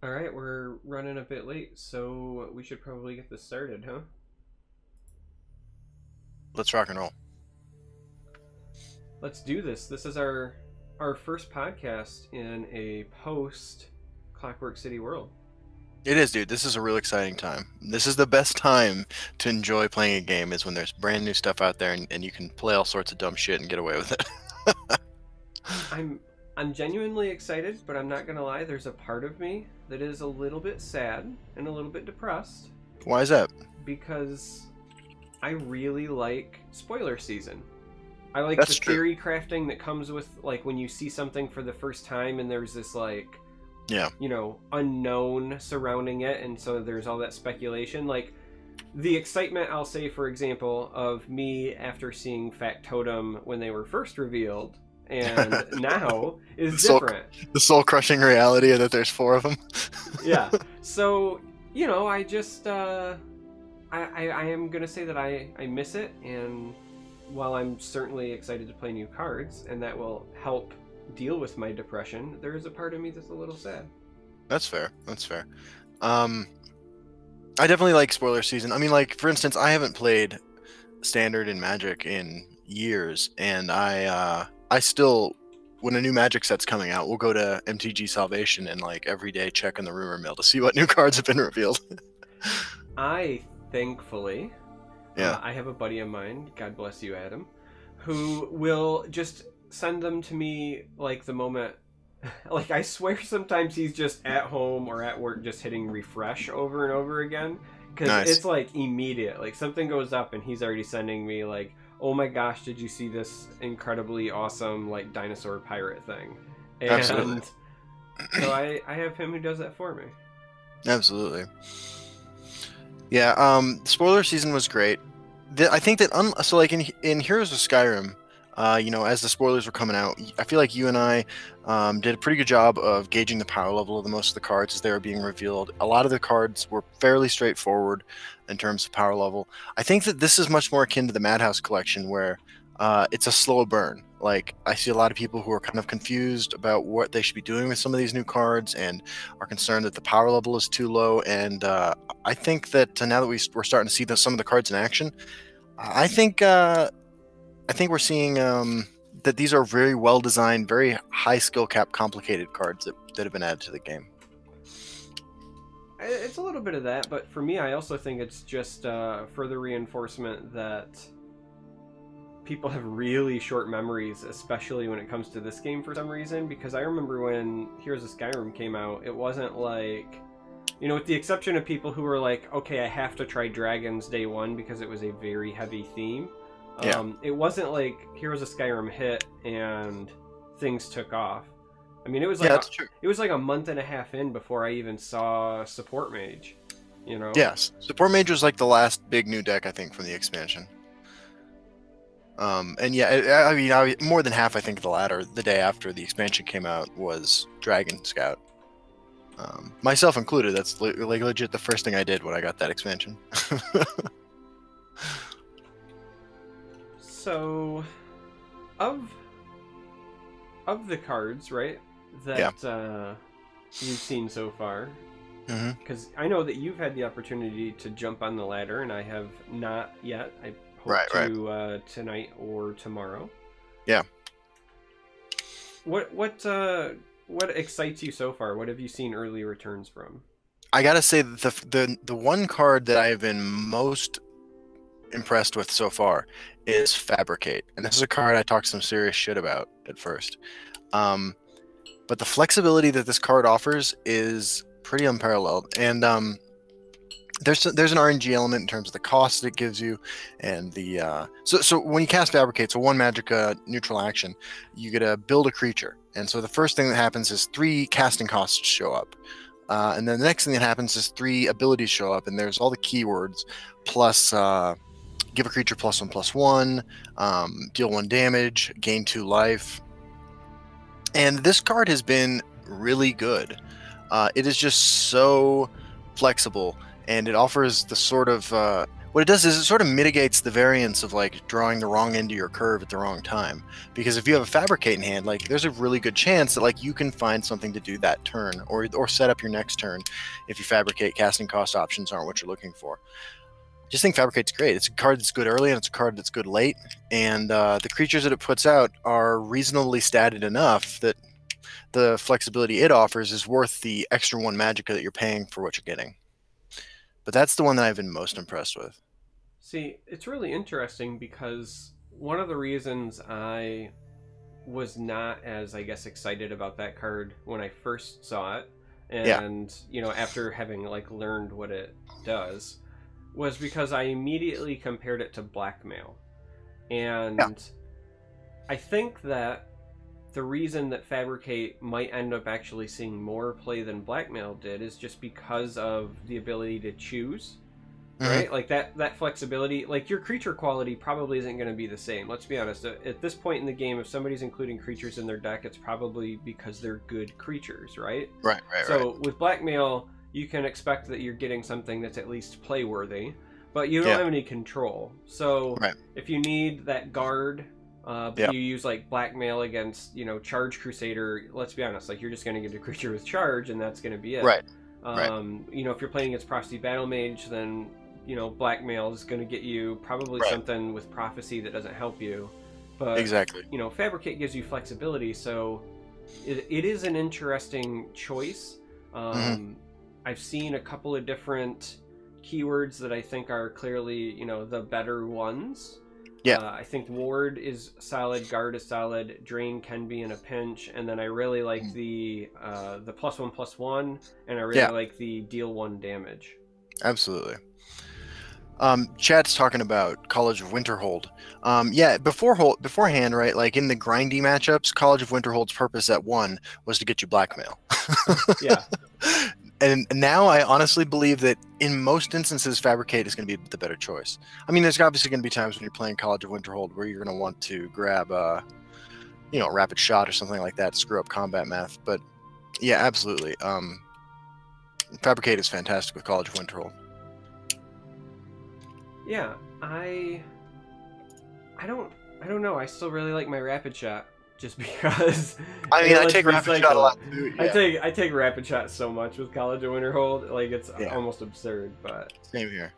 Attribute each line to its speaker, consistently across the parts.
Speaker 1: Alright, we're running a bit late, so we should probably get this started, huh?
Speaker 2: Let's rock and roll.
Speaker 1: Let's do this. This is our first podcast in a post Clockwork City world.
Speaker 2: It is, dude. This is a real exciting time. This is the best time to enjoy playing a game, is when there's brand new stuff out there and you can play all sorts of dumb shit and get away with it.
Speaker 1: I'm genuinely excited, but I'm not gonna lie, there's a part of me that is a little bit sad and a little bit depressed.
Speaker 2: Why is that?
Speaker 1: Because I really like spoiler season. I like
Speaker 2: That's
Speaker 1: the
Speaker 2: true.
Speaker 1: theory crafting that comes with, like, when you see something for the first time and there's this, like,
Speaker 2: Yeah.
Speaker 1: you know, unknown surrounding it, and so there's all that speculation. Like, the excitement, I'll say, for example, of me after seeing Factotum when they were first revealed, and now is different.
Speaker 2: The soul-crushing reality that there's 4 of them.
Speaker 1: Yeah. So, you know, I just, I am gonna say that I miss it, and while I'm certainly excited to play new cards, and that will help deal with my depression, there is a part of me that's a little sad.
Speaker 2: That's fair. That's fair. I definitely like spoiler season. I mean, like, for instance, I haven't played Standard in Magic in years, and I still, when a new Magic set's coming out, we'll go to MTG Salvation and, like, every day check in the rumor mill to see what new cards have been revealed.
Speaker 1: I thankfully,
Speaker 2: Yeah.
Speaker 1: I have a buddy of mine, God bless you, Adam, who will just send them to me, like, the moment. Like, I swear sometimes he's just at home or at work just hitting refresh over and over again, because
Speaker 2: Nice.
Speaker 1: it's like immediate. Like, something goes up and he's already sending me, like, oh my gosh, did you see this incredibly awesome, like, dinosaur pirate thing? And
Speaker 2: Absolutely.
Speaker 1: so I have him who does that for me.
Speaker 2: Absolutely. Yeah, spoiler season was great. I think that, so, like, in Heroes of Skyrim, you know, as the spoilers were coming out, I feel like you and I did a pretty good job of gauging the power level of most of the cards as they were being revealed. A lot of the cards were fairly straightforward in terms of power level. I think that this is much more akin to the Madhouse collection, where it's a slow burn. Like, I see a lot of people who are kind of confused about what they should be doing with some of these new cards and are concerned that the power level is too low. And I think that now that we're starting to see some of the cards in action, I think we're seeing that these are very well designed, very high skill cap, complicated cards that have been added to the game.
Speaker 1: It's a little bit of that, but for me, I also think it's just further reinforcement that people have really short memories, especially when it comes to this game for some reason, because I remember when Heroes of Skyrim came out, it wasn't like, you know, with the exception of people who were like, okay, I have to try Dragons day one because it was a very heavy theme.
Speaker 2: Yeah.
Speaker 1: It wasn't like Heroes of Skyrim hit and things took off. I mean, it was like
Speaker 2: Yeah, that's true.
Speaker 1: it was like a month and a half in before I even saw Support Mage, you know?
Speaker 2: Yes, Support Mage was like the last big new deck, I think, from the expansion. And yeah, I mean, more than half, I think, the day after the expansion came out, was Dragon Scout. Myself included. That's like legit the first thing I did when I got that expansion.
Speaker 1: So, of the cards, right, that you've seen so far, because I know that you've had the opportunity to jump on the ladder, and I have not yet. I hope to tonight or tomorrow.
Speaker 2: Yeah.
Speaker 1: What excites you so far? What have you seen early returns from?
Speaker 2: I gotta say that the one card that I have been most impressed with so far is Fabricate, and this is a card I talked some serious shit about at first, but the flexibility that this card offers is pretty unparalleled. And there's an RNG element in terms of the cost it gives you, and the so when you cast Fabricate, so 1 magic neutral action, you get to build a creature, and so the first thing that happens is 3 casting costs show up. And then the next thing that happens is 3 abilities show up, and there's all the keywords, plus give a creature +1/+1, deal 1 damage, gain 2 life. And this card has been really good. It is just so flexible, and it offers the sort of what it does is it sort of mitigates the variance of like drawing the wrong end of your curve at the wrong time. Because if you have a Fabricate in hand, like there's a really good chance that like you can find something to do that turn, or set up your next turn if you Fabricate casting cost options aren't what you're looking for. I just think Fabricate's great. It's a card that's good early and it's a card that's good late, and the creatures that it puts out are reasonably statted enough that the flexibility it offers is worth the extra 1 magicka that you're paying for what you're getting. But that's the one that I've been most impressed with.
Speaker 1: See, it's really interesting because one of the reasons I was not as, I guess, excited about that card when I first saw it, and you know, after having like learned what it does, was because I immediately compared it to Blackmail. And I think that the reason that Fabricate might end up actually seeing more play than Blackmail did is just because of the ability to choose, right? Like that flexibility. Like your creature quality probably isn't going to be the same. Let's be honest. At this point in the game, if somebody's including creatures in their deck, it's probably because they're good creatures, right?
Speaker 2: Right.
Speaker 1: So with Blackmail, you can expect that you're getting something that's at least play worthy, but you don't have any control. So if you need that guard, but you use like Blackmail against, you know, Charge Crusader, let's be honest, like you're just going to get a creature with charge and that's going to be it. You know, if you're playing against Prophecy Battle Mage, then, you know, Blackmail is going to get you probably something with Prophecy that doesn't help you. But, you know, Fabricate gives you flexibility, so it is an interesting choice. I've seen a couple of different keywords that I think are clearly, you know, the better ones. I think Ward is solid, Guard is solid, Drain can be in a pinch, and then I really like the +1/+1, and I really like the deal 1 damage.
Speaker 2: Absolutely. Chat's talking about College of Winterhold. Beforehand, right? Like in the grindy matchups, College of Winterhold's purpose at 1 was to get you Blackmail. And now I honestly believe that in most instances, Fabricate is going to be the better choice. I mean, there's obviously going to be times when you're playing College of Winterhold where you're going to want to grab, you know, Rapid Shot or something like that to screw up combat math. But yeah, absolutely. Fabricate is fantastic with College of Winterhold.
Speaker 1: Yeah, I don't know. I still really like my Rapid Shot. Just because
Speaker 2: I mean, I take Rapid Shot a lot too.
Speaker 1: I take Rapid Shot so much with College of Winterhold, like it's almost absurd. But
Speaker 2: same here.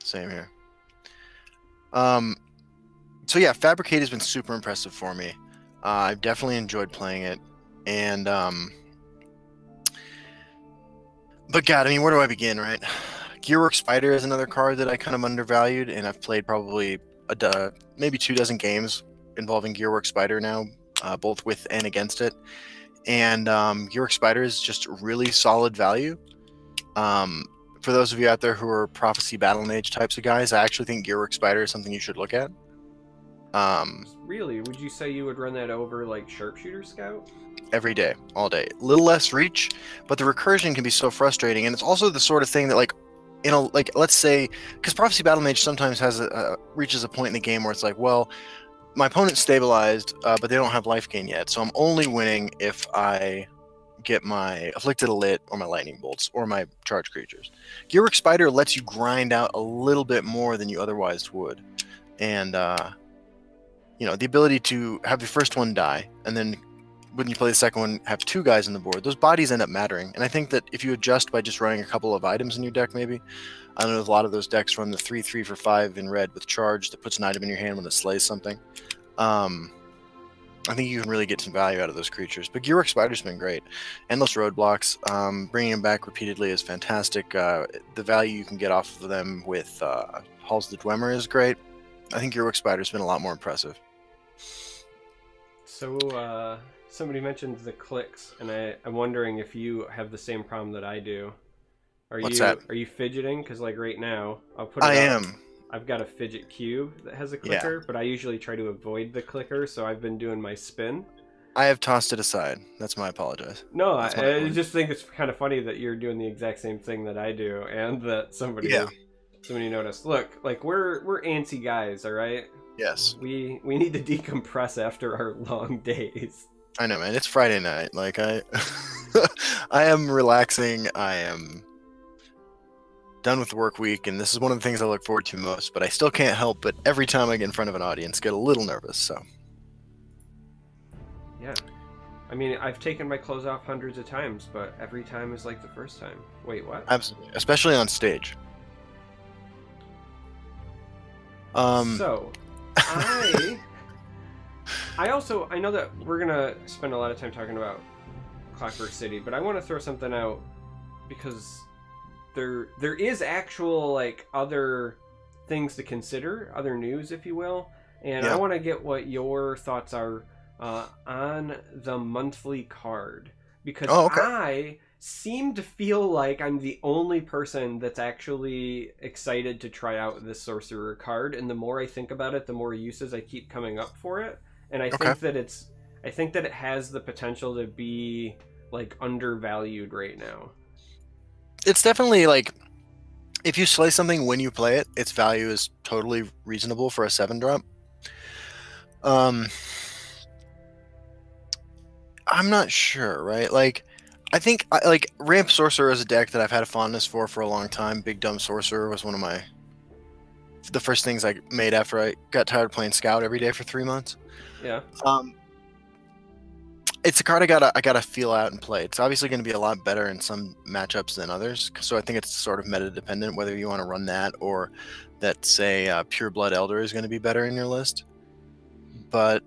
Speaker 2: So yeah, Fabricate has been super impressive for me. I've definitely enjoyed playing it, and but God, I mean, where do I begin, right? Gearwork Spider is another card that I kind of undervalued, and I've played probably maybe 24 games involving Gearwork Spider now, both with and against it. And Gearwork Spider is just really solid value. For those of you out there who are Prophecy Battle Mage types of guys, I actually think Gearwork Spider is something you should look at.
Speaker 1: Really? Would you say you would run that over like Sharpshooter Scout?
Speaker 2: Every day, all day. A little less reach, but the recursion can be so frustrating, and it's also the sort of thing that, like, you know, like let's say, because Prophecy Battle Mage sometimes has reaches a point in the game where it's like, well, my opponent's stabilized, but they don't have life gain yet, so I'm only winning if I get my Afflicted Alit or my Lightning Bolts or my Charge Creatures. Gearwork Spider lets you grind out a little bit more than you otherwise would, and you know, the ability to have the first one die, and then when you play the second one, have 2 guys on the board. Those bodies end up mattering, and I think that if you adjust by just running a couple of items in your deck, maybe, I don't know, a lot of those decks run the 3/3 for 5 in red with charge that puts an item in your hand when it slays something. I think you can really get some value out of those creatures. But Gearwork Spider's been great. Endless Roadblocks, bringing them back repeatedly is fantastic. The value you can get off of them with Halls of the Dwemer is great. I think Gearwork Spider's been a lot more impressive.
Speaker 1: So, somebody mentioned the clicks, and I'm wondering if you have the same problem that I do.
Speaker 2: What's that?
Speaker 1: Are you fidgeting? Because like right now, I'll put.
Speaker 2: I am.
Speaker 1: I've got a fidget cube that has a clicker, but I usually try to avoid the clicker, so I've been doing my spin.
Speaker 2: I have tossed it aside. That's my apologize.
Speaker 1: No, I just think it's kind of funny that you're doing the exact same thing that I do, and that somebody noticed. Look, like we're antsy guys, all right?
Speaker 2: Yes.
Speaker 1: We need to decompress after our long days.
Speaker 2: I know, man. It's Friday night. Like I am relaxing. I am done with the work week, and this is one of the things I look forward to most. But I still can't help but every time I get in front of an audience, get a little nervous. So
Speaker 1: Yeah. I mean, I've taken my clothes off hundreds of times, but every time is like the first time. Wait, what?
Speaker 2: absolutely, especially on stage.
Speaker 1: So, I know that we're gonna spend a lot of time talking about Clockwork City, but I want to throw something out because there is actual like other things to consider, other news, if you will, and I want to get what your thoughts are on the monthly card, because I seem to feel like I'm the only person that's actually excited to try out this sorcerer card, and the more I think about it, the more uses I keep coming up for it, and I think that it has the potential to be like undervalued right now.
Speaker 2: It's definitely like, if you slay something when you play it, its value is totally reasonable for a 7-drop. I'm not sure, right? Like, I think like Ramp Sorcerer is a deck that I've had a fondness for a long time. Big Dumb Sorcerer was one of the first things I made after I got tired of playing Scout every day for 3 months.
Speaker 1: Yeah.
Speaker 2: It's a card I gotta feel out and play. It's obviously going to be a lot better in some matchups than others, so I think it's sort of meta dependent whether you want to run that or that, say, Pure Blood Elder is going to be better in your list. But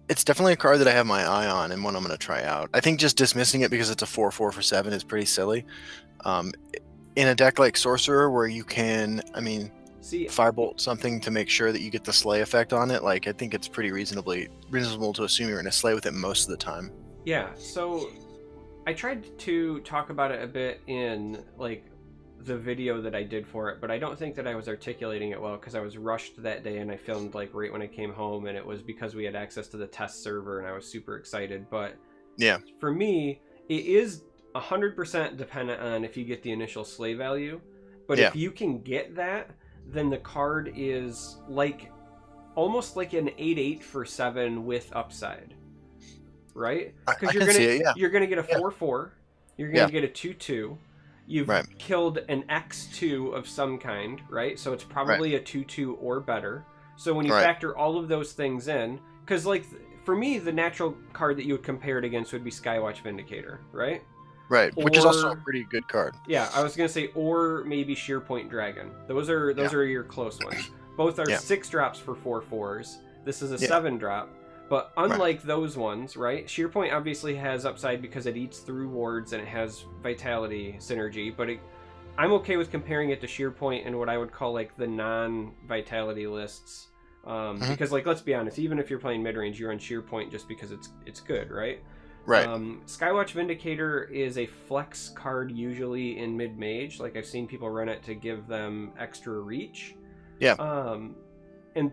Speaker 2: it's definitely a card that I have my eye on and one I'm going to try out. I think just dismissing it because it's a 4/4 for 7 is pretty silly. In a deck like Sorcerer, where you can, Firebolt something to make sure that you get the slay effect on it, like, I think it's pretty reasonable to assume you're going to slay with it most of the time.
Speaker 1: Yeah, so I tried to talk about it a bit in like the video that I did for it, but I don't think that I was articulating it well because I was rushed that day and I filmed like right when I came home, and it was because we had access to the test server and I was super excited. But
Speaker 2: yeah, for
Speaker 1: me, it is 100% dependent on if you get the initial slay value. But if you can get that, then the card is like almost like an 8/8 for 7 with upside, right? Because you're gonna get a 4/4, you're gonna get a 2/2. You've killed an X2 of some kind, right? So it's probably a 2/2 or better. So when you factor all of those things in, because like for me, the natural card that you would compare it against would be Skywatch Vindicator, right?
Speaker 2: Right, which is also a pretty good card.
Speaker 1: Yeah, I was gonna say, or maybe Shearpoint Dragon. Those are your close ones. Both are 6 drops for 4/4s. This is a 7-drop. But unlike those ones, right? Shearpoint obviously has upside because it eats through wards and it has vitality synergy. But I'm okay with comparing it to Shearpoint and what I would call like the non-vitality lists. Because like, let's be honest, even if you're playing mid-range, you're on Shearpoint just because it's good, right?
Speaker 2: Right.
Speaker 1: Skywatch Vindicator is a flex card usually in mid-mage. Like I've seen people run it to give them extra reach.
Speaker 2: Yeah.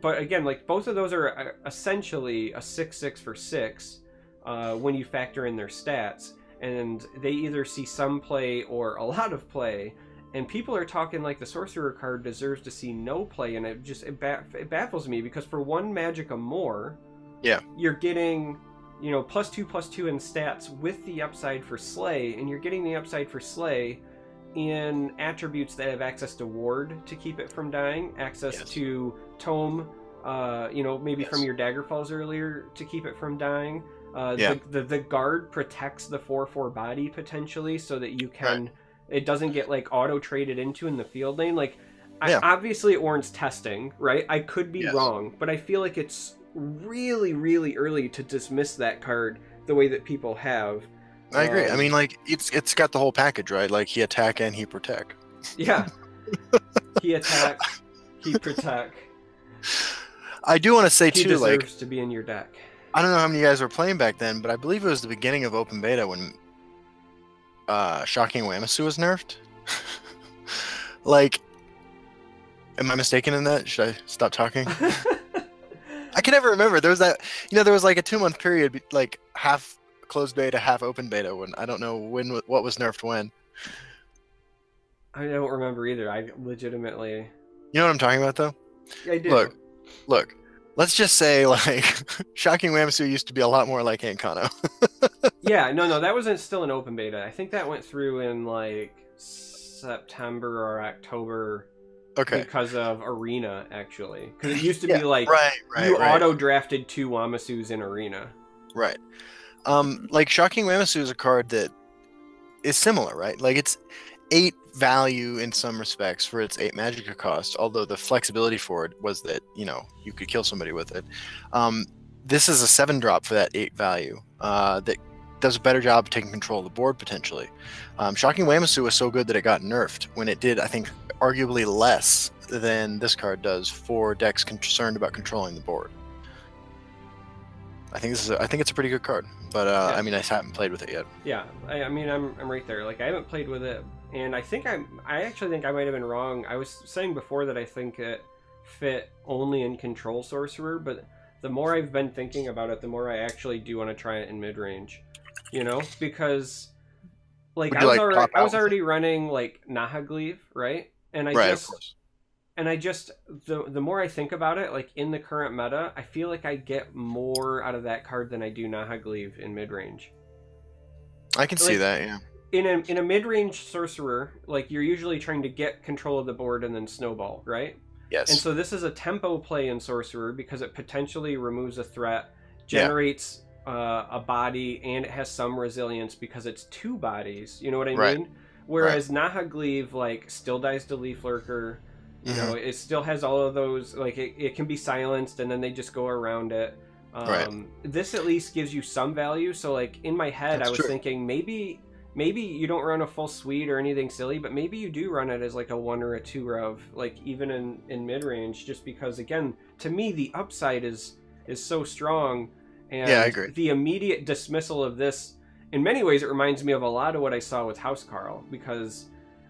Speaker 1: But again, like both of those are essentially a 6/6 for 6 when you factor in their stats, and they either see some play or a lot of play. And people are talking like the Sorcerer card deserves to see no play, and it baffles me because for 1 Magicka more, you're getting +2/+2 in stats with the upside for Slay, and you're getting the upside for Slay in attributes that have access to ward to keep it from dying, access to tome, maybe from your Daggerfalls earlier to keep it from dying. The guard protects the 4/4 body potentially so that you can it doesn't get like auto traded into in the field lane. Like obviously it warrants testing, right? I could be wrong, but I feel like it's really, really early to dismiss that card the way that people have.
Speaker 2: I agree. I mean, like, it's got the whole package, right? Like, he attack and he protect.
Speaker 1: Yeah. He attack, he protect.
Speaker 2: I do want to say,
Speaker 1: he
Speaker 2: too,
Speaker 1: deserves to be in your deck.
Speaker 2: I don't know how many of you guys were playing back then, but I believe it was the beginning of open beta when Shocking Wamasu was nerfed. Like, am I mistaken in that? Should I stop talking? I can never remember. There was that, there was like a 2-month period, like half closed beta, half open beta, when I don't know what was nerfed when.
Speaker 1: I don't remember either. I legitimately.
Speaker 2: You know what I'm talking about, though?
Speaker 1: Yeah, I do.
Speaker 2: Look. Let's just say, like, Shocking Wamasu used to be a lot more like Ankano.
Speaker 1: Yeah, no, that wasn't still an open beta. I think that went through in like September or October
Speaker 2: Okay.
Speaker 1: because of Arena, actually. Because it used to
Speaker 2: Yeah.
Speaker 1: be like
Speaker 2: Right.
Speaker 1: you auto-drafted 2 Wamasus in Arena.
Speaker 2: Right. Like Shocking Mamasu is a card that is similar, right? Like it's 8 value in some respects for its 8 magicka cost, although the flexibility for it was that, you know, you could kill somebody with it. This is a 7 drop for that 8 value that does a better job of taking control of the board potentially. Shocking Wamasu was so good that it got nerfed when it did, I think, arguably less than this card does for decks concerned about controlling the board. I think it's a pretty good card, but
Speaker 1: Yeah.
Speaker 2: I mean, I haven't played with it yet.
Speaker 1: Yeah, I mean, I'm right there. Like, I haven't played with it, and I actually think I might have been wrong. I was saying before that I think it fit only in Control Sorcerer, but the more I've been thinking about it, the more I actually do want to try it in mid-range. You know, because like
Speaker 2: Would you, like, pop
Speaker 1: I
Speaker 2: out
Speaker 1: was
Speaker 2: with
Speaker 1: already running like Nahagleave, right? And
Speaker 2: Right, of course.
Speaker 1: the more I think about it, like in the current meta, I feel like I get more out of that card than I do Nahagleave in mid-range.
Speaker 2: I can see
Speaker 1: Like,
Speaker 2: that, yeah.
Speaker 1: in a mid-range sorcerer, like you're usually trying to get control of the board and then snowball, right?
Speaker 2: Yes.
Speaker 1: And so this is a tempo play in sorcerer because it potentially removes a threat,
Speaker 2: Yeah.
Speaker 1: generates a body, and it has some resilience because it's 2 bodies. You know what I
Speaker 2: Right.
Speaker 1: mean? Whereas Nahagleave like still dies to Leaf Lurker. You know, it still has all of those, like it can be silenced and then they just go around it. This at least gives you some value. So like in my head,
Speaker 2: That's
Speaker 1: I was
Speaker 2: true.
Speaker 1: thinking maybe you don't run a full suite or anything silly, but maybe you do run it as like a 1 or a 2 rev, like even in mid range, just because again, to me the upside is so strong, and
Speaker 2: Yeah, I agree.
Speaker 1: the immediate dismissal of this, in many ways, it reminds me of a lot of what I saw with Housecarl, because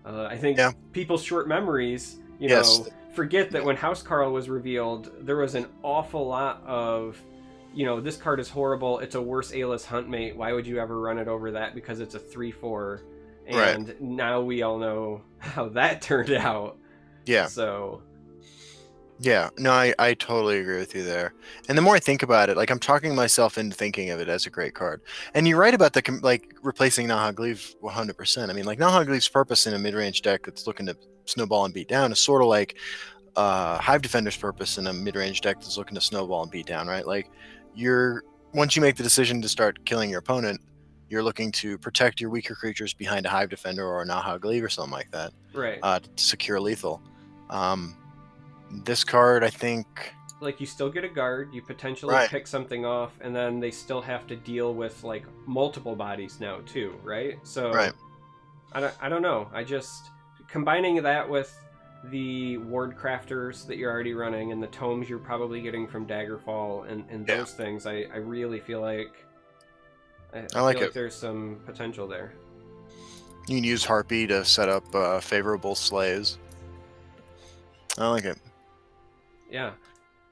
Speaker 1: I think people's short memories, you know, forget that when Housecarl was revealed, there was an awful lot of, you know, this card is horrible, it's a worse Aeless Huntmate, why would you ever run it over that because it's a 3/4, and now we all know how that turned out.
Speaker 2: Yeah.
Speaker 1: So
Speaker 2: Yeah, no, I totally agree with you there. And the more I think about it, like I'm talking myself into thinking of it as a great card. And you're right about the like replacing Nahagleave 100%. I mean, like Nahagleave's purpose in a mid-range deck that's looking to snowball and beat down is sort of like Hive Defender's purpose in a mid-range deck that's looking to snowball and beat down, right? Like once you make the decision to start killing your opponent, you're looking to protect your weaker creatures behind a Hive Defender or a Nahagleave or something like that.
Speaker 1: Right.
Speaker 2: To secure lethal. This card, I think,
Speaker 1: like you still get a guard, you potentially pick something off, and then they still have to deal with like multiple bodies now too, right? So I don't know. I just combining that with the ward crafters that you're already running and the tomes you're probably getting from Daggerfall and those things, I really feel like I like there's some potential there.
Speaker 2: You can use Harpy to set up favorable slays. I like it.
Speaker 1: Yeah.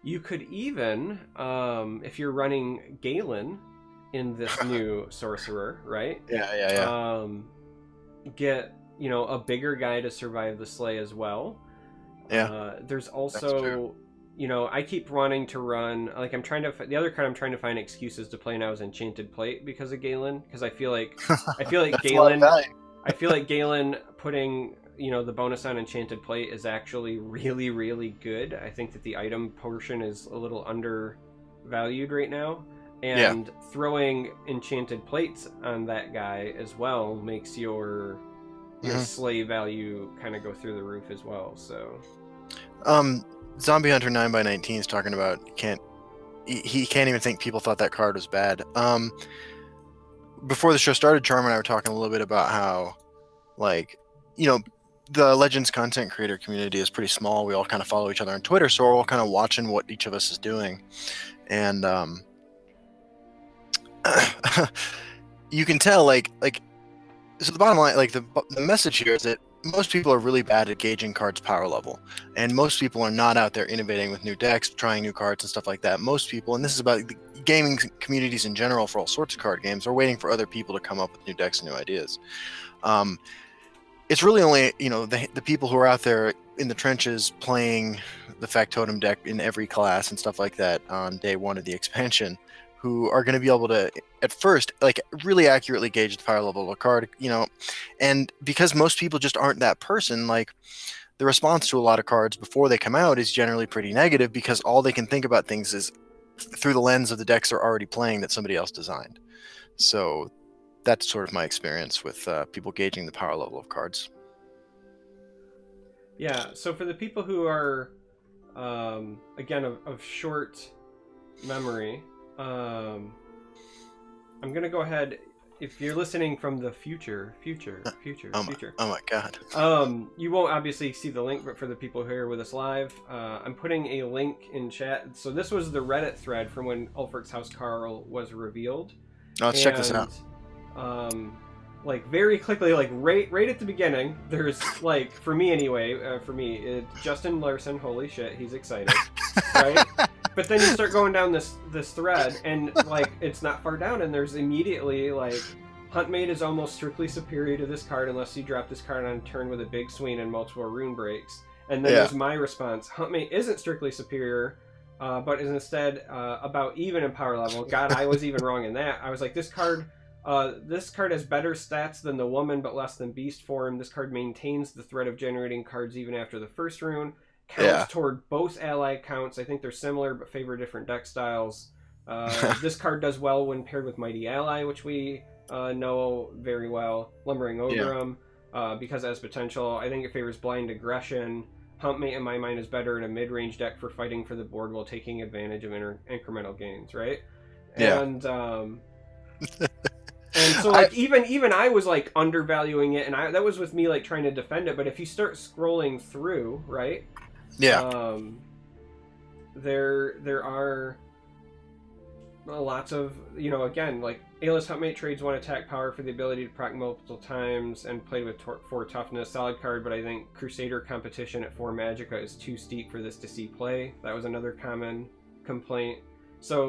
Speaker 1: You could even, if you're running Galen in this new sorcerer, right?
Speaker 2: Yeah.
Speaker 1: Get, you know, a bigger guy to survive the slay as well.
Speaker 2: Yeah.
Speaker 1: There's also, you know, I keep wanting to run, like the other card I'm trying to find excuses to play now is Enchanted Plate because of Galen, because I feel like Galen putting, you know, the bonus on Enchanted Plate is actually really, really good. I think that the item portion is a little undervalued right now. And throwing Enchanted Plates on that guy as well makes your slay value kind of go through the roof as well. So
Speaker 2: Zombie Hunter 9x19 is talking about he can't even think people thought that card was bad. Before the show started, Charm and I were talking a little bit about how, like, you know, the Legends content creator community is pretty small. We all kind of follow each other on Twitter, so we're all kind of watching what each of us is doing. And you can tell, like, so the bottom line, like, the message here is that most people are really bad at gauging cards' power level. And most people are not out there innovating with new decks, trying new cards and stuff like that. Most people, and this is about the gaming communities in general for all sorts of card games, are waiting for other people to come up with new decks and new ideas. It's really only, you know, the people who are out there in the trenches playing the Factotum deck in every class and stuff like that on day 1 of the expansion who are going to be able to, at first, like really accurately gauge the power level of a card, you know, and because most people just aren't that person, like the response to a lot of cards before they come out is generally pretty negative because all they can think about things is through the lens of the decks they're already playing that somebody else designed. So that's sort of my experience with people gauging the power level of cards.
Speaker 1: Yeah, so for the people who are, again, of short memory, I'm going to go ahead. If you're listening from the future,
Speaker 2: Oh my god.
Speaker 1: you won't obviously see the link, but for the people who are with us live, I'm putting a link in chat. So this was the Reddit thread from when Ulfric's House Carl was revealed.
Speaker 2: Let's check this out.
Speaker 1: Like very quickly, like right at the beginning, there's like, for me anyway, Justin Larson, holy shit, he's excited, right? But then you start going down this thread, and like it's not far down, and there's immediately like, Huntmate is almost strictly superior to this card unless you drop this card on turn with a big swing and multiple rune breaks. And then there's my response: Huntmate isn't strictly superior, but is instead about even in power level. God, I was even wrong in that. I was like, this card has better stats than the woman, but less than beast form. This card maintains the threat of generating cards even after the first rune. Counts toward both ally counts. I think they're similar, but favor different deck styles. This card does well when paired with Mighty Ally, which we know very well. Lumbering Ogrim, because it has potential. I think it favors Blind Aggression. Huntmate, in my mind, is better in a mid-range deck for fighting for the board while taking advantage of incremental gains, right?
Speaker 2: Yeah.
Speaker 1: And so like even I was like undervaluing it, and that was with me like trying to defend it. But if you start scrolling through, right?
Speaker 2: Yeah.
Speaker 1: There are lots of, you know, again, like Aeless Huntmate trades 1 attack power for the ability to proc multiple times and played with 4 toughness. Solid card, but I think Crusader competition at 4 Magicka is too steep for this to see play. That was another common complaint. So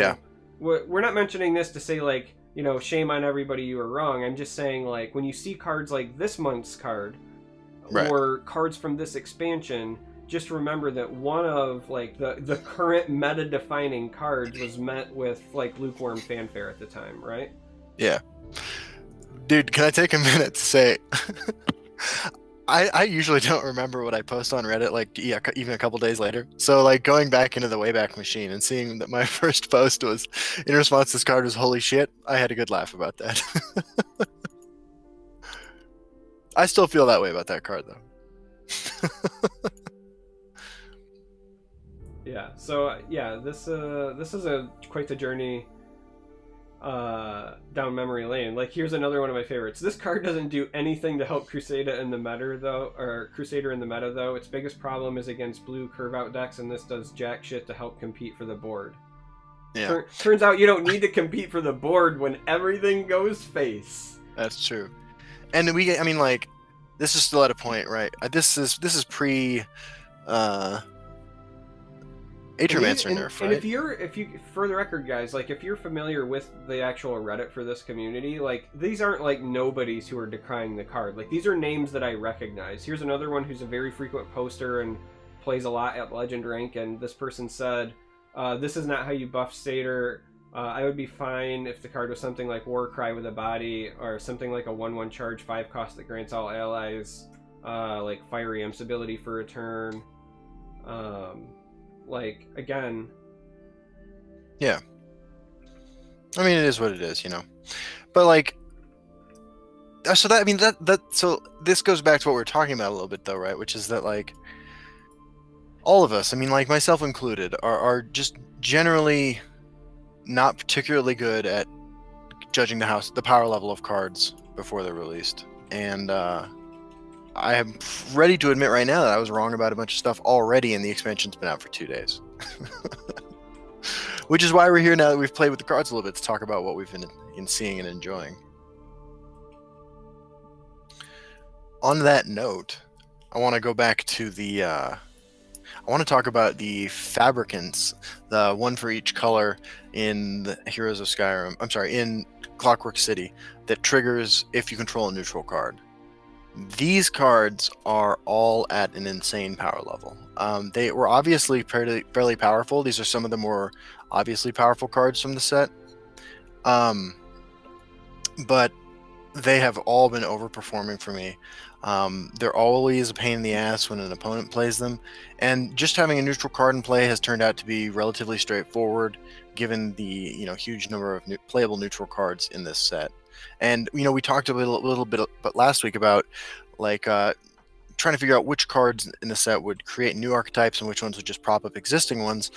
Speaker 1: we're not mentioning this to say like, you know, shame on everybody, you were wrong. I'm just saying, like, when you see cards like this month's card or cards from this expansion, just remember that one of like the current meta defining cards was met with like lukewarm fanfare at the time, right?
Speaker 2: Yeah. Dude, can I take a minute to say I usually don't remember what I post on Reddit like even a couple days later. So like going back into the Wayback Machine and seeing that my first post was in response to this card was holy shit, I had a good laugh about that. I still feel that way about that card though.
Speaker 1: Yeah, so yeah, this is quite the journey down memory lane. Like, here's another one of my favorites. This card doesn't do anything to help Crusader in the meta though. Its biggest problem is against blue curve out decks, and this does jack shit to help compete for the board.
Speaker 2: Yeah.
Speaker 1: Turns out you don't need to compete for the board when everything goes face.
Speaker 2: That's true. And I mean, like, this is still at a point, right? This is pre Atromancer nerf, right?
Speaker 1: And if you, for the record, guys, like, if you're familiar with the actual Reddit for this community, like, these aren't like nobodies who are decrying the card. Like, these are names that I recognize. Here's another one who's a very frequent poster and plays a lot at Legend rank, and this person said, this is not how you buff Satyr. I would be fine if the card was something like Warcry with a body, or something like a 1/1 charge 5 cost that grants all allies like Fiery Imp's ability for a turn. Like, again,
Speaker 2: yeah, I mean, it is what it is, you know. But like, so that, I mean, so this goes back to what we we're talking about a little bit though, right? Which is that, like, all of us, I mean, like myself included, are just generally not particularly good at judging the power level of cards before they're released. And I am ready to admit right now that I was wrong about a bunch of stuff already, and the expansion's been out for 2 days. Which is why we're here now that we've played with the cards a little bit to talk about what we've been seeing and enjoying. On that note, I want to go back to the I want to talk about the fabricants, the one for each color in the Heroes of Skyrim. I'm sorry, in Clockwork City, that triggers if you control a neutral card. These cards are all at an insane power level. They were obviously fairly powerful. These are some of the more obviously powerful cards from the set. Um, but they have all been overperforming for me. They're always a pain in the ass when an opponent plays them, and just having a neutral card in play has turned out to be relatively straightforward, given the huge number of playable neutral cards in this set. And we talked a little bit, but last week about like trying to figure out which cards in the set would create new archetypes and which ones would just prop up existing ones.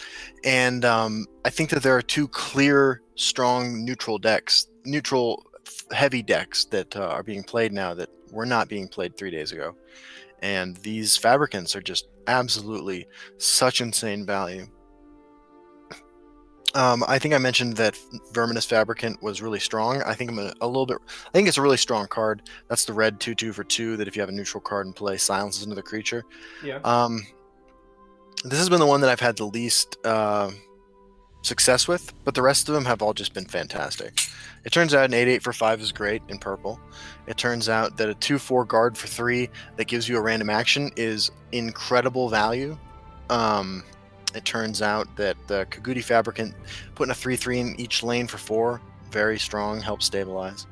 Speaker 2: And I think that there are two clear, strong neutral heavy decks that are being played now that were not being played 3 days ago. And these Fabricants are just absolutely such insane value. I think I mentioned that Verminous Fabricant was really strong. I think I think it's a really strong card. That's the red 2/2 for 2 that if you have a neutral card in play, silences another creature.
Speaker 1: Yeah.
Speaker 2: This has been the one that I've had the least success with, but the rest of them have all just been fantastic. It turns out an 8/8 for 5 is great in purple. It turns out that a 2/4 guard for 3 that gives you a random action is incredible value. It turns out that the Kagudi Fabricant putting a 3/3 in each lane for 4, very strong, helps stabilize.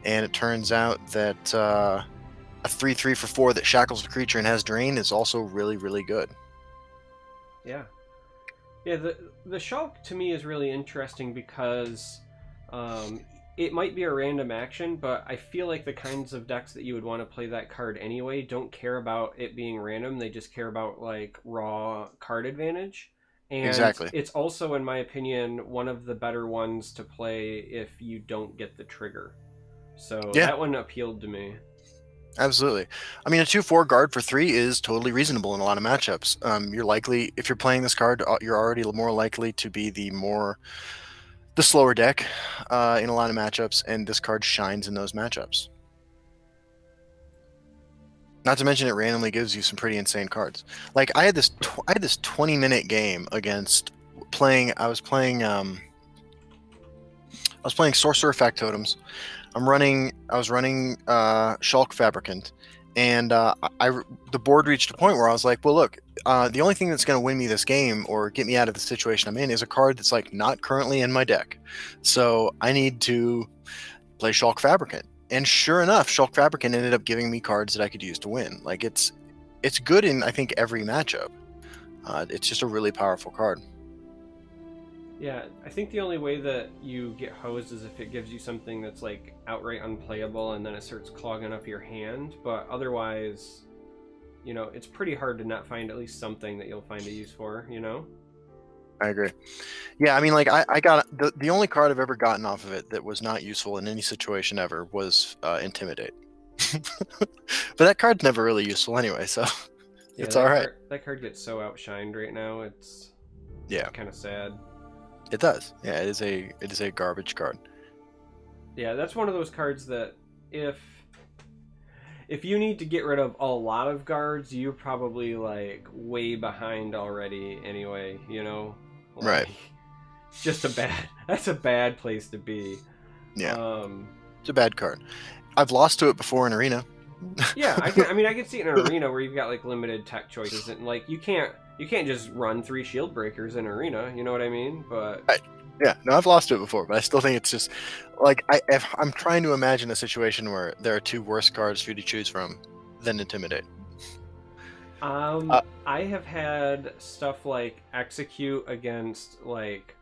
Speaker 2: And it turns out that a 3/3 for 4 that shackles the creature and has drain is also really, really good.
Speaker 1: Yeah. Yeah, the Shulk to me is really interesting because it might be a random action, but I feel like the kinds of decks that you would want to play that card anyway don't care about it being random. They just care about like raw card advantage. And
Speaker 2: Exactly.
Speaker 1: it's also, in my opinion, one of the better ones to play if you don't get the trigger. So
Speaker 2: Yeah.
Speaker 1: that one appealed to me.
Speaker 2: Absolutely. I mean, a 2/4 guard for 3 is totally reasonable in a lot of matchups. You're likely, if you're playing this card, you're already more likely to be the slower deck in a lot of matchups, and this card shines in those matchups. Not to mention, it randomly gives you some pretty insane cards. Like I had this 20-minute game against I was playing Sorcerer Factotums. I was running Shulk Fabricant, and the board reached a point where I was like, well, look, the only thing that's going to win me this game or get me out of the situation I'm in is a card that's like not currently in my deck. So I need to play Shulk Fabricant. And sure enough, Shulk Fabricant ended up giving me cards that I could use to win. Like it's good in, I think, every matchup. It's just a really powerful card.
Speaker 1: Yeah, I think the only way that you get hosed is if it gives you something that's like outright unplayable and then it starts clogging up your hand. But otherwise, it's pretty hard to not find at least something that you'll find a use for,
Speaker 2: I agree. Yeah, I mean, like I got the only card I've ever gotten off of it that was not useful in any situation ever was Intimidate. But that card's never really useful anyway, so
Speaker 1: yeah,
Speaker 2: it's all right.
Speaker 1: That card gets so outshined right now. It's kind of sad.
Speaker 2: It does. Yeah, it is a garbage card.
Speaker 1: Yeah, that's one of those cards that if you need to get rid of a lot of guards, you're probably like way behind already anyway, Like,
Speaker 2: right.
Speaker 1: It's just that's a bad place to be.
Speaker 2: Yeah. It's a bad card. I've lost to it before in Arena.
Speaker 1: Yeah, I can see it in an Arena where you've got like limited tech choices and like you can't just run 3 shield breakers in Arena, you know what I mean? But
Speaker 2: yeah, no, I've lost to it before, but I still think it's just like I'm trying to imagine a situation where there are 2 worse cards for you to choose from than Intimidate.
Speaker 1: I have had stuff like Execute against like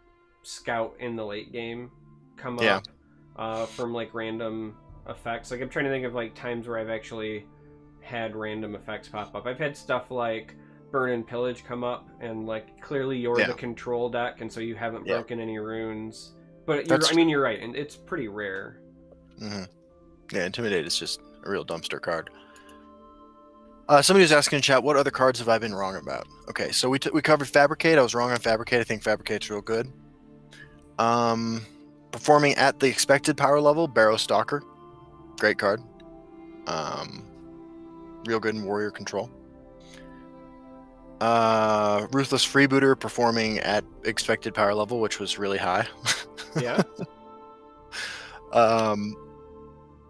Speaker 1: Scout in the late game come up from like random effects. Like I'm trying to think of like times where I've actually had random effects pop up. I've had stuff like Burn and Pillage come up, and like clearly you're the control deck, and so you haven't broken any runes. But you're right, and it's pretty rare.
Speaker 2: Mm-hmm. Yeah, Intimidate is just a real dumpster card. Somebody was asking in chat, what other cards have I been wrong about? Okay, so we covered Fabricate. I was wrong on Fabricate. I think Fabricate's real good. Performing at the expected power level, Barrow Stalker. Great card. Real good in Warrior Control. Ruthless Freebooter performing at expected power level, which was really high.
Speaker 1: Yeah.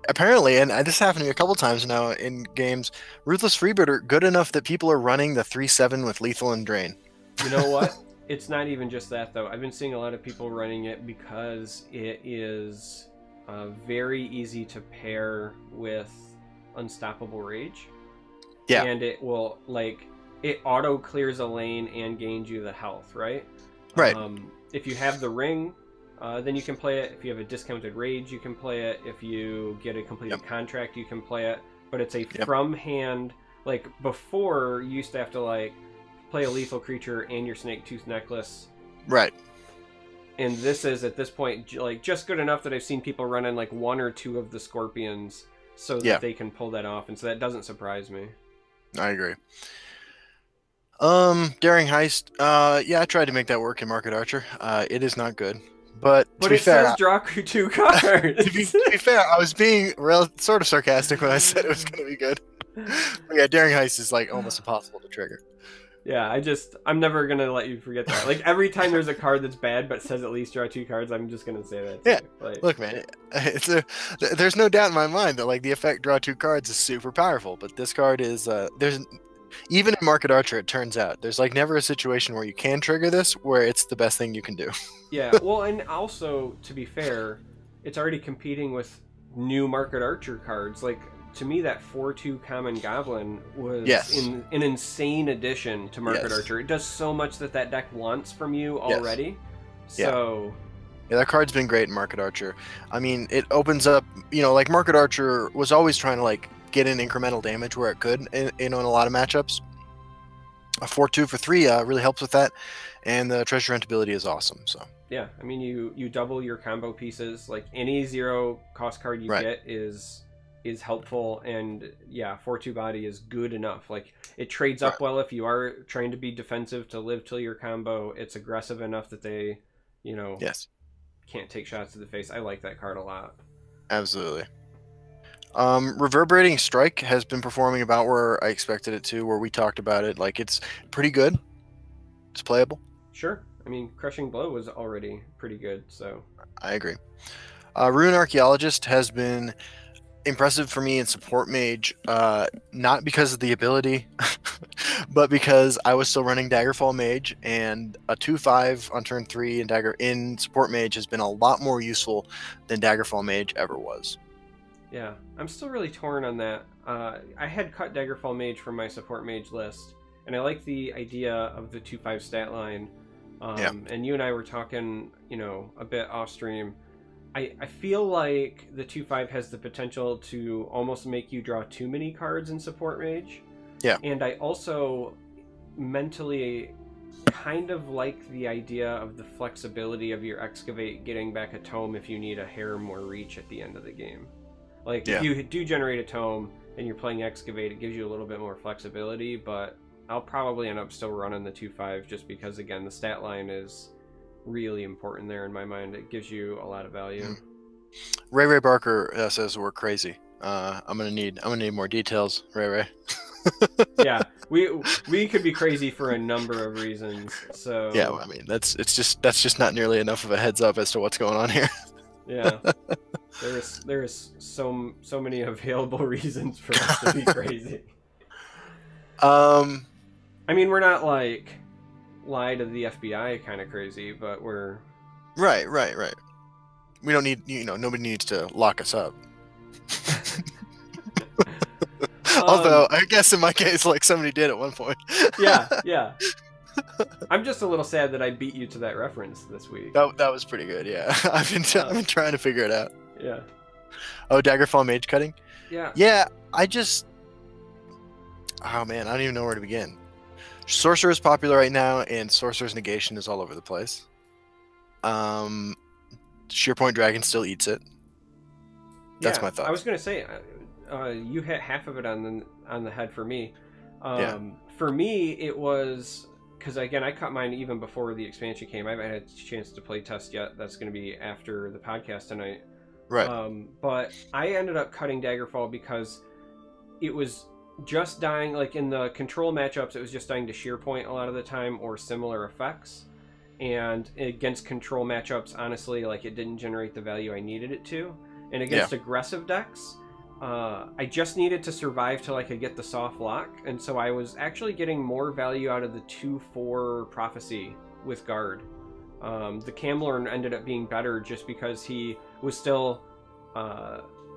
Speaker 2: Apparently, and this happened to me a couple times now in games, Ruthless Freebooter good enough that people are running the 3/7 with lethal and drain.
Speaker 1: You know what? it's not even just that though. I've been seeing a lot of people running it because it is very easy to pair with Unstoppable Rage.
Speaker 2: Yeah.
Speaker 1: And it will, like, it auto clears a lane and gains you the health, right?
Speaker 2: Right.
Speaker 1: If you have the ring, then you can play it. If you have a discounted rage, you can play it. If you get a completed contract, you can play it. But it's a from hand. Like, before, you used to have to, like, play a lethal creature and your Snake Tooth Necklace.
Speaker 2: Right.
Speaker 1: And this is, at this point, like, just good enough that I've seen people running, like, 1 or 2 of the Scorpions so that they can pull that off. And so that doesn't surprise me.
Speaker 2: I agree. Daring Heist. Yeah, I tried to make that work in Market Archer. It is not good. But to be fair,
Speaker 1: says draw 2 cards.
Speaker 2: to be fair, I was being sort of sarcastic when I said it was going to be good. But yeah, Daring Heist is like almost impossible to trigger.
Speaker 1: Yeah, I'm never going to let you forget that. Like, every time there's a card that's bad but says at least draw 2 cards, I'm just going to say that.
Speaker 2: Yeah.
Speaker 1: Like,
Speaker 2: look, man, there's no doubt in my mind that, like, the effect draw 2 cards is super powerful, but this card is, even in Market Archer, it turns out, there's, like, never a situation where you can trigger this where it's the best thing you can do.
Speaker 1: Yeah, well, and also, to be fair, it's already competing with new Market Archer cards. Like, to me, that 4/2 Common Goblin was an insane addition to Market Archer. It does so much that deck wants from you already. So...
Speaker 2: Yeah, that card's been great in Market Archer. I mean, it opens up, you know, like, Market Archer was always trying to, like, get in incremental damage where it could in a lot of matchups. A 4/2 for 3 really helps with that, and the treasure hunt ability is awesome. So
Speaker 1: yeah, I mean, you double your combo pieces. Like, any 0 cost card you get is helpful, and yeah, 4/2 body is good enough. Like, it trades up well if you are trying to be defensive to live till your combo. It's aggressive enough that they, you know, can't take shots to the face. I like that card a lot.
Speaker 2: Absolutely. Reverberating Strike has been performing about where I expected it to, where we talked about it. Like, it's pretty good. It's playable.
Speaker 1: Sure. I mean, Crushing Blow was already pretty good, so...
Speaker 2: I agree. Rune Archaeologist has been impressive for me in Support Mage, not because of the ability, but because I was still running Daggerfall Mage, and a 2/5 on turn 3 in Support Mage has been a lot more useful than Daggerfall Mage ever was. Yeah,
Speaker 1: I'm still really torn on that. I had cut Daggerfall Mage from my Support Mage list, and I like the idea of the 2/5 stat line. And you and I were talking, you know, a bit off stream. I feel like the 2/5 has the potential to almost make you draw too many cards in Support Mage.
Speaker 2: Yeah.
Speaker 1: And I also mentally kind of like the idea of the flexibility of your Excavate getting back a tome if you need a hair more reach at the end of the game. Like, if you do generate a tome and you're playing Excavate, it gives you a little bit more flexibility, but I'll probably end up still running the 2/5 just because, again, the stat line is really important there in my mind. It gives you a lot of value.
Speaker 2: Ray Barker says we're crazy. I'm gonna need more details, Ray.
Speaker 1: Yeah, we could be crazy for a number of reasons. So
Speaker 2: yeah, well, I mean, that's just not nearly enough of a heads up as to what's going on here.
Speaker 1: Yeah, there is so many available reasons for us to be crazy. I mean, we're not like lie to the FBI kind of crazy, but we're
Speaker 2: right. We don't need, you know, nobody needs to lock us up. Although I guess in my case, like, somebody did at one point.
Speaker 1: Yeah. I'm just a little sad that I beat you to that reference this week.
Speaker 2: That was pretty good. Yeah, I've been trying to figure it out.
Speaker 1: Yeah.
Speaker 2: Oh, Daggerfall Mage cutting.
Speaker 1: Yeah.
Speaker 2: Yeah, oh man, I don't even know where to begin. Sorcerer is popular right now, and Sorcerer's Negation is all over the place. Shearpoint Dragon still eats it. That's my thought.
Speaker 1: I was gonna say, you hit half of it on the head for me. For me, it was because, again, I cut mine even before the expansion came. I haven't had a chance to play test yet. That's going to be after the podcast tonight.
Speaker 2: Right.
Speaker 1: But I ended up cutting Daggerfall because it was just dying, like in the control matchups, it was just dying to Shearpoint a lot of the time or similar effects. And against control matchups, honestly, like, it didn't generate the value I needed it to. And against aggressive decks, I just needed to survive till I could get the soft lock. And so I was actually getting more value out of the 2/4 Prophecy with Guard. The Camlorn ended up being better just because he was still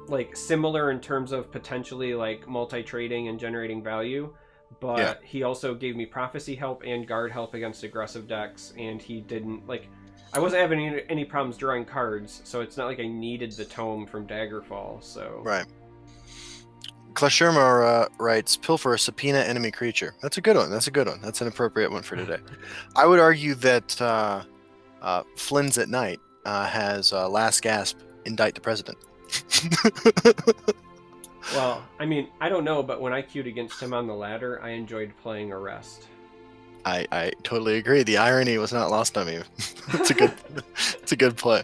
Speaker 1: like similar in terms of potentially like multi-trading and generating value, but he also gave me prophecy help and guard help against aggressive decks, and he didn't like I wasn't having any problems drawing cards, so it's not like I needed the tome from Daggerfall. So
Speaker 2: right. Klashirma writes, pilfer a subpoena enemy creature. That's a good one. That's a good one. That's an appropriate one for today. I would argue that Flynn's at Night has last gasp, indict the president.
Speaker 1: Well, I mean, I don't know, but when I queued against him on the ladder, I enjoyed playing Arrest.
Speaker 2: I totally agree. The irony was not lost on me. It's a good play.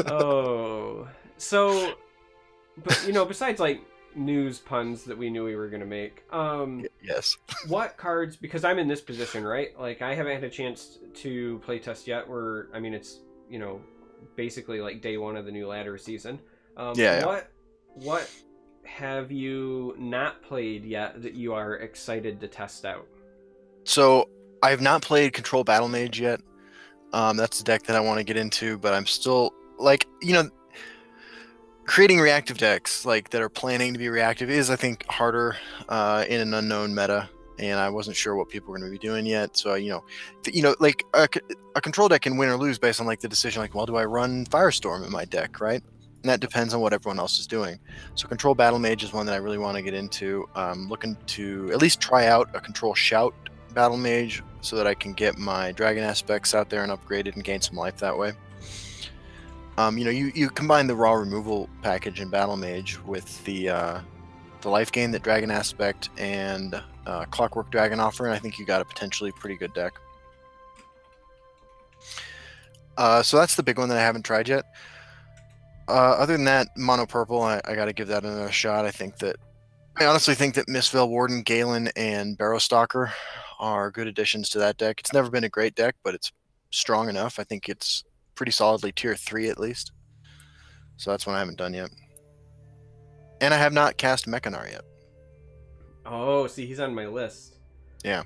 Speaker 1: Oh, so, but you know, besides like news puns that we knew we were gonna make,
Speaker 2: yes.
Speaker 1: What cards? Because I'm in this position, right? Like I haven't had a chance to play test yet. Where I mean, it's basically like day one of the new ladder season. What have you not played yet that you are excited to test out?
Speaker 2: So I have not played Control Battle Mage yet. That's a deck that I want to get into, but I'm still like, creating reactive decks like that are planning to be reactive is, I think, harder in an unknown meta, and I wasn't sure what people were going to be doing yet. So like a control deck can win or lose based on like the decision, like, well, do I run Firestorm in my deck, right? And that depends on what everyone else is doing. So Control Battle Mage is one that I really want to get into. Looking to at least try out a Control Shout Battle Mage so that I can get my Dragon aspects out there and upgraded and gain some life that way. You combine the raw removal package in Battle Mage with the life gain that Dragon aspect and Clockwork Dragon offer, and I think you got a potentially pretty good deck. So that's the big one that I haven't tried yet. Other than that, Mono Purple, I got to give that another shot. I honestly think that Mistveil Warden, Galen, and Barrowstalker are good additions to that deck. It's never been a great deck, but it's strong enough. I think it's pretty solidly tier 3 at least. So that's one I haven't done yet. And I have not cast Mechanar yet.
Speaker 1: Oh, see, he's on my list.
Speaker 2: Yeah.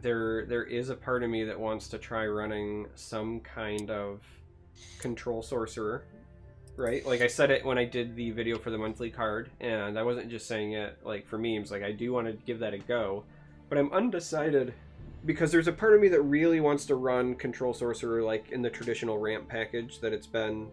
Speaker 1: There is a part of me that wants to try running some kind of control sorcerer, right? Like I said it when I did the video for the monthly card, and I wasn't just saying it like for memes. Like I do want to give that a go, but I'm undecided because there's a part of me that really wants to run control sorcerer like in the traditional ramp package that it's been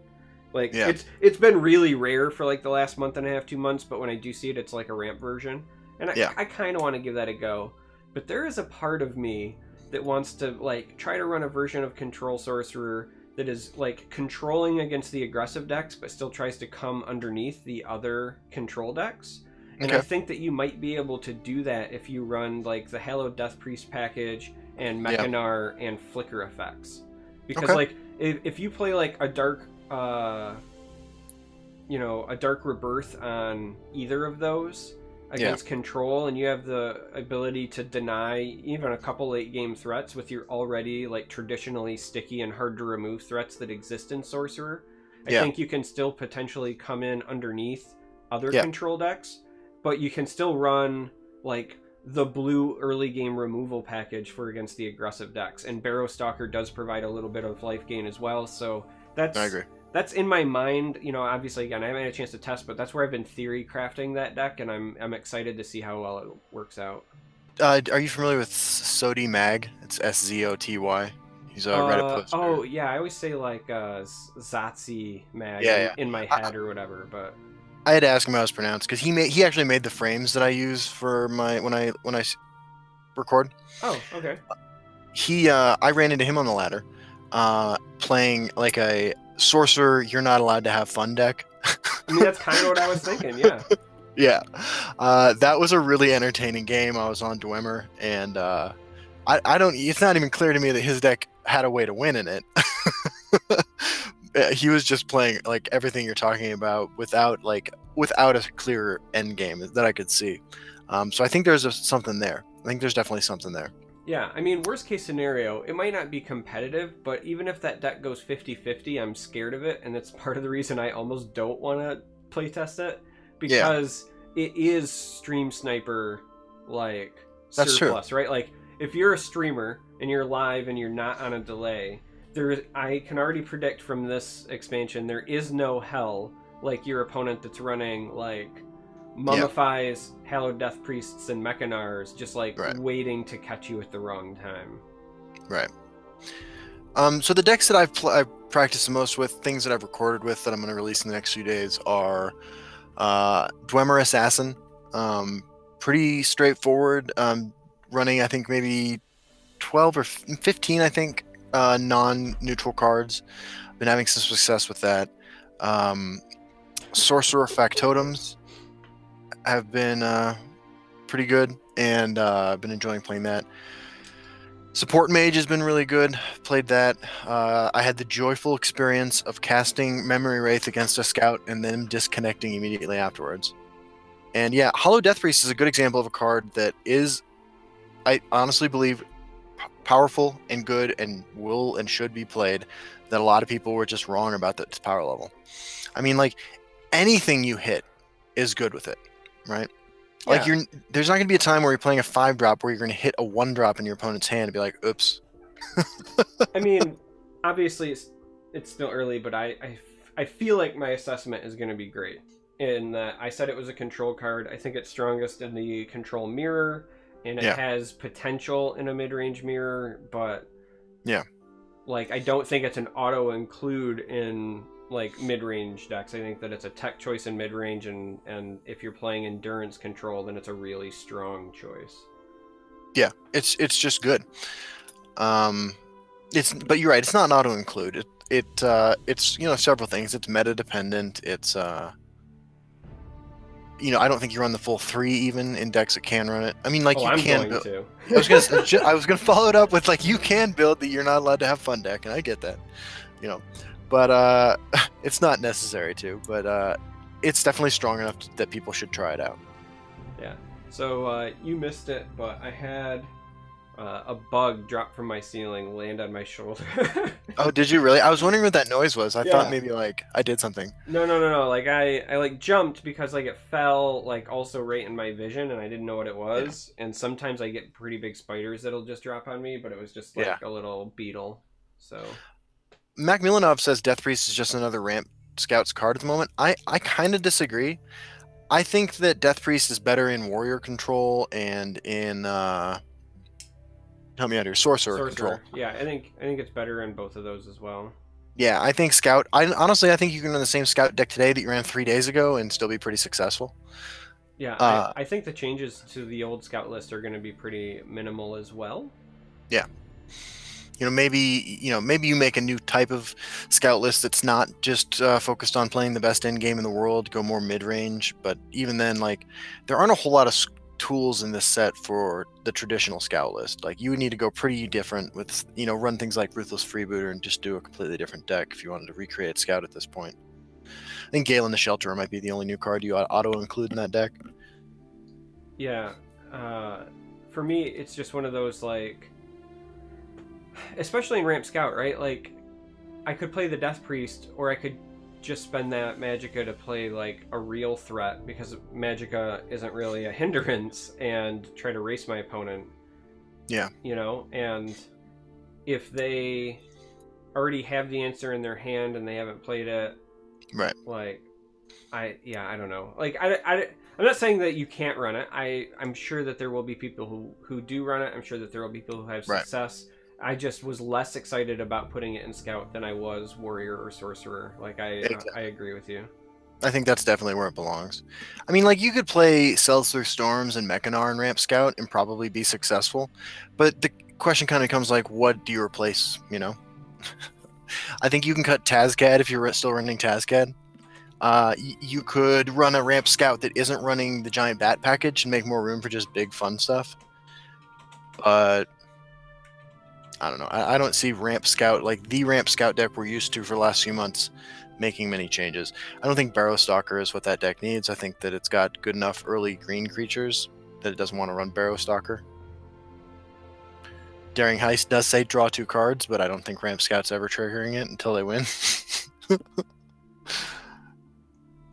Speaker 1: like it's been really rare for like the last month and a half, 2 months, but when I do see it, it's like a ramp version, and I kind of want to give that a go. But there is a part of me that wants to like try to run a version of control sorcerer that is like controlling against the aggressive decks, but still tries to come underneath the other control decks. And I think that you might be able to do that if you run like the Hallowed Death Priest package and Mechanar and Flicker effects. Because like if you play like a dark a dark rebirth on either of those against control, and you have the ability to deny even a couple late game threats with your already like traditionally sticky and hard to remove threats that exist in sorcerer, I think you can still potentially come in underneath other control decks, but you can still run like the blue early game removal package for against the aggressive decks, and Barrowstalker does provide a little bit of life gain as well. So I agree. That's in my mind. Obviously, again, I haven't had a chance to test, but that's where I've been theory crafting that deck, and I'm excited to see how well it works out.
Speaker 2: Are you familiar with Soti Mag? It's Szoty. He's a Reddit poster.
Speaker 1: Oh, yeah, I always say like Zatsi Mag in my head or whatever, but
Speaker 2: I had to ask him how it's pronounced because he actually made the frames that I use for my when I record.
Speaker 1: Oh, okay.
Speaker 2: I ran into him on the ladder, playing like a sorcerer you're not allowed to have fun deck.
Speaker 1: I mean, that's kind of what I was thinking. Yeah.
Speaker 2: Yeah, that was a really entertaining game. I was on Dwemer, and I don't. It's not even clear to me that his deck had a way to win in it. He was just playing like everything you're talking about without a clear end game that I could see. So I think there's something there. I think there's definitely something there.
Speaker 1: Yeah, I mean, worst case scenario, it might not be competitive, but even if that deck goes 50-50, I'm scared of it, and that's part of the reason I almost don't want to playtest it, because it is stream sniper, like,
Speaker 2: that's
Speaker 1: surplus,
Speaker 2: true.
Speaker 1: right? Like, if you're a streamer and you're live and you're not on a delay, I can already predict from this expansion there is no hell like your opponent that's running like mummifies, hallowed death priests, and mechanars, just like
Speaker 2: Right.
Speaker 1: waiting to catch you at the wrong time.
Speaker 2: Right. So the decks that I've practiced the most with, things that I've recorded with that I'm going to release in the next few days are Dwemer Assassin. Pretty straightforward. Running, I think, maybe 12 or 15, I think, non-neutral cards. Been having some success with that. Sorcerer Factotums have been pretty good, and I've been enjoying playing that. Support Mage has been really good. Played that. I had the joyful experience of casting Memory Wraith against a scout and then disconnecting immediately afterwards. And yeah, Hollow Death Priest is a good example of a card that is, I honestly believe, powerful and good and will and should be played, that a lot of people were just wrong about its power level. I mean, like, anything you hit is good with it, right? Like,
Speaker 1: Yeah.
Speaker 2: there's not going to be a time where you're playing a 5-drop where you're going to hit a 1-drop in your opponent's hand and be like, oops.
Speaker 1: I mean, obviously it's still early, but I feel like my assessment is going to be great. In that I said it was a control card. I think it's strongest in the control mirror, and it has potential in a mid-range mirror, but like, I don't think it's an auto include in like mid-range decks. I think that it's a tech choice in mid-range, and if you're playing endurance control, then it's a really strong choice.
Speaker 2: Yeah, it's just good. But you're right, it's not an auto include. It's several things. It's meta dependent. It's I don't think you run the full 3 even in decks that can run it. I mean, like, you can build. I was gonna follow it up with, like, you can build that you're not allowed to have fun deck, and I get that, but it's not necessary to. But it's definitely strong enough that people should try it out.
Speaker 1: Yeah. So you missed it, but I had a bug drop from my ceiling, land on my shoulder.
Speaker 2: Oh, did you really? I was wondering what that noise was. I thought maybe, like, I did something.
Speaker 1: No. Like, I like jumped because, like, it fell, like, also right in my vision, and I didn't know what it was. And sometimes I get pretty big spiders that'll just drop on me, but it was just like a little beetle. So
Speaker 2: Mac Milanov says Death Priest is just another ramp scouts card at the moment. I kind of disagree. I think that Death Priest is better in warrior control and in help me out here, sorcerer control.
Speaker 1: Yeah, I think it's better in both of those as well.
Speaker 2: Yeah, I think scout. Honestly, I think you can run the same scout deck today that you ran 3 days ago and still be pretty successful.
Speaker 1: Yeah, I think the changes to the old scout list are going to be pretty minimal as well.
Speaker 2: Yeah. Maybe you make a new type of scout list that's not just focused on playing the best end game in the world, go more mid-range. But even then, like, there aren't a whole lot of tools in this set for the traditional scout list. Like, you would need to go pretty different with, run things like Ruthless Freebooter and just do a completely different deck if you wanted to recreate scout at this point. I think Galen the Shelterer might be the only new card you auto-include in that deck.
Speaker 1: Yeah. For me, it's just one of those, like, especially in Ramp Scout, right? Like, I could play the Death Priest, or I could just spend that Magicka to play, like, a real threat, because Magicka isn't really a hindrance, and try to race my opponent.
Speaker 2: Yeah.
Speaker 1: And if they already have the answer in their hand and they haven't played it,
Speaker 2: right?
Speaker 1: Like, I don't know. Like, I'm not saying that you can't run it. I'm sure that there will be people who do run it. I'm sure that there will be people who have success. Right. I just was less excited about putting it in Scout than I was Warrior or Sorcerer. Like, I agree with you.
Speaker 2: I think that's definitely where it belongs. I mean, like, you could play Cells Through Storms and Mechanar and Ramp Scout and probably be successful. But the question kind of comes, like, what do you replace, I think you can cut Tazcad if you're still running Tazcad. You could run a Ramp Scout that isn't running the giant bat package and make more room for just big fun stuff. But I don't know. I don't see Ramp Scout, like the Ramp Scout deck we're used to for the last few months, making many changes. I don't think Barrow Stalker is what that deck needs. I think that it's got good enough early green creatures that it doesn't want to run Barrow Stalker. Daring Heist does say draw 2 cards, but I don't think Ramp Scout's ever triggering it until they win.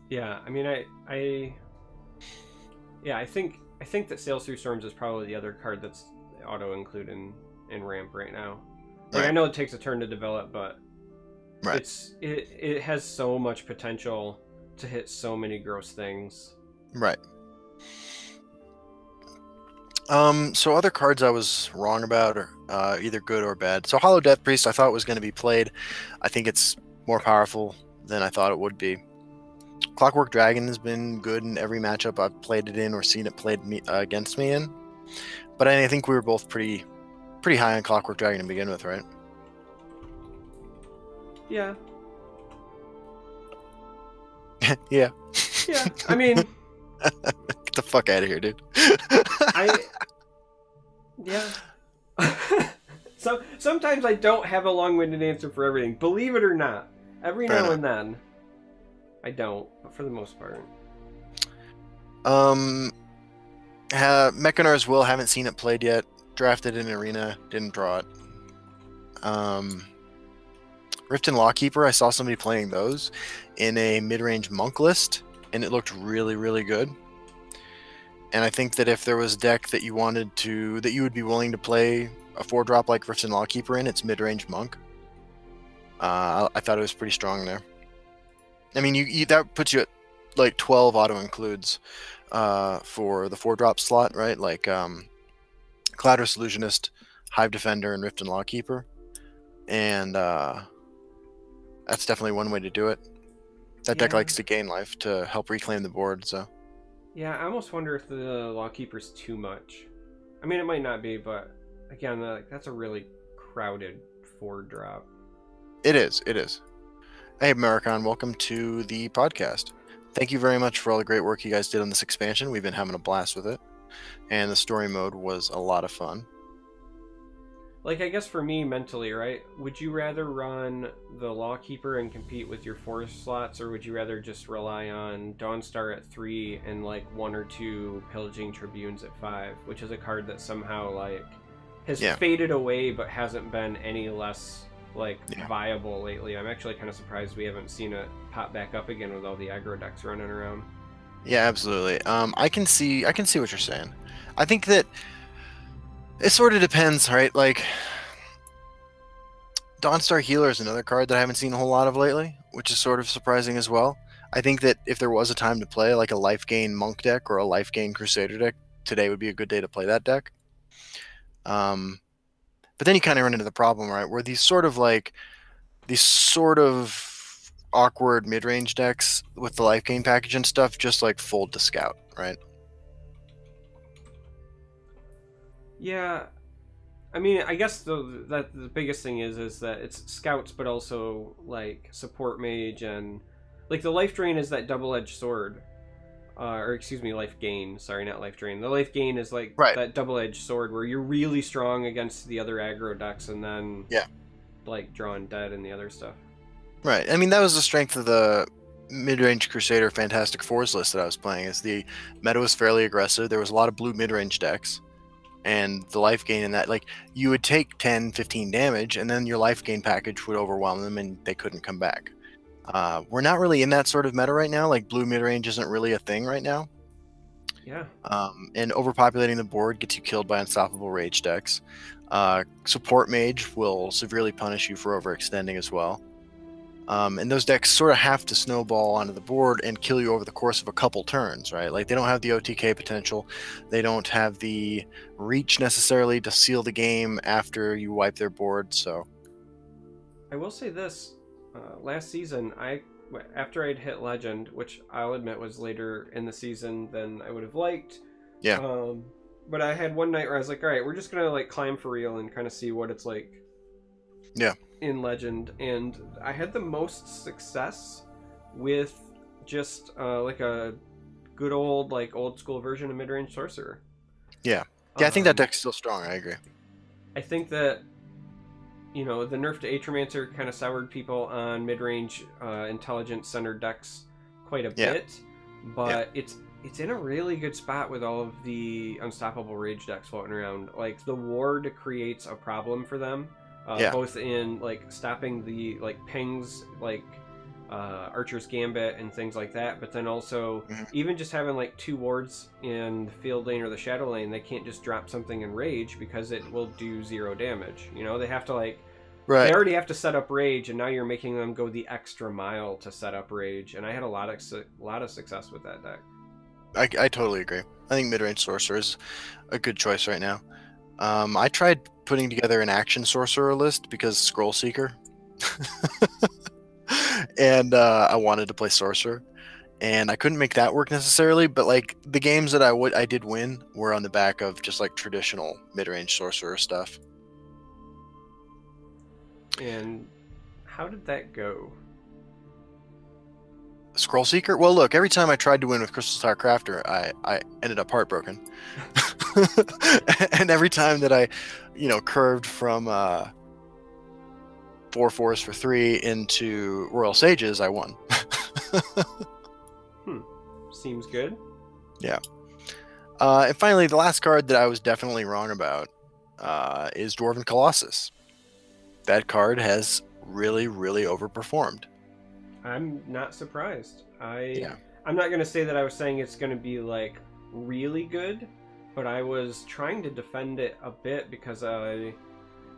Speaker 1: Yeah, I mean, I think that Sails Through Storms is probably the other card that's auto-include in in ramp right now. Like
Speaker 2: Right.
Speaker 1: I know it takes a turn to develop, but
Speaker 2: Right.
Speaker 1: it has so much potential to hit so many gross things.
Speaker 2: Right. So other cards I was wrong about are either good or bad. So Hollow Death Priest I thought was going to be played. I think it's more powerful than I thought it would be. Clockwork Dragon has been good in every matchup I've played it in or seen it played against me in. But I think we were both pretty high on Clockwork Dragon to begin with, right?
Speaker 1: Yeah.
Speaker 2: Yeah.
Speaker 1: Yeah. I mean,
Speaker 2: get the fuck out of here, dude.
Speaker 1: Yeah. So sometimes I don't have a long-winded answer for everything. Believe it or not, every
Speaker 2: Fair
Speaker 1: now
Speaker 2: enough.
Speaker 1: and then, I don't. But for the most part,
Speaker 2: Mechanar's Will, haven't seen it played yet. Drafted in Arena, didn't draw it. Rift and Lawkeeper, I saw somebody playing those in a mid-range monk list, and it looked really, really good. And I think that if there was a deck that you wanted to, that you would be willing to play a 4-drop like Rift and Lawkeeper in, it's mid-range monk. I thought it was pretty strong there. I mean, you that puts you at like 12 auto includes for the 4-drop slot, right? Like Cloudress Illusionist, Hive Defender, and Rift and Lawkeeper. And that's definitely one way to do it. That deck likes to gain life to help reclaim the board, so.
Speaker 1: Yeah, I almost wonder if the Lawkeeper's too much. I mean, it might not be, but again, that's a really crowded 4-drop.
Speaker 2: It is. Hey, Americon, welcome to the podcast. Thank you very much for all the great work you guys did on this expansion. We've been having a blast with it. And the story mode was a lot of fun.
Speaker 1: Like, I guess for me, mentally, right? Would you rather run the Lawkeeper and compete with your 4 slots, or would you rather just rely on Dawnstar at 3 and, like, 1 or 2 Pillaging Tribunes at 5, which is a card that somehow, like, has faded away but hasn't been any less, like, viable lately. I'm actually kind of surprised we haven't seen it pop back up again with all the aggro decks running around.
Speaker 2: Yeah, absolutely. I can see what you're saying. I think that it sort of depends, right? Like, Dawnstar Healer is another card that I haven't seen a whole lot of lately, which is sort of surprising as well. I think that if there was a time to play like a life gain monk deck or a life gain crusader deck, today would be a good day to play that deck. But then you kind of run into the problem, right? Where these sort of awkward mid-range decks with the life gain package and stuff just like fold to scout, right?
Speaker 1: Yeah, I mean, I guess the biggest thing is that it's scouts, but also like support mage, and like the life drain is that double-edged sword, or excuse me, life gain. Sorry, not life drain. The life gain is like that double-edged sword where you're really strong against the other aggro decks, and then like drawing dead and the other stuff.
Speaker 2: Right. I mean, that was the strength of the mid-range Crusader Fantastic Fours list that I was playing. Is the meta was fairly aggressive. There was a lot of blue mid-range decks. And the life gain in that, like, you would take 10, 15 damage, and then your life gain package would overwhelm them, and they couldn't come back. We're not really in that sort of meta right now. Like, blue mid-range isn't really a thing right now.
Speaker 1: Yeah.
Speaker 2: And overpopulating the board gets you killed by unstoppable rage decks. Support mage will severely punish you for overextending as well. And those decks sort of have to snowball onto the board and kill you over the course of a couple turns, right? Like, they don't have the OTK potential. They don't have the reach necessarily to seal the game after you wipe their board, so.
Speaker 1: I will say this. Last season, after I'd hit Legend, which I'll admit was later in the season than I would have liked.
Speaker 2: Yeah.
Speaker 1: But I had one night where I was like, all right, we're just going to, like, climb for real and kind of see what it's like.
Speaker 2: Yeah.
Speaker 1: In Legend, and I had the most success with just like a good old, like, old school version of mid-range sorcerer.
Speaker 2: Yeah, I think that deck's still strong. I agree.
Speaker 1: I think that, you know, the nerf to Atromancer kind of soured people on mid-range intelligence centered decks quite a bit, but it's in a really good spot with all of the unstoppable rage decks floating around. Like, the ward creates a problem for them. Both in, like, stopping the, like, pings, like, Archer's Gambit and things like that. But then also,
Speaker 2: Mhm.
Speaker 1: even just having like 2 wards in the field lane or the shadow lane, they can't just drop something in rage because it will do 0 damage. You know, they have to like they
Speaker 2: Right.
Speaker 1: already have to set up rage, and now you're making them go the extra mile to set up rage. And I had a lot of success with that deck.
Speaker 2: I totally agree. I think mid-range sorcerer is a good choice right now. I tried putting together an action sorcerer list because Scroll Seeker, and I wanted to play sorcerer, and I couldn't make that work necessarily. But like the games that I did win were on the back of just like traditional mid-range sorcerer stuff.
Speaker 1: And how did that go?
Speaker 2: Scroll Seeker. Well, look, every time I tried to win with Crystal Star Crafter, I ended up heartbroken. And every time that I, curved from 4/4s for 3 into Royal Sages, I won.
Speaker 1: Seems good.
Speaker 2: Yeah. And finally, the last card that I was definitely wrong about is Dwarven Colossus. That card has really, really overperformed.
Speaker 1: I'm not surprised.
Speaker 2: Yeah.
Speaker 1: I'm not going to say that I was saying it's going to be like really good, but I was trying to defend it a bit because I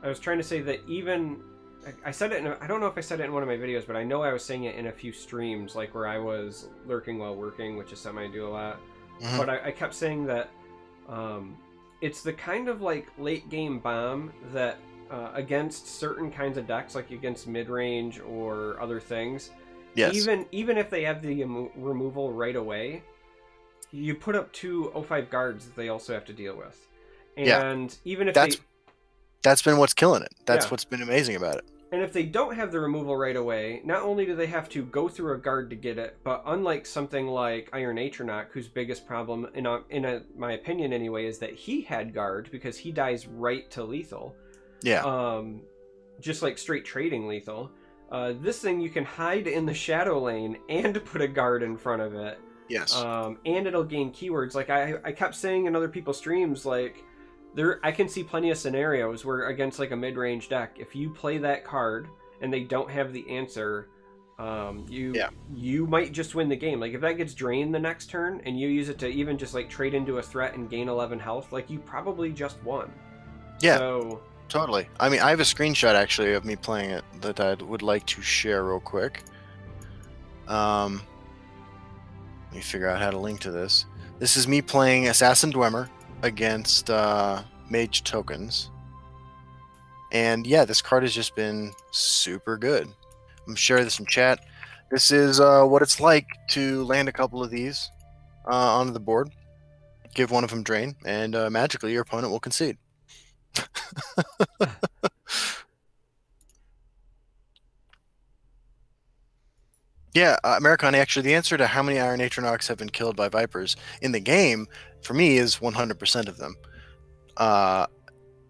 Speaker 1: was trying to say that even I said it I don't know if I said it in one of my videos, but I know I was saying it in a few streams, like where I was lurking while working, which is something I do a lot.
Speaker 2: Mhm.
Speaker 1: But I kept saying that it's the kind of like late game bomb that against certain kinds of decks, like against mid range or other things,
Speaker 2: Yes.
Speaker 1: even if they have the removal right away, you put up 2 O5 guards that they also have to deal with. And even if
Speaker 2: that's been what's killing it. That's
Speaker 1: Yeah.
Speaker 2: what's been amazing about it.
Speaker 1: And if they don't have the removal right away, not only do they have to go through a guard to get it, but unlike something like Iron Atronach, whose biggest problem, my opinion anyway, is that he had guard because he dies right to lethal.
Speaker 2: Yeah.
Speaker 1: Just like straight trading lethal. This thing you can hide in the shadow lane and put a guard in front of it.
Speaker 2: Yes.
Speaker 1: And it'll gain keywords. Like I kept saying in other people's streams, like I can see plenty of scenarios where against like a mid-range deck, if you play that card and they don't have the answer, you might just win the game. Like if that gets drained the next turn and you use it to even just like trade into a threat and gain 11 health, like you probably just won.
Speaker 2: Yeah.
Speaker 1: So
Speaker 2: totally. I mean, I have a screenshot actually of me playing it that I would like to share real quick. Let me figure out how to link to this. This is me playing Assassin Dwemer against Mage Tokens. And yeah, this card has just been super good. I'm going to share this in chat. This is what it's like to land a couple of these onto the board, give one of them drain, and magically your opponent will concede. Yeah, Americani, actually, the answer to how many Iron Atronachs have been killed by Vipers in the game, for me, is 100% of them.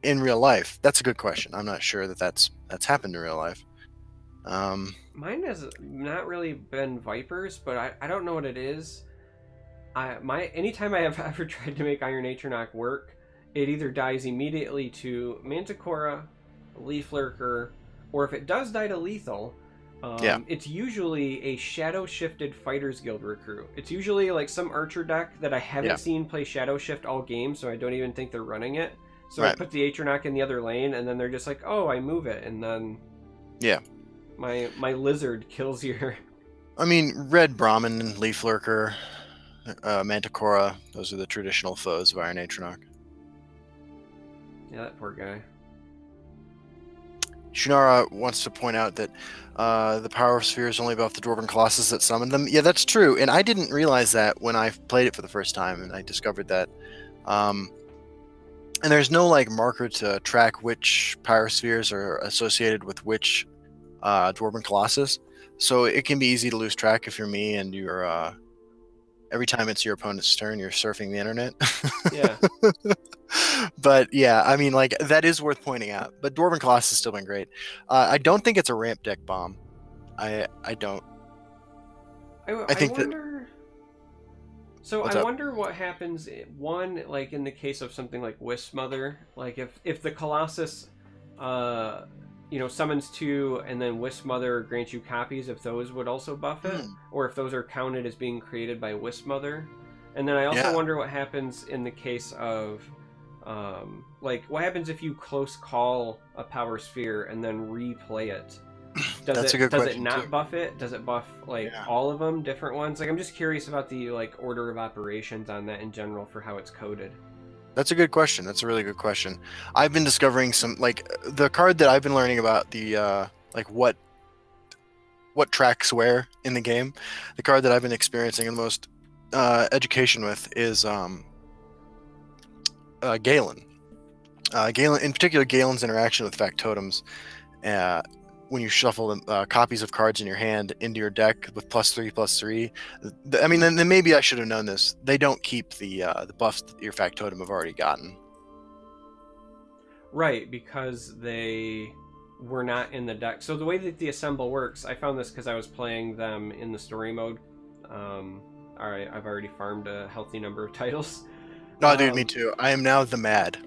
Speaker 2: In real life, that's a good question. I'm not sure that that's happened in real life.
Speaker 1: Mine has not really been Vipers, but I don't know what it is. Anytime I have ever tried to make Iron Atronach work, it either dies immediately to Manticora, Leaf Lurker, or if it does die to lethal, it's usually a Shadow Shifted Fighters Guild recruit. It's usually like some Archer deck that I haven't seen play Shadow Shift all game, so I don't even think they're running it. So I put the Atronach in the other lane, and then they're just like, oh, I move it, and then my lizard kills your...
Speaker 2: I mean, Red Brahmin, Leaf Lurker, Manticora, those are the traditional foes of Iron Atronach.
Speaker 1: Yeah, that poor guy.
Speaker 2: Shunara wants to point out that the power of sphere is only about the Dwarven Colossus that summoned them. Yeah, that's true, and I didn't realize that when I played it for the first time, and I discovered that. And there's no like marker to track which power spheres are associated with which Dwarven Colossus, so it can be easy to lose track if you're me and you're every time it's your opponent's turn, you're surfing the internet.
Speaker 1: Yeah.
Speaker 2: But yeah, I mean, like that is worth pointing out. But Dwarven Colossus has still been great. I don't think it's a ramp deck bomb. I don't.
Speaker 1: I
Speaker 2: think
Speaker 1: wonder... So
Speaker 2: What's
Speaker 1: I
Speaker 2: up?
Speaker 1: wonder what happens, one, like in the case of something like Wisp Mother, like if the Colossus summons 2 and then Wisp Mother grants you copies, if those would also buff it,
Speaker 2: Hmm.
Speaker 1: or if those are counted as being created by Wisp Mother. And then I also
Speaker 2: Yeah,
Speaker 1: wonder what happens in the case of, like, what happens if you close call a Power Sphere and then replay it? Does
Speaker 2: that's a
Speaker 1: it
Speaker 2: good
Speaker 1: does it
Speaker 2: question too.
Speaker 1: not buff it? Does it buff like
Speaker 2: Yeah.
Speaker 1: all of them, different ones? Like, I'm just curious about the like order of operations on that in general for how it's coded.
Speaker 2: That's a good question. That's a really good question. I've been discovering some like the card that I've been learning about the like what tracks where in the game. The card that I've been experiencing the most education with is Galen. Galen, in particular, Galen's interaction with factotums. Uh, when you shuffle copies of cards in your hand into your deck with +3/+3. I mean, then maybe I should have known this. They don't keep the buffs that your factotum have already gotten.
Speaker 1: Right, because they were not in the deck. So the way that the assemble works, I found this because I was playing them in the story mode. All right, I've already farmed a healthy number of titles.
Speaker 2: No, dude, me too. I am now the mad.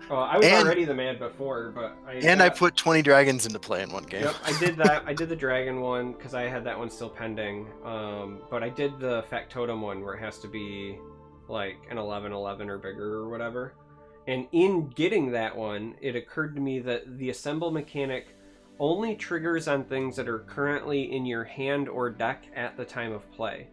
Speaker 1: Well, I was
Speaker 2: And
Speaker 1: already the mad before, but
Speaker 2: I put 20 dragons into play in one game.
Speaker 1: Yep, I did that. I did the dragon one because I had that one still pending. But I did the factotum one where it has to be like an 11/11 or bigger or whatever. And in getting that one, it occurred to me that the assemble mechanic only triggers on things that are currently in your hand or deck at the time of play.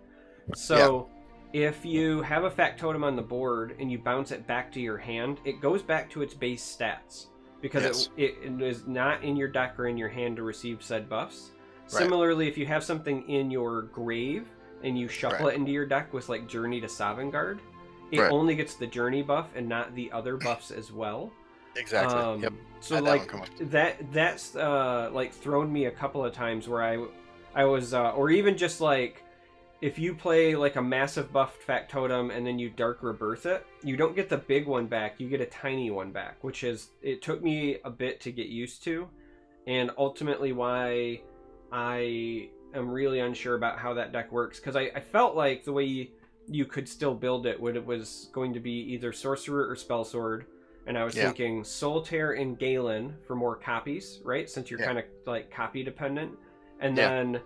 Speaker 1: So if you have a factotum on the board and you bounce it back to your hand, it goes back to its base stats because it is not in your deck or in your hand to receive said buffs.
Speaker 2: Right.
Speaker 1: Similarly, if you have something in your grave and you shuffle it into your deck with like Journey to Sovngarde, it only gets the Journey buff and not the other buffs as well.
Speaker 2: Exactly. Yep.
Speaker 1: So like that's like thrown me a couple of times where I was or even just like if you play like a massive buffed factotum and then you dark rebirth it, you don't get the big one back, you get a tiny one back, which is, it took me a bit to get used to, and ultimately why I am really unsure about how that deck works, because I felt like the way you could still build it when it was going to be either Sorcerer or Spell Sword, and I was thinking Solitaire and Galen for more copies, right? Since you're kind of like copy dependent, and then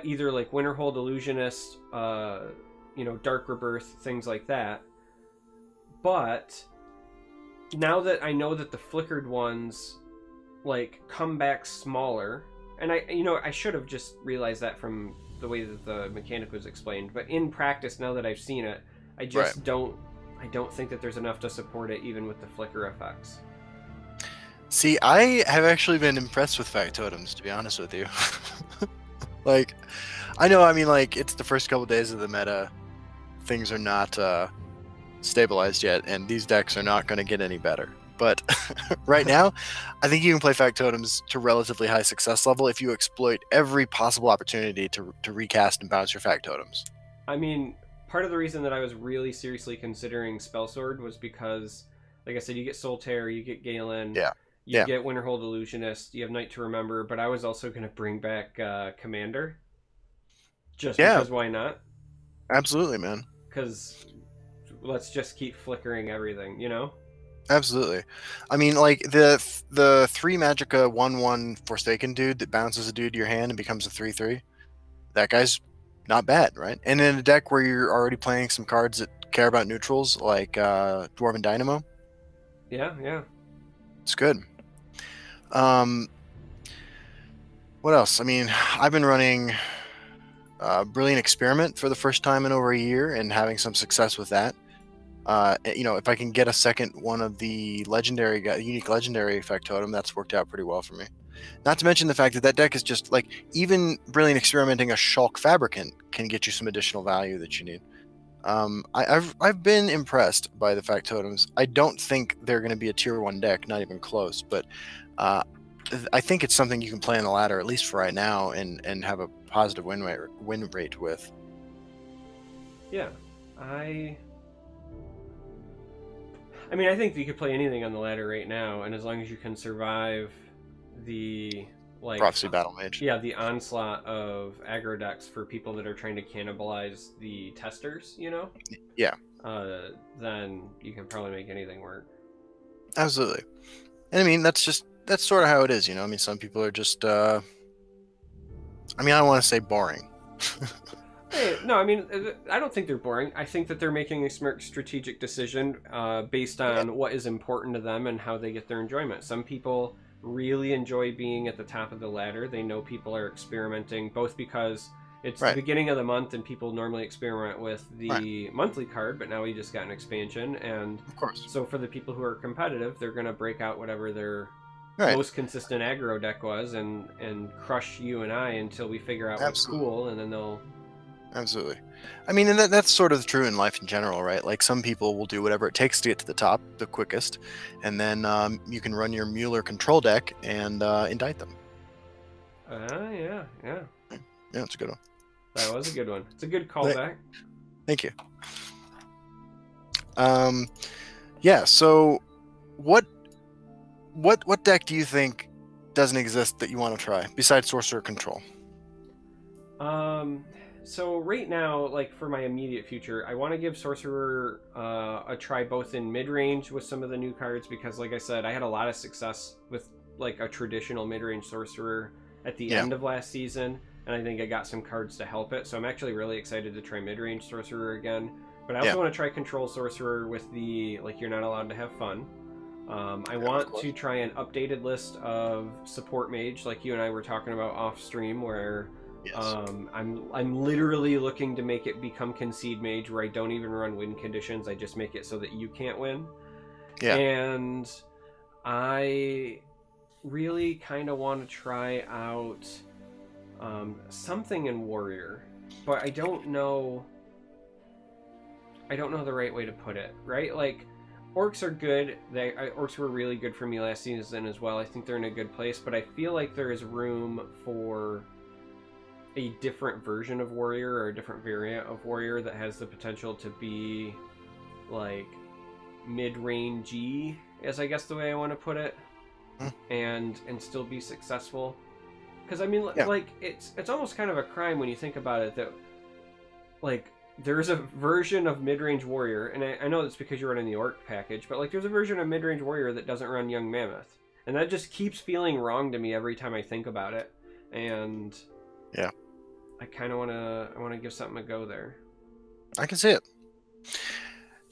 Speaker 1: either like Winterhold Illusionist, Dark Rebirth, things like that. But now that I know that the flickered ones like come back smaller, and I should have just realized that from the way that the mechanic was explained, but in practice, now that I've seen it, I just don't think that there's enough to support it even with the flicker effects.
Speaker 2: See, I have actually been impressed with factotums, to be honest with you. Like, I know, I mean, like, it's the first couple days of the meta. Things are not stabilized yet, and these decks are not going to get any better. But right now, I think you can play factotums to relatively high success level if you exploit every possible opportunity to recast and bounce your factotums.
Speaker 1: I mean, part of the reason that I was really seriously considering Spellsword was because, like I said, you get Solitaire, you get Galen, you get Winterhold Illusionist, you have Night to Remember, but I was also going to bring back Commander. Just because why not?
Speaker 2: Absolutely, man.
Speaker 1: Because let's just keep flickering everything, you know?
Speaker 2: Absolutely. I mean, like, the 3 Magicka 1/1 Forsaken dude that bounces a dude to your hand and becomes a 3/3, that guy's not bad, right? And in a deck where you're already playing some cards that care about neutrals, like Dwarven Dynamo.
Speaker 1: Yeah.
Speaker 2: It's good. What else? I mean, I've been running Brilliant Experiment for the first time in over a year and having some success with that. If I can get a second one of the unique legendary factotum, that's worked out pretty well for me. Not to mention the fact that deck is just like, even Brilliant Experimenting a Shulk Fabricant can get you some additional value that you need. I've been impressed by the factotums. I don't think they're going to be a tier 1 deck, not even close, but I think it's something you can play on the ladder, at least for right now, and have a positive win rate with.
Speaker 1: Yeah, I mean, I think you could play anything on the ladder right now, and as long as you can survive the
Speaker 2: Prophecy Battle Mage.
Speaker 1: Yeah, the onslaught of aggro decks for people that are trying to cannibalize the testers,
Speaker 2: Yeah.
Speaker 1: Then you can probably make anything work.
Speaker 2: Absolutely. And I mean, that's just that's sort of how it is, you know. I mean, some people are just. I mean, I don't want to say boring.
Speaker 1: Hey, no, I mean, I don't think they're boring. I think that they're making a smart strategic decision based
Speaker 2: Yeah.
Speaker 1: on what is important to them and how they get their enjoyment. Some people really enjoy being at the top of the ladder. They know people are experimenting, both because it's the
Speaker 2: Right.
Speaker 1: beginning of the month and people normally experiment with
Speaker 2: Right.
Speaker 1: the monthly card, but now we just got an expansion. And
Speaker 2: Of course.
Speaker 1: so for the people who are competitive, they're going to break out whatever their
Speaker 2: Right.
Speaker 1: most consistent aggro deck was and crush you and I until we figure out what's
Speaker 2: Absolutely.
Speaker 1: cool, and then they'll.
Speaker 2: Absolutely. I mean, and that's sort of true in life in general, right? Like some people will do whatever it takes to get to the top the quickest, and then you can run your Mueller control deck and indict them.
Speaker 1: Yeah, yeah.
Speaker 2: Yeah, it's a good one.
Speaker 1: That was a good one. It's a good
Speaker 2: Thank-
Speaker 1: callback.
Speaker 2: Thank you. Yeah. So, what deck do you think doesn't exist that you want to try besides Sorcerer Control?
Speaker 1: So right now, like for my immediate future, I want to give Sorcerer a try both in mid-range with some of the new cards because, like I said, I had a lot of success with like a traditional mid-range Sorcerer at the end of last season, and I think I got some cards to help it. So I'm actually really excited to try mid-range Sorcerer again. But I also want to try Control Sorcerer with the like you're not allowed to have fun. I want to try an updated list of support mage, like you and I were talking about off stream, where I'm literally looking to make it become concede mage, where I don't even run win conditions. I just make it so that you can't win.
Speaker 2: Yeah.
Speaker 1: And I really kind of want to try out something in warrior, but I don't know the right way to put it. Right, like. Orcs are good. Orcs were really good for me last season as well. I think they're in a good place, but I feel like there is room for a different version of warrior or a different variant of warrior that has the potential to be like mid-rangey, is I guess the way I want to put it, and still be successful. Because I mean, like it's almost kind of a crime when you think about it that like. There's a version of mid-range warrior, and I know it's because you're running the orc package, but like there's a version of mid-range warrior that doesn't run young mammoth, and that just keeps feeling wrong to me every time I think about it. And I kind of want to give something a go there.
Speaker 2: I can see it.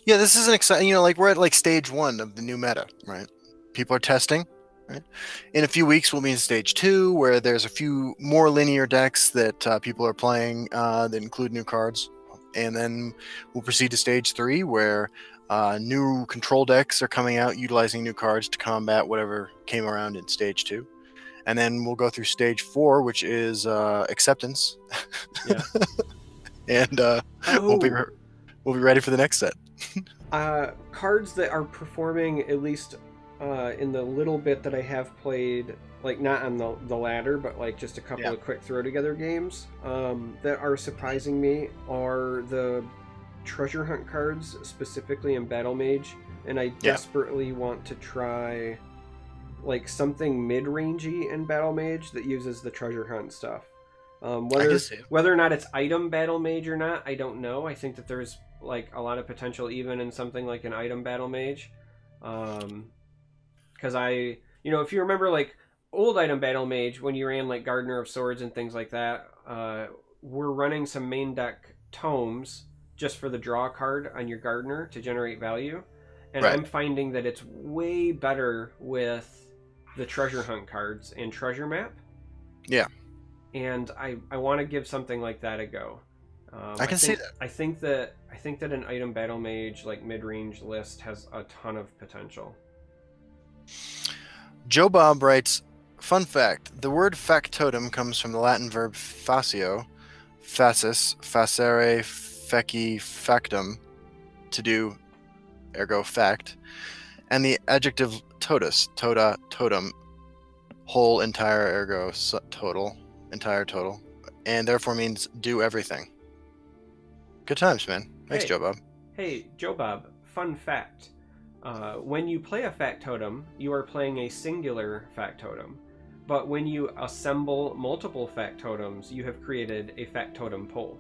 Speaker 2: Yeah, this is an exciting. You know, like we're at like stage 1 of the new meta, right? People are testing. Right? In a few weeks, we'll be in stage 2, where there's a few more linear decks that people are playing that include new cards. And then we'll proceed to stage 3, where new control decks are coming out, utilizing new cards to combat whatever came around in stage 2. And then we'll go through stage 4, which is acceptance.
Speaker 1: Yeah.
Speaker 2: And we'll be ready for the next set.
Speaker 1: Cards that are performing at least in the little bit that I have played, like not on the ladder, but like just a couple of quick throw together games that are surprising me are the treasure hunt cards, specifically in Battle Mage, and I desperately want to try like something mid-rangey in Battle Mage that uses the treasure hunt stuff. Whether or not it's item Battle Mage or not, I don't know. I think that there's like a lot of potential even in something like an item Battle Mage. Because if you remember like old item Battle Mage, when you ran like Gardener of Swords and things like that, we're running some main deck tomes just for the draw card on your Gardener to generate value. And I'm finding that it's way better with the treasure hunt cards and treasure map.
Speaker 2: Yeah.
Speaker 1: And I want to give something like that a go.
Speaker 2: I can see that.
Speaker 1: I think that an item Battle Mage like mid-range list has a ton of potential.
Speaker 2: Joe Bob writes, fun fact, the word factotum comes from the Latin verb facio, facis, facere, feci, factum, to do, ergo fact, and the adjective totus, tota, totem, whole, entire, ergo total, entire, total, and therefore means do everything. Good times, man. Thanks, Joe Bob.
Speaker 1: Hey, Joe Bob, fun fact. When you play a factotum, you are playing a singular factotum. But when you assemble multiple factotums, you have created a factotum pool.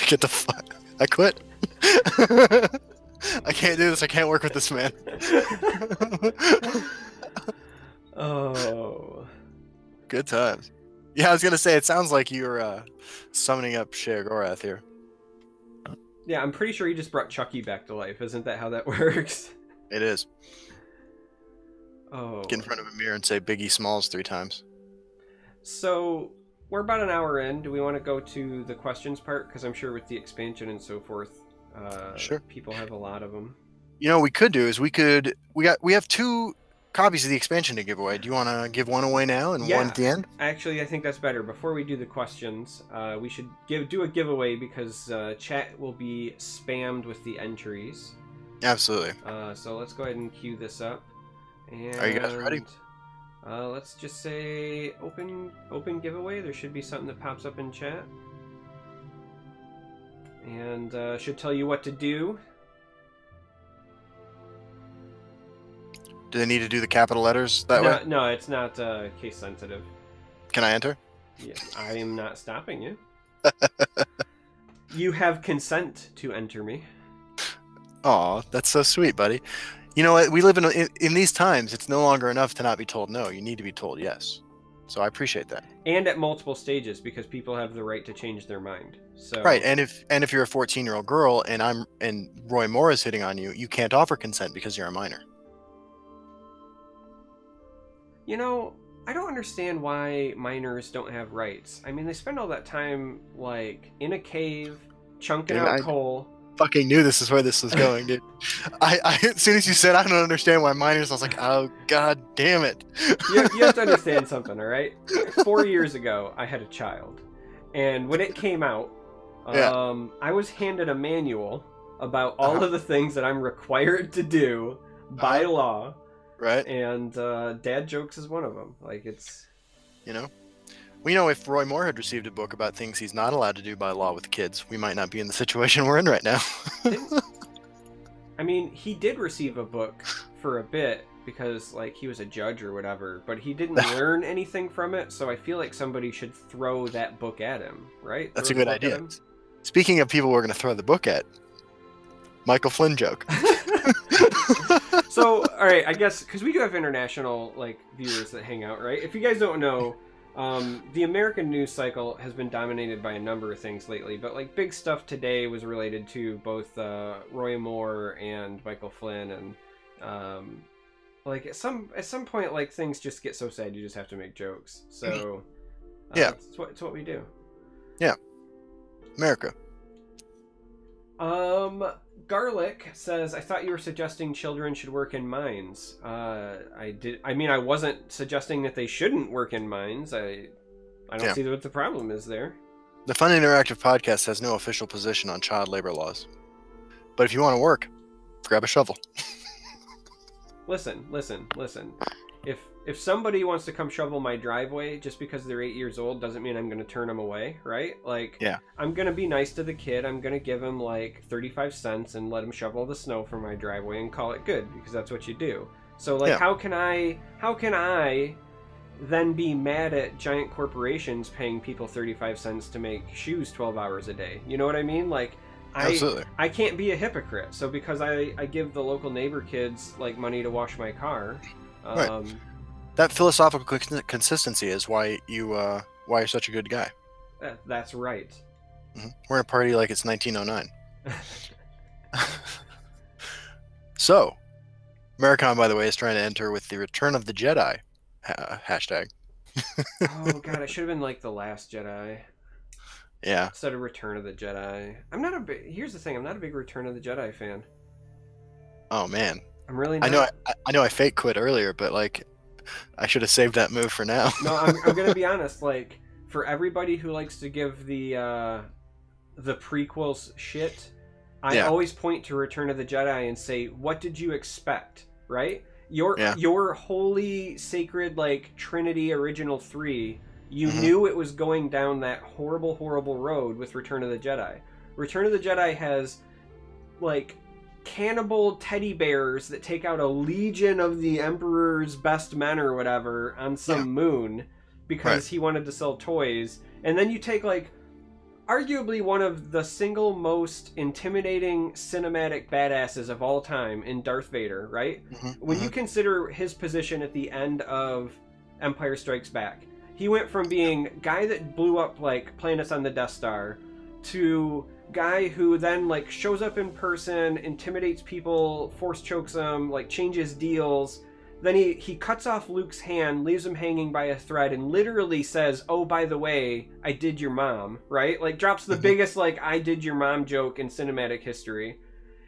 Speaker 2: Get the fuck. I quit. I can't do this. I can't work with this man.
Speaker 1: Oh.
Speaker 2: Good times. Yeah, I was gonna say it sounds like you're summoning up Sheogorath here.
Speaker 1: Yeah, I'm pretty sure he just brought Chucky back to life. Isn't that how that works?
Speaker 2: It is.
Speaker 1: Oh.
Speaker 2: Get in front of a mirror and say Biggie Smalls 3 times.
Speaker 1: So, we're about an hour in. Do we want to go to the questions part? Because I'm sure with the expansion and so forth,
Speaker 2: Sure.
Speaker 1: people have a lot of them.
Speaker 2: You know what we could do is we have 2 copies of the expansion to give away. Do you want to give one away now and one at the end?
Speaker 1: Actually, I think that's better. Before we do the questions, we should do a giveaway because chat will be spammed with the entries.
Speaker 2: Absolutely.
Speaker 1: So let's go ahead and queue this up. And,
Speaker 2: are you guys ready?
Speaker 1: Let's just say open giveaway. There should be something that pops up in chat. And should tell you what to do.
Speaker 2: Do they need to do the capital letters that way?
Speaker 1: No, it's not case sensitive.
Speaker 2: Can I enter?
Speaker 1: Yeah, I am not stopping you. You have consent to enter me.
Speaker 2: Aw, that's so sweet, buddy. You know what? We live in these times. It's no longer enough to not be told no. You need to be told yes. So I appreciate that.
Speaker 1: And at multiple stages, because people have the right to change their mind. So
Speaker 2: right, and if you're a 14-year-old girl and Roy Moore is hitting on you, you can't offer consent because you're a minor.
Speaker 1: You know, I don't understand why minors don't have rights. I mean, they spend all that time like in a cave, chunking out coal.
Speaker 2: Fucking knew this is where this was going, dude. I as soon as you said I don't understand why minors, I was like, oh god damn it.
Speaker 1: You have to understand something, all right? 4 years ago, I had a child, and when it came out, I was handed a manual about all of the things that I'm required to do by law.
Speaker 2: Right.
Speaker 1: And dad jokes is one of them. Like, it's...
Speaker 2: You know? Well, you know, if Roy Moore had received a book about things he's not allowed to do by law with kids, we might not be in the situation we're in right now.
Speaker 1: I mean, he did receive a book for a bit because, like, he was a judge or whatever, but he didn't learn anything from it, so I feel like somebody should throw that book at him, right?
Speaker 2: That's a good idea. Speaking of people we're going to throw the book at, Michael Flynn joke.
Speaker 1: So, all right, I guess, because we do have international, like, viewers that hang out, right? If you guys don't know, the American news cycle has been dominated by a number of things lately, but, like, big stuff today was related to both Roy Moore and Michael Flynn, and, like, at some point, like, things just get so sad you just have to make jokes. So,
Speaker 2: yeah.
Speaker 1: It's what we do.
Speaker 2: Yeah. America.
Speaker 1: Garlic says, I thought you were suggesting children should work in mines. I mean, I wasn't suggesting that they shouldn't work in mines. I don't see what the problem is there.
Speaker 2: The Fun Interactive Podcast has no official position on child labor laws. But if you want to work, grab a shovel.
Speaker 1: Listen. If somebody wants to come shovel my driveway just because they're 8 years old doesn't mean I'm going to turn them away, right? Like, I'm going to be nice to the kid. I'm going to give him like 35 cents and let him shovel the snow from my driveway and call it good because that's what you do. So like, how can I then be mad at giant corporations paying people 35 cents to make shoes 12 hours a day? You know what I mean? Like,
Speaker 2: Absolutely.
Speaker 1: I can't be a hypocrite. So because I give the local neighbor kids like money to wash my car,
Speaker 2: right. That philosophical consistency is why you're such a good guy.
Speaker 1: That's right.
Speaker 2: Mm-hmm. We're in a party like it's 1909. So, Americon, by the way, is trying to enter with the Return of the Jedi hashtag.
Speaker 1: Oh god, it should have been like The Last Jedi.
Speaker 2: Yeah.
Speaker 1: Instead of Return of the Jedi. Here's the thing, I'm not a big Return of the Jedi fan.
Speaker 2: Oh man.
Speaker 1: I'm really not.
Speaker 2: I know I fake quit earlier, but like I should have saved that move for now.
Speaker 1: No, I'm going to be honest. Like, for everybody who likes to give the prequels shit, I always point to Return of the Jedi and say, what did you expect, right? Your holy, sacred, like, Trinity original 3, you knew it was going down that horrible, horrible road with Return of the Jedi. Return of the Jedi has, like, cannibal teddy bears that take out a legion of the Emperor's best men or whatever on some moon because he wanted to sell toys, and then you take like arguably one of the single most intimidating cinematic badasses of all time in Darth Vader, right? When you consider his position at the end of Empire Strikes Back, he went from being guy that blew up like planets on the Death Star to guy who then like shows up in person, intimidates people, force chokes them, like changes deals. Then he cuts off Luke's hand, leaves him hanging by a thread, and literally says, "Oh, by the way, I did your mom," right? Like drops the biggest like "I did your mom" joke in cinematic history.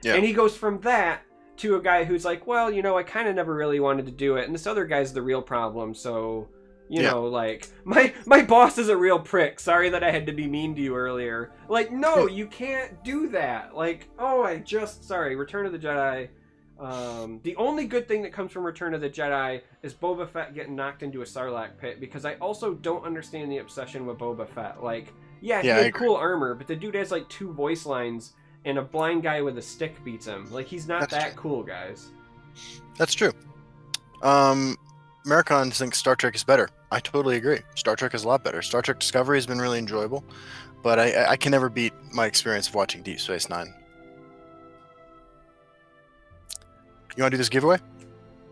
Speaker 1: Yeah. And he goes from that to a guy who's like, "Well, you know, I kind of never really wanted to do it, and this other guy's the real problem, so you know, like my boss is a real prick. Sorry that I had to be mean to you earlier." Like, no, you can't do that. Like, sorry, Return of the Jedi. The only good thing that comes from Return of the Jedi is Boba Fett getting knocked into a Sarlacc pit, because I also don't understand the obsession with Boba Fett. Like, he had cool armor, but the dude has like 2 voice lines and a blind guy with a stick beats him. Like, he's not that cool, guys.
Speaker 2: That's true. Americans think Star Trek is better. I totally agree. Star Trek is a lot better. Star Trek Discovery has been really enjoyable, but I can never beat my experience of watching Deep Space Nine. You want to do this giveaway?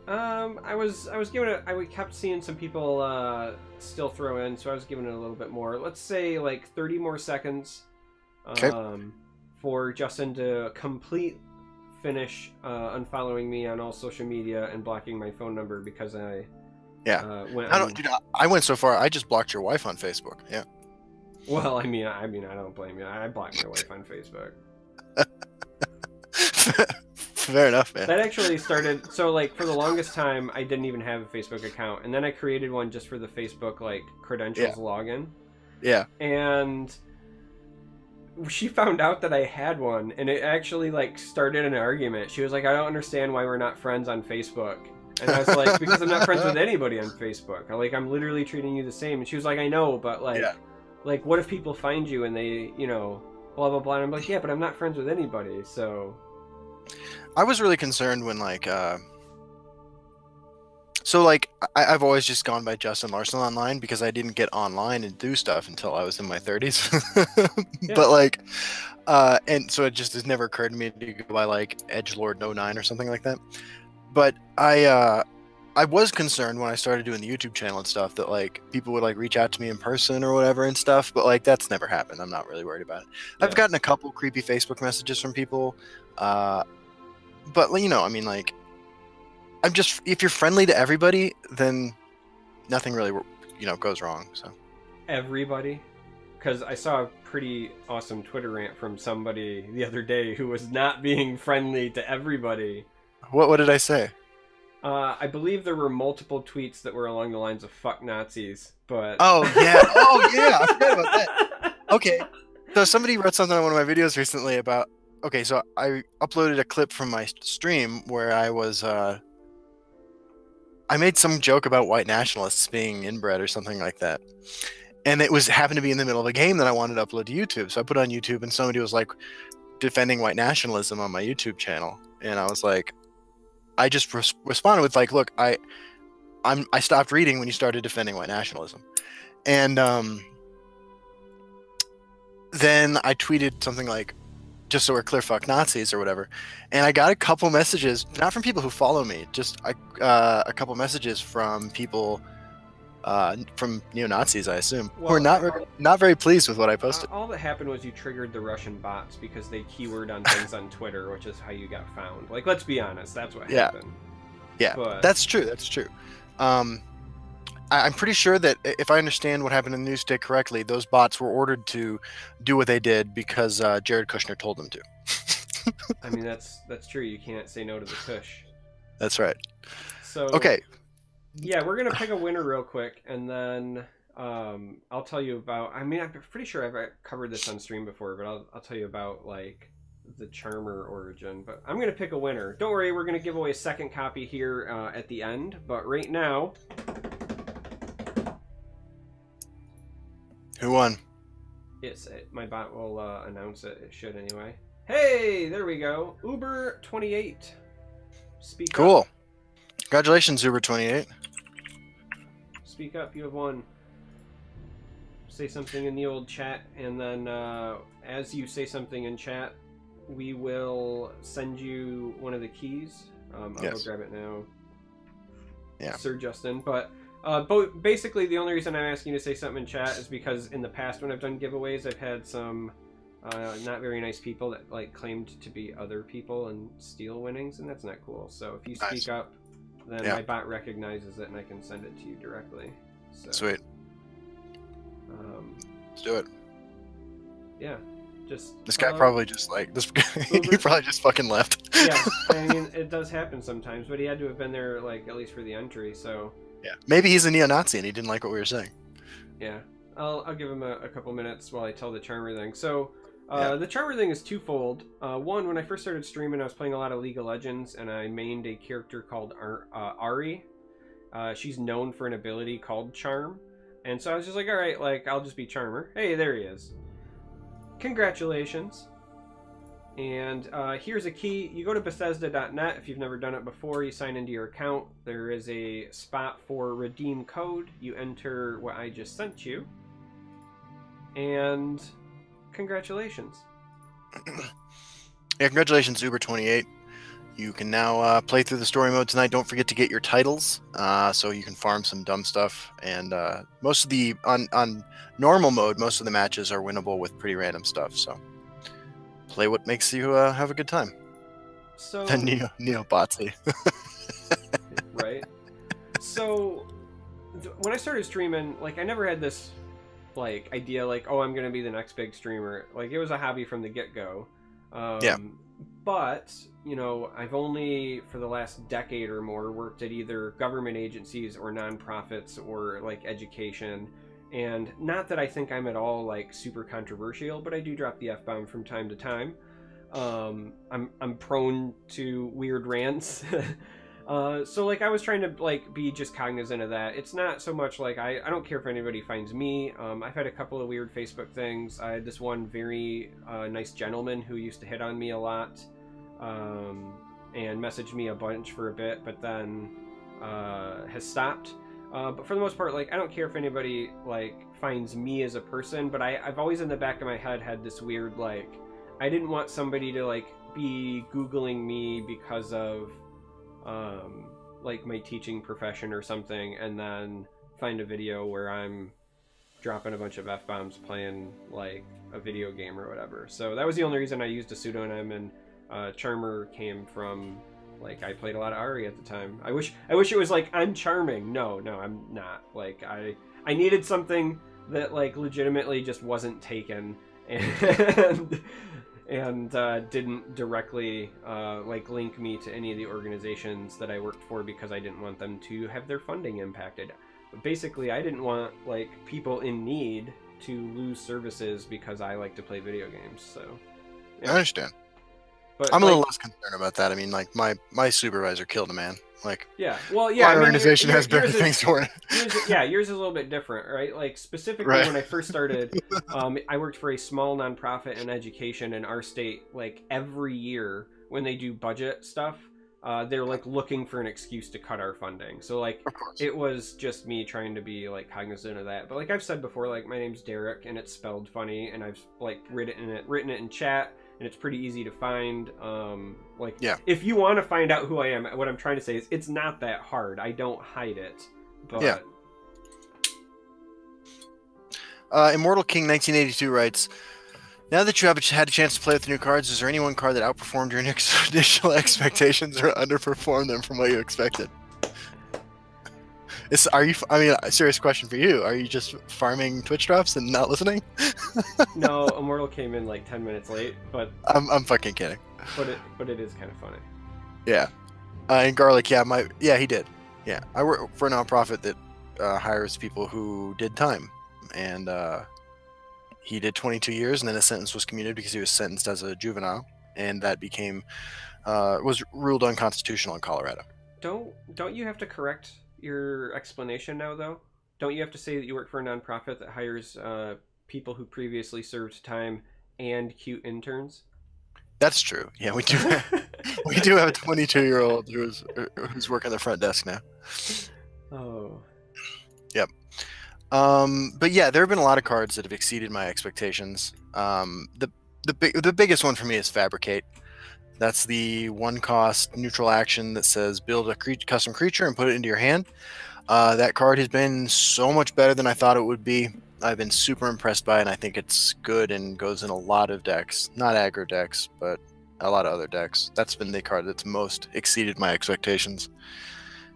Speaker 1: I was giving it. I kept seeing some people still throw in, so I was giving it a little bit more. Let's say like 30 more seconds. Okay. For Justin to finish unfollowing me on all social media and blocking my phone number because I.
Speaker 2: Yeah. I went so far. I just blocked your wife on Facebook. Yeah.
Speaker 1: Well, I mean, I don't blame you. I blocked my wife on Facebook.
Speaker 2: Fair enough, man.
Speaker 1: That actually started, so like for the longest time I didn't even have a Facebook account, and then I created one just for the Facebook like credentials login. Yeah. And she found out that I had one, and it actually like started an argument. She was like, "I don't understand why we're not friends on Facebook." And I was like, "Because I'm not friends with anybody on Facebook. I'm literally treating you the same." And she was like, "I know, but like what if people find you and they, you know, blah blah blah." And I'm like, "Yeah, but I'm not friends with anybody, so."
Speaker 2: I was really concerned when I've always just gone by Justin Larson online because I didn't get online and do stuff until I was in my 30s. But and so it just has never occurred to me to go by like Edgelord09 or something like that. But I was concerned when I started doing the YouTube channel and stuff that like people would like reach out to me in person or whatever and stuff, but like that's never happened. I'm not really worried about it. Yeah. I've gotten a couple creepy Facebook messages from people. But you know, I mean, like, if you're friendly to everybody, then nothing really, you know, goes wrong. So
Speaker 1: everybody, because I saw a pretty awesome Twitter rant from somebody the other day who was not being friendly to everybody.
Speaker 2: What did I say?
Speaker 1: I believe there were multiple tweets that were along the lines of "fuck Nazis," but
Speaker 2: oh yeah, I forgot about that. Okay, so somebody wrote something on one of my videos recently about. Okay, so I uploaded a clip from my stream where I was, I made some joke about white nationalists being inbred or something like that. And it happened to be in the middle of a game that I wanted to upload to YouTube. So I put it on YouTube and somebody was like defending white nationalism on my YouTube channel. And I was like, I just responded with like, look, I stopped reading when you started defending white nationalism. And then I tweeted something like, just so we're clear, fuck Nazis or whatever. And I got a couple messages, not from people who follow me, just a couple messages from people, from neo-Nazis, I assume, who are not very pleased with what I posted.
Speaker 1: All that happened was you triggered the Russian bots because they keyword on things on Twitter, which is how you got found. Like, let's be honest, that's what happened.
Speaker 2: Yeah, but that's true. That's true. I'm pretty sure that if I understand what happened in the news state correctly, those bots were ordered to do what they did because Jared Kushner told them to.
Speaker 1: I mean, that's true. You can't say no to the Kush.
Speaker 2: That's right.
Speaker 1: So
Speaker 2: okay.
Speaker 1: Yeah, we're gonna pick a winner real quick, and then I'll tell you about. I mean, I'm pretty sure I've covered this on stream before, but I'll tell you about like the Charmer origin. But I'm gonna pick a winner. Don't worry, we're gonna give away a second copy here at the end. But right now.
Speaker 2: Who won?
Speaker 1: My bot will announce it. It should anyway. Hey, there we go. Uber28. Speak up.
Speaker 2: Cool. Congratulations, Uber28.
Speaker 1: Speak up. You have won. say something in the old chat, and then as you say something in chat, we will send you one of the keys. I'll go grab it now.
Speaker 2: Yeah.
Speaker 1: Sir Justin. But basically, the only reason I'm asking you to say something in chat is because in the past when I've done giveaways, I've had some not very nice people that like claimed to be other people and steal winnings, and that's not cool. So if you speak up, then my bot recognizes it and I can send it to you directly. So,
Speaker 2: sweet. Let's do it.
Speaker 1: Yeah. Just
Speaker 2: this guy probably just like this. He probably just fucking left.
Speaker 1: Yeah, I mean it does happen sometimes, but he had to have been there like at least for the entry. So
Speaker 2: yeah, maybe he's a neo-Nazi and he didn't like what we were saying.
Speaker 1: Yeah, I'll give him a couple minutes while I tell the charmer thing. So the charmer thing is twofold. One, when I first started streaming, I was playing a lot of League of Legends, and I mained a character called Ari. She's known for an ability called Charm, and so I was just like, all right, like I'll just be Charmer. Hey, there he is. Congratulations. And here's a key. You go to Bethesda.net. If you've never done it before, you sign into your account. There is a spot for redeem code. You enter what I just sent you. And congratulations.
Speaker 2: Yeah, congratulations, Uber28. You can now play through the story mode tonight. Don't forget to get your titles so you can farm some dumb stuff. And most of the, on normal mode, most of the matches are winnable with pretty random stuff. So play what makes you have a good time.
Speaker 1: So
Speaker 2: Neo-Botsy.
Speaker 1: Right. So when I started streaming, like I never had this like idea like, oh, I'm gonna be the next big streamer. Like it was a hobby from the get-go. But you know, I've only for the last decade or more worked at either government agencies or nonprofits or like education. And not that I think I'm at all like super controversial, but I do drop the F-bomb from time to time. I'm prone to weird rants. So like I was trying to like be just cognizant of that. It's not so much like I don't care if anybody finds me. I've had a couple of weird Facebook things. I had this one very nice gentleman who used to hit on me a lot and messaged me a bunch for a bit, but then has stopped. But for the most part, like I don't care if anybody like finds me as a person, but I've always in the back of my head had this weird like I didn't want somebody to like be Googling me because of like my teaching profession or something, and then find a video where I'm dropping a bunch of F-bombs playing like a video game or whatever. So that was the only reason I used a pseudonym, and Charmer came from like I played a lot of Ari at the time. I wish it was like I'm charming. No, I'm not. Like I needed something that like legitimately just wasn't taken and didn't directly like link me to any of the organizations that I worked for, because I didn't want them to have their funding impacted. But basically, I didn't want like people in need to lose services because I like to play video games. So yeah.
Speaker 2: I understand.
Speaker 1: But
Speaker 2: I'm a little less concerned about that. I mean, like my supervisor killed a man. Like
Speaker 1: yeah, well, yeah.
Speaker 2: My organization has better things for it.
Speaker 1: Yours is a little bit different, right? Like specifically when I first started, I worked for a small nonprofit in education in our state. Like every year when they do budget stuff, they're like looking for an excuse to cut our funding. So like it was just me trying to be like cognizant of that. But like I've said before, like my name's Derek and it's spelled funny, and I've like written it in chat. And it's pretty easy to find. If you want to find out who I am, what I'm trying to say is it's not that hard. I don't hide it. But
Speaker 2: Immortal King 1982 writes, now that you have had a chance to play with the new cards, is there any one card that outperformed your initial expectations or underperformed them from what you expected? I mean, a serious question for you. Are you just farming Twitch drops and not listening?
Speaker 1: No, Immortal came in like 10 minutes late, but
Speaker 2: I'm fucking kidding.
Speaker 1: But it is kind of funny.
Speaker 2: Yeah, and Garlic, he did. Yeah, I work for a nonprofit that hires people who did time, and he did 22 years, and then his sentence was commuted because he was sentenced as a juvenile, and that became was ruled unconstitutional in Colorado.
Speaker 1: Don't you have to correct your explanation now, though? Don't you have to say that you work for a nonprofit that hires people who previously served time and cute interns?
Speaker 2: That's true. Yeah, we do. We do have a 22-year-old who's working the front desk now.
Speaker 1: Oh.
Speaker 2: Yep. But yeah, there have been a lot of cards that have exceeded my expectations. The biggest one for me is Fabricate. That's the one cost neutral action that says build a custom creature and put it into your hand. That card has been so much better than I thought it would be. I've been super impressed by it, and I think it's good and goes in a lot of decks. Not aggro decks, but a lot of other decks. That's been the card that's most exceeded my expectations.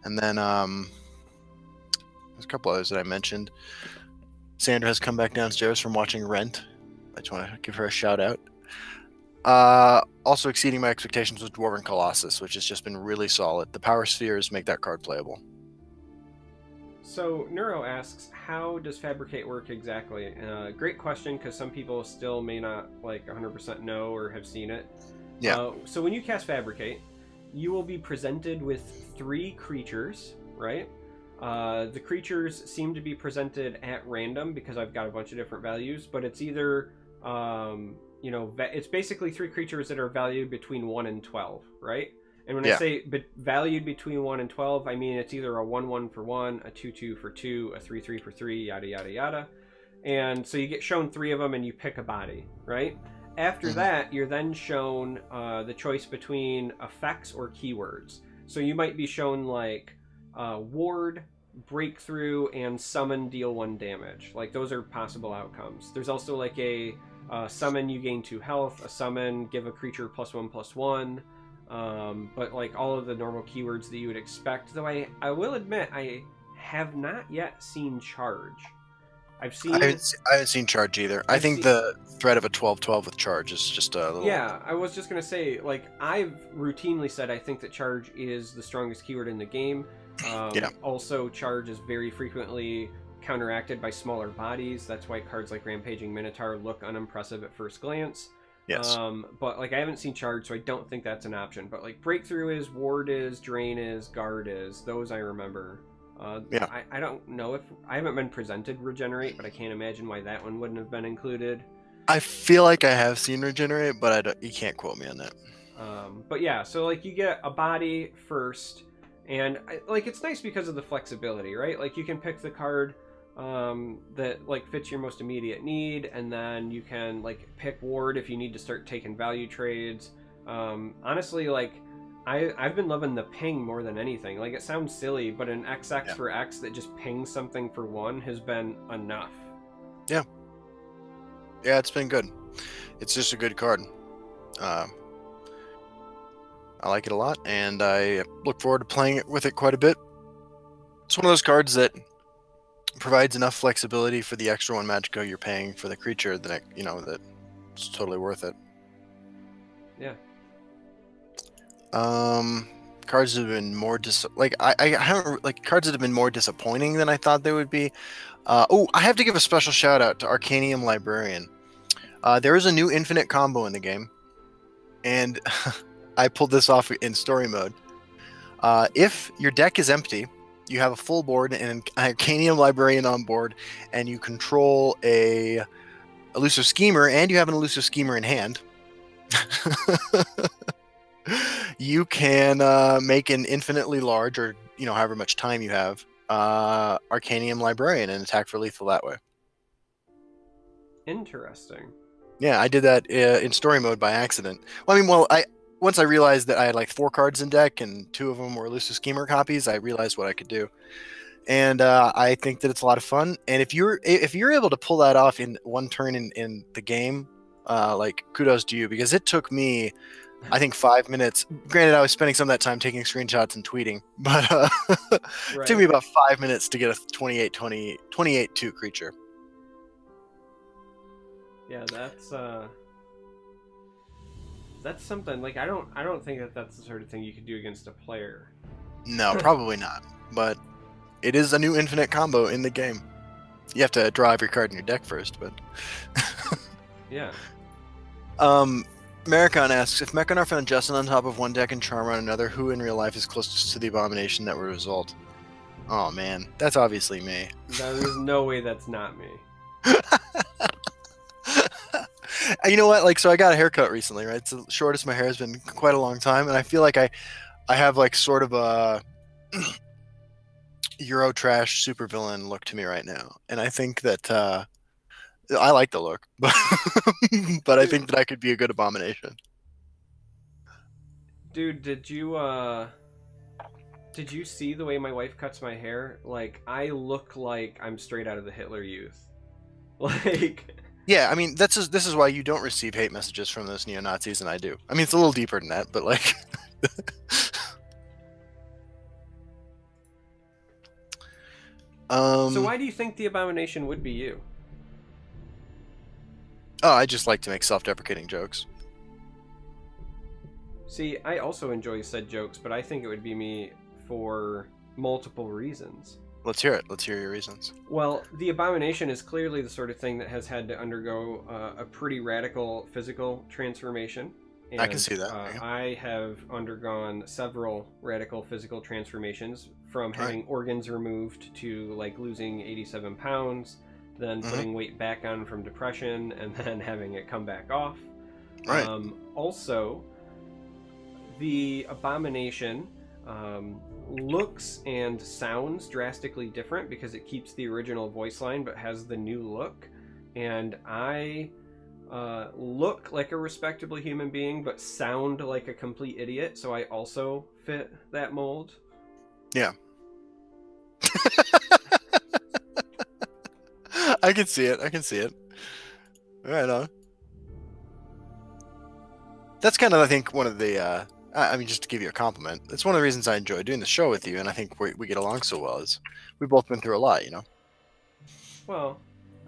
Speaker 2: And then there's a couple others that I mentioned. Sandra has come back downstairs from watching Rent. I just want to give her a shout out. Also exceeding my expectations was Dwarven Colossus, which has just been really solid. The Power Spheres make that card playable.
Speaker 1: So Neuro asks, how does Fabricate work exactly? Great question, because some people still may not like 100% know or have seen it.
Speaker 2: Yeah.
Speaker 1: So when you cast Fabricate, you will be presented with 3 creatures, right? The creatures seem to be presented at random because I've got a bunch of different values, but it's either, you know, it's basically 3 creatures that are valued between 1 and 12, right? And when I say valued between 1 and 12, I mean it's either a 1/1 for 1, a 2/2 for 2, a 3/3 for 3, yada, yada, yada. And so you get shown 3 of them and you pick a body, right? After that, you're then shown the choice between effects or keywords. So you might be shown like ward, breakthrough, and summon, deal 1 damage. Like those are possible outcomes. There's also like a summon, you gain 2 health, a summon, give a creature +1/+1. But like all of the normal keywords that you would expect. Though I will admit I have not yet seen charge. I
Speaker 2: haven't seen charge either. I think the threat of a 12/12 with charge is just a little...
Speaker 1: Yeah, I was just gonna say, like, I've routinely said I think that charge is the strongest keyword in the game. Also, charge is very frequently counteracted by smaller bodies. That's why cards like Rampaging Minotaur look unimpressive at first glance.
Speaker 2: Yes.
Speaker 1: But like I haven't seen charge, so I don't think that's an option. But like breakthrough is, ward is, drain is, guard is. Those I remember. I don't know if I haven't been presented regenerate, but I can't imagine why that one wouldn't have been included.
Speaker 2: I feel like I have seen regenerate, but you can't quote me on that.
Speaker 1: But yeah, so like you get a body first, and like it's nice because of the flexibility, right? Like you can pick the card that like fits your most immediate need, and then you can like pick ward if you need to start taking value trades. Honestly, like I've been loving the ping more than anything. Like it sounds silly, but an XX for X that just pings something for 1 has been enough.
Speaker 2: Yeah, it's been good. It's just a good card. I like it a lot, and I look forward to playing it with it quite a bit. It's one of those cards that provides enough flexibility for the extra 1 Magico you're paying for the creature that that it's totally worth it.
Speaker 1: Yeah.
Speaker 2: Cards that have been more I haven't cards that have been more disappointing than I thought they would be. I have to give a special shout out to Arcanium Librarian. There is a new infinite combo in the game, and I pulled this off in story mode. If your deck is empty, you have a full board and an Arcanium Librarian on board, and you control a Elusive Schemer, and you have an Elusive Schemer in hand. You can make an infinitely large, or however much time you have, Arcanium Librarian and attack for lethal that way.
Speaker 1: Interesting.
Speaker 2: Yeah, I did that in story mode by accident. Well, once I realized that I had like 4 cards in deck and 2 of them were Elusive Schemer copies, I realized what I could do, and I think that it's a lot of fun. And if you're able to pull that off in 1 turn in the game, like kudos to you, because it took me, I think, 5 minutes. Granted, I was spending some of that time taking screenshots and tweeting, but it took me about 5 minutes to get a 28/2 creature.
Speaker 1: Yeah, that's something. Like I don't think that's the sort of thing you could do against a player.
Speaker 2: No, probably not. But it is a new infinite combo in the game. You have to draw every card in your deck first, but
Speaker 1: yeah.
Speaker 2: Maricon asks, if Mechon are found Justin on top of 1 deck and Charm on another, who in real life is closest to the abomination that would result? Oh man, that's obviously me.
Speaker 1: There's no way that's not me.
Speaker 2: You know what? So I got a haircut recently, right? It's the shortest my hair has been in quite a long time, and I feel like I have like sort of a Euro trash supervillain look to me right now, and I think that I like the look, but but I
Speaker 1: Dude,
Speaker 2: think that I could be a good Abomination.
Speaker 1: dude, did you see the way my wife cuts my hair? Like, I look like I'm straight out of the Hitler Youth. Like,
Speaker 2: Yeah, I mean this is why you don't receive hate messages from those neo Nazis, and I do. I mean it's a little deeper than that, but like,
Speaker 1: so why do you think the Abomination would be you?
Speaker 2: oh, I just like to make self-deprecating jokes.
Speaker 1: See, I also enjoy said jokes, but I think it would be me for multiple reasons.
Speaker 2: Let's hear it. Let's hear your reasons.
Speaker 1: Well, the Abomination is clearly the sort of thing that has had to undergo a pretty radical physical transformation. And,
Speaker 2: I can see that. Yeah.
Speaker 1: I have undergone several radical physical transformations, from having organs removed to like losing 87 pounds, then putting weight back on from depression, and then having it come back off.
Speaker 2: Right.
Speaker 1: Also, the Abomination looks and sounds drastically different because it keeps the original voice line but has the new look. And I look like a respectable human being but sound like a complete idiot, so I also fit that mold.
Speaker 2: Yeah. I can see it. I can see it. Right on. That's kind of, I think, one of the I mean, just to give you a compliment, it's one of the reasons I enjoy doing the show with you, and I think we get along so well. Is we've both been through a lot, you know.
Speaker 1: Well,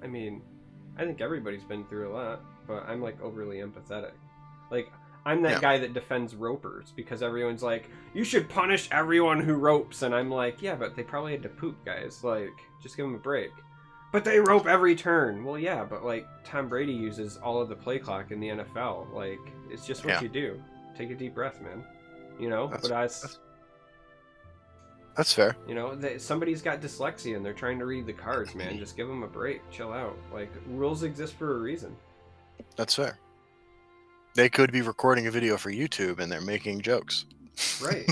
Speaker 1: I mean, I think everybody's been through a lot, but I'm like overly empathetic. Like, I'm that guy that defends ropers because everyone's like, you should punish everyone who ropes, and I'm like, yeah, but they probably had to poop, guys. Like, just give them a break. But they rope every turn. Well, yeah, but like Tom Brady uses all of the play clock in the NFL. Like, it's just what you do. Take a deep breath, man. You know,
Speaker 2: that's fair.
Speaker 1: You know, somebody's got dyslexia and they're trying to read the cards, man. Just give them a break. Chill out. Like, rules exist for a reason.
Speaker 2: That's fair. They could be recording a video for YouTube and they're making jokes.
Speaker 1: Right.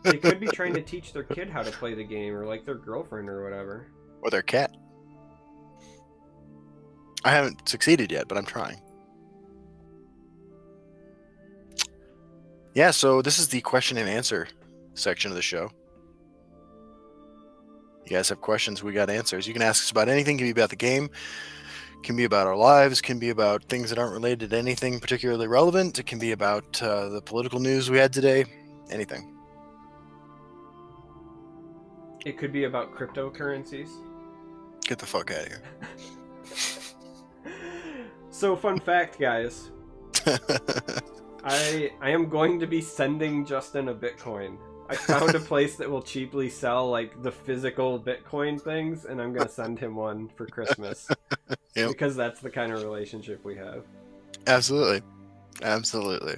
Speaker 1: They could be trying to teach their kid how to play the game, or like their girlfriend or whatever.
Speaker 2: Or their cat. I haven't succeeded yet, but I'm trying. Yeah, so this is the question and answer section of the show. You guys have questions, we got answers. You can ask us about anything. It can be about the game, can be about our lives, can be about things that aren't related to anything particularly relevant. It can be about the political news we had today. Anything.
Speaker 1: It could be about cryptocurrencies.
Speaker 2: Get the fuck out of here.
Speaker 1: So, fun fact, guys. I am going to be sending Justin a Bitcoin. I found a place that will cheaply sell like the physical Bitcoin things, and I'm going to send him one for Christmas.
Speaker 2: Yep.
Speaker 1: Because that's the kind of relationship we have.
Speaker 2: Absolutely. Absolutely.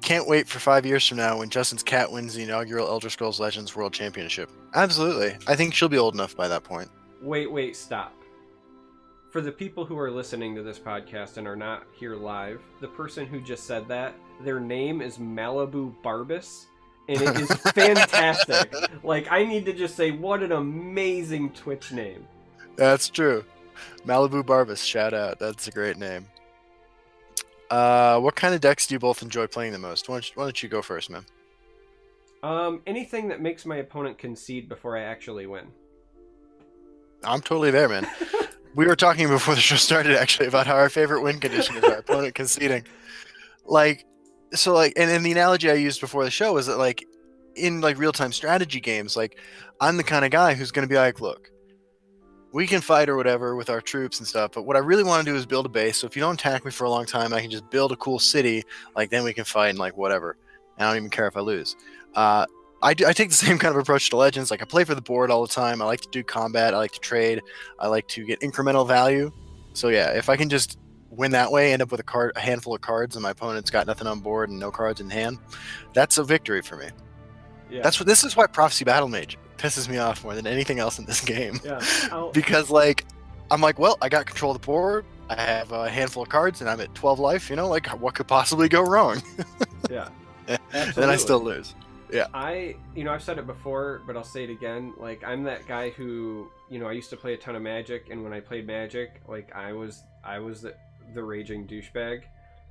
Speaker 2: Can't wait for 5 years from now when Justin's cat wins the inaugural Elder Scrolls Legends World Championship. Absolutely. I think she'll be old enough by that point.
Speaker 1: Wait, stop. For the people who are listening to this podcast and are not here live, the person who just said that, their name is Malibu Barbus, and it is fantastic. Like, I need to just say, what an amazing Twitch name.
Speaker 2: That's true. Malibu Barbus, shout out. That's a great name. What kind of decks do you both enjoy playing the most? Why don't you go first, man?
Speaker 1: Anything that makes my opponent concede before I actually win.
Speaker 2: I'm totally there, man. We were talking before the show started, actually, about how our favorite win condition is our opponent conceding. Like, so, like, and the analogy I used before the show is that, like, in, like, real-time strategy games, like, I'm the kind of guy who's going to be like, look, we can fight or whatever with our troops and stuff, but what I really want to do is build a base, so if you don't attack me for a long time, I can just build a cool city, like, then we can fight and, like, whatever. I don't even care if I lose. I take the same kind of approach to Legends. Like, I play for the board all the time. I like to do combat. I like to trade. I like to get incremental value. So yeah, if I can just win that way, end up with a handful of cards, and my opponent's got nothing on board and no cards in hand, that's a victory for me. Yeah. This is why Prophecy Battle Mage pisses me off more than anything else in this game.
Speaker 1: Yeah.
Speaker 2: Because, like, I'm like, well, I got control of the board. I have a handful of cards, and I'm at 12 life. You know, like, what could possibly go wrong?
Speaker 1: Yeah.
Speaker 2: Then I still lose. Yeah.
Speaker 1: I've said it before, but I'll say it again. Like, I'm that guy who, I used to play a ton of Magic, and when I played Magic, like, I was the raging douchebag.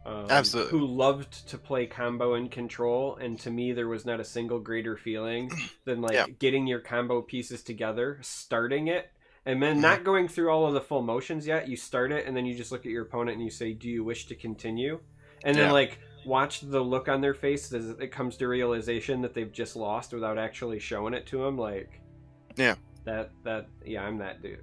Speaker 2: Absolutely.
Speaker 1: Who loved to play combo and control, and to me there was not a single greater feeling than like getting your combo pieces together, starting it, and then not going through all of the full motions yet. You start it, and then you just look at your opponent and you say, do you wish to continue? And then like watch the look on their face as it comes to realization that they've just lost without actually showing it to them. Like, I'm that dude.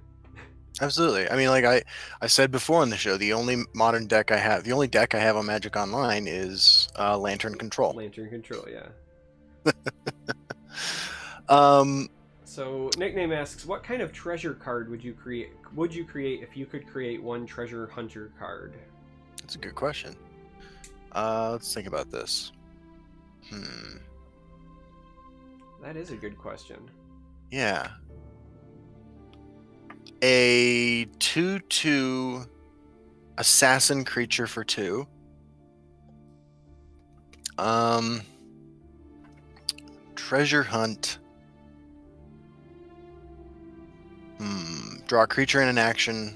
Speaker 2: Absolutely. I mean, like I said before on the show, the only modern deck I have, the only deck I have on Magic Online is Lantern Control.
Speaker 1: Lantern Control, yeah. So Nickname asks, what kind of treasure card would you create if you could create one treasure hunter card?
Speaker 2: That's a good question. Let's think about this.
Speaker 1: That is a good question.
Speaker 2: Yeah. A 2/2 assassin creature for 2. Treasure hunt. Draw a creature in an action,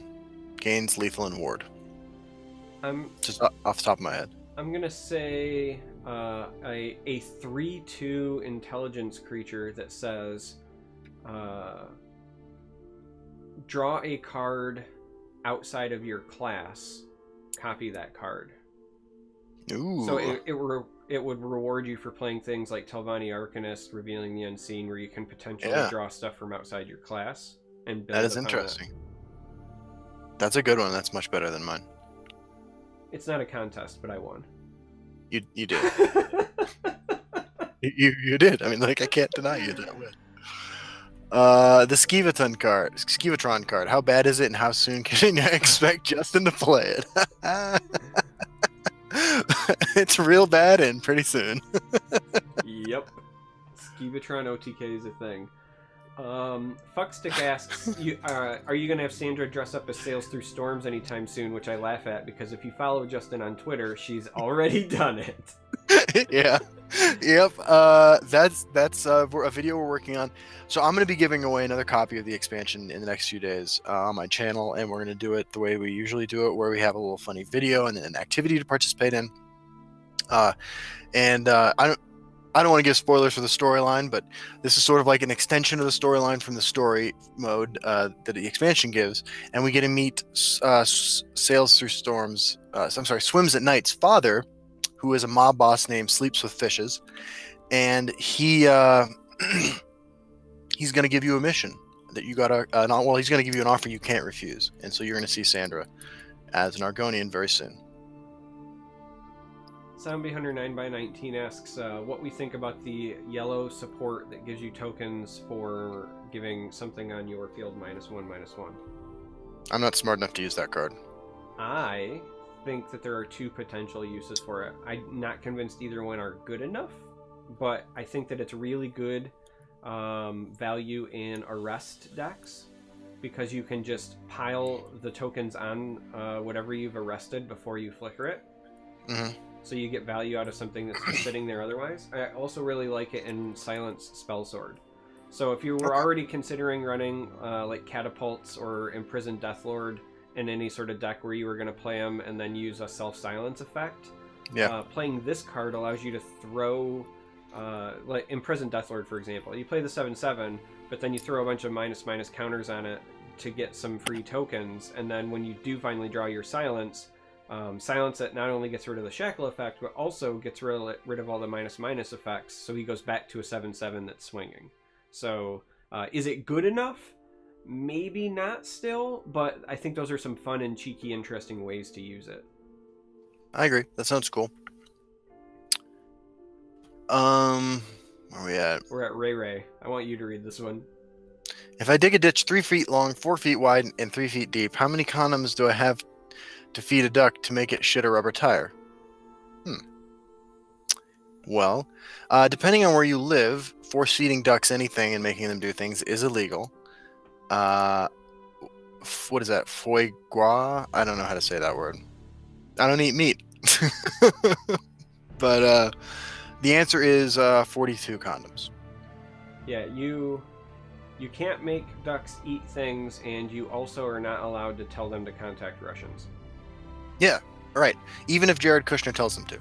Speaker 2: gains lethal and ward. Just off the top of my head.
Speaker 1: I'm gonna say a 3/2 intelligence creature that says draw a card outside of your class, copy that card.
Speaker 2: Ooh.
Speaker 1: So it would reward you for playing things like Telvanni Arcanist, Revealing the Unseen, where you can potentially draw stuff from outside your class and build.
Speaker 2: That is interesting. That's a good one. That's much better than mine. It's
Speaker 1: not a contest, but I won.
Speaker 2: You did. you did. I mean, like, I can't deny you that win. The Skivatron card. How bad is it, and how soon can you expect Justin to play it? It's real bad and pretty soon.
Speaker 1: Yep. Skivatron OTK is a thing. Fuckstick asks, are you going to have Sandra dress up as Sails Through Storms anytime soon? Which I laugh at, because if you follow Justin on Twitter, she's already done it.
Speaker 2: Yeah. Yep. That's a video we're working on. So I'm going to be giving away another copy of the expansion in the next few days on my channel, and we're going to do it the way we usually do it, where we have a little funny video and an activity to participate in. I don't want to give spoilers for the storyline, but this is sort of like an extension of the storyline from the story mode that the expansion gives, and we get to meet Sails Through Storms. Swims at Night's father, who is a mob boss named Sleeps with Fishes, and he he's going to give you a mission that you gotta. He's going to give you an offer you can't refuse, and so you're going to see Sandra as an Argonian very soon.
Speaker 1: Zombie100 9x19 asks what we think about the yellow support that gives you tokens for giving something on your field -1/-1.
Speaker 2: I'm not smart enough to use that card.
Speaker 1: I think that there are two potential uses for it. I'm not convinced either one are good enough, but I think that it's really good value in arrest decks, because you can just pile the tokens on whatever you've arrested before you flicker it.
Speaker 2: Mm-hmm.
Speaker 1: So you get value out of something that's just sitting there otherwise. I also really like it in Silence Spellsword. So if you were already considering running like Catapults or Imprisoned Deathlord in any sort of deck where you were going to play them and then use a self-silence effect, playing this card allows you to throw, like Imprisoned Deathlord, for example. You play the 7/7, but then you throw a bunch of // counters on it to get some free tokens, and then when you do finally draw your silence, silence it not only gets rid of the shackle effect, but also gets rid of all the / effects, so he goes back to a 7/7 that's swinging. So is it good enough? Maybe not still, but I think those are some fun and cheeky, interesting ways to use it.
Speaker 2: I agree. That sounds cool. Where are we at?
Speaker 1: We're at Ray Ray. I want you to read this one.
Speaker 2: If I dig a ditch 3 feet long, 4 feet wide, and 3 feet deep, how many condoms do I have to feed a duck to make it shit a rubber tire? Well, depending on where you live, force-feeding ducks anything and making them do things is illegal. What is that? Foie gras? I don't know how to say that word. I don't eat meat. But The answer is 42 condoms.
Speaker 1: Yeah, you can't make ducks eat things, and you also are not allowed to tell them to contact Russians.
Speaker 2: Yeah, right. Even if Jared Kushner tells them to.